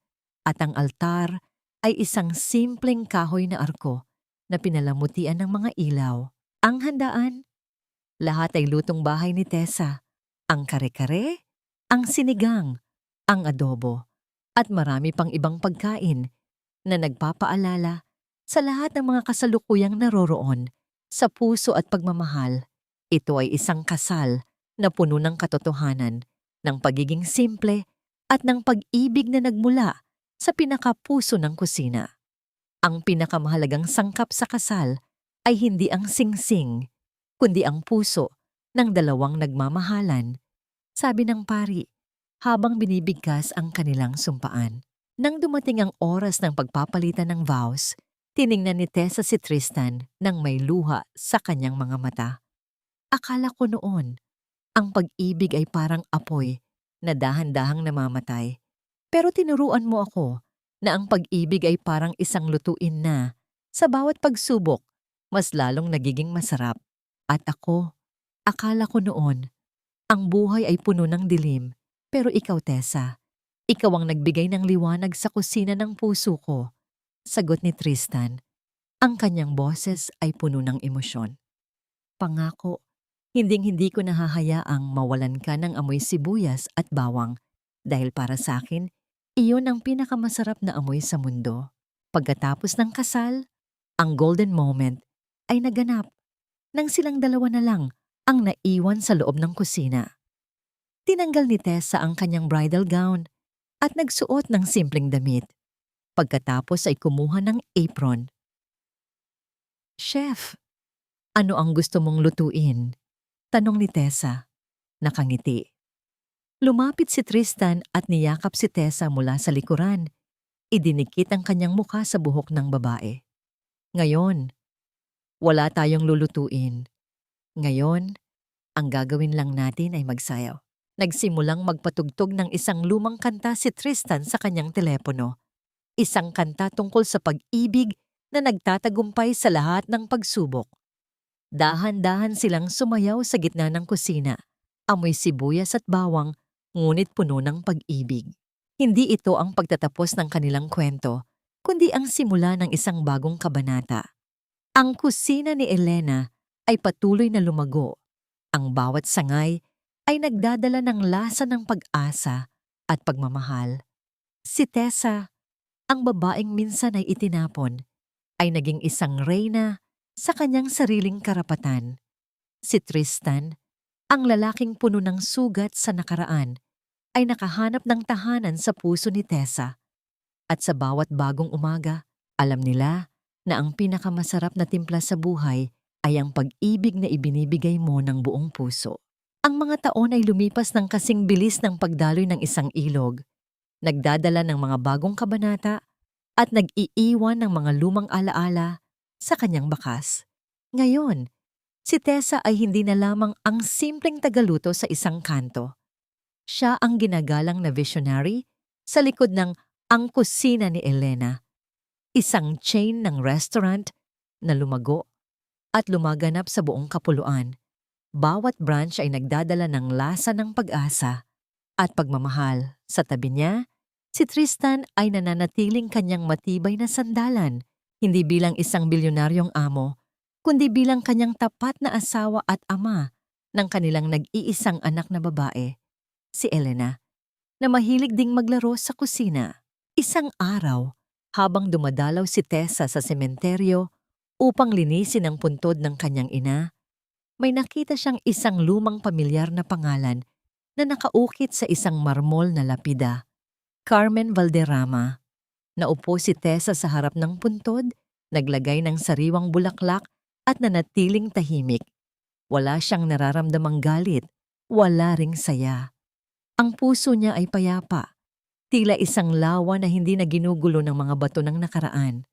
at ang altar ay isang simpleng kahoy na arko na pinalamutian ng mga ilaw. Ang handaan, lahat ay lutong bahay ni Tessa. Ang kare-kare, ang sinigang, ang adobo, at marami pang ibang pagkain na nagpapaalala sa lahat ng mga kasalukuyang naroroon sa puso at pagmamahal. Ito ay isang kasal na puno ng katotohanan, ng pagiging simple at ng pag-ibig na nagmula sa pinakapuso ng kusina. Ang pinakamahalagang sangkap sa kasal ay hindi ang singsing, kundi ang puso ng dalawang nagmamahalan, sabi ng pari habang binibigkas ang kanilang sumpaan. Nang dumating ang oras ng pagpapalitan ng vows, tiningnan ni Tessa si Tristan nang may luha sa kanyang mga mata. Akala ko noon, ang pag-ibig ay parang apoy na dahan-dahang namamatay. Pero tinuruan mo ako na ang pag-ibig ay parang isang lutuin na sa bawat pagsubok, mas lalong nagiging masarap. At ako, akala ko noon, ang buhay ay puno ng dilim. Pero ikaw, Tessa, ikaw ang nagbigay ng liwanag sa kusina ng puso ko. Sagot ni Tristan. Ang kanyang boses ay puno ng emosyon. Pangako, hinding-hindi ko nahahayaang mawalan ka ng amoy sibuyas at bawang dahil para sa akin, iyon ang pinakamasarap na amoy sa mundo. Pagkatapos ng kasal, ang golden moment ay naganap nang silang dalawa na lang ang naiwan sa loob ng kusina. Tinanggal ni Tessa ang kanyang bridal gown at nagsuot ng simpleng damit. Pagkatapos ay kumuha ng apron. Chef, ano ang gusto mong lutuin? Tanong ni Tessa. Nakangiti. Lumapit si Tristan at niyakap si Tessa mula sa likuran. Idinikit ang kanyang mukha sa buhok ng babae. Ngayon, wala tayong lulutuin. Ngayon, ang gagawin lang natin ay magsayaw. Nagsimulang magpatugtog ng isang lumang kanta si Tristan sa kanyang telepono. Isang kanta tungkol sa pag-ibig na nagtatagumpay sa lahat ng pagsubok. Dahan-dahan silang sumayaw sa gitna ng kusina. Amoy sibuyas at bawang, ngunit puno ng pag-ibig. Hindi ito ang pagtatapos ng kanilang kwento, kundi ang simula ng isang bagong kabanata. Ang kusina ni Elena ay patuloy na lumago. Ang bawat sangay ay nagdadala ng lasa ng pag-asa at pagmamahal. Si Tessa, ang babaeng minsan ay itinapon, ay naging isang reyna sa kanyang sariling karapatan. Si Tristan, ang lalaking puno ng sugat sa nakaraan, ay nakahanap ng tahanan sa puso ni Tessa. At sa bawat bagong umaga, alam nila na ang pinakamasarap na timpla sa buhay ay ang pag-ibig na ibinibigay mo ng buong puso. Ang mga taon ay lumipas ng kasing bilis ng pagdaloy ng isang ilog, nagdadala ng mga bagong kabanata at nag-iiwan ng mga lumang alaala sa kanyang bakas. Ngayon, si Tessa ay hindi na lamang ang simpleng tagaluto sa isang kanto. Siya ang ginagalang na visionary sa likod ng Ang Kusina ni Elena, isang chain ng restaurant na lumago at lumaganap sa buong kapuluan. Bawat branch ay nagdadala ng lasa ng pag-asa at pagmamahal. Sa tabi niya, si Tristan ay nananatiling kanyang matibay na sandalan, hindi bilang isang bilyonaryong amo, kundi bilang kanyang tapat na asawa at ama ng kanilang nag-iisang anak na babae, si Elena, na mahilig ding maglaro sa kusina. Isang araw, habang dumadalaw si Tessa sa sementeryo upang linisin ang puntod ng kanyang ina, may nakita siyang isang lumang pamilyar na pangalan na nakaukit sa isang marmol na lapida. Carmen Valderrama. Naupo si Tessa sa harap ng puntod, naglagay ng sariwang bulaklak at nanatiling tahimik. Wala siyang nararamdamang galit, wala ring saya. Ang puso niya ay payapa, tila isang lawa na hindi na ginugulo ng mga bato ng nakaraan.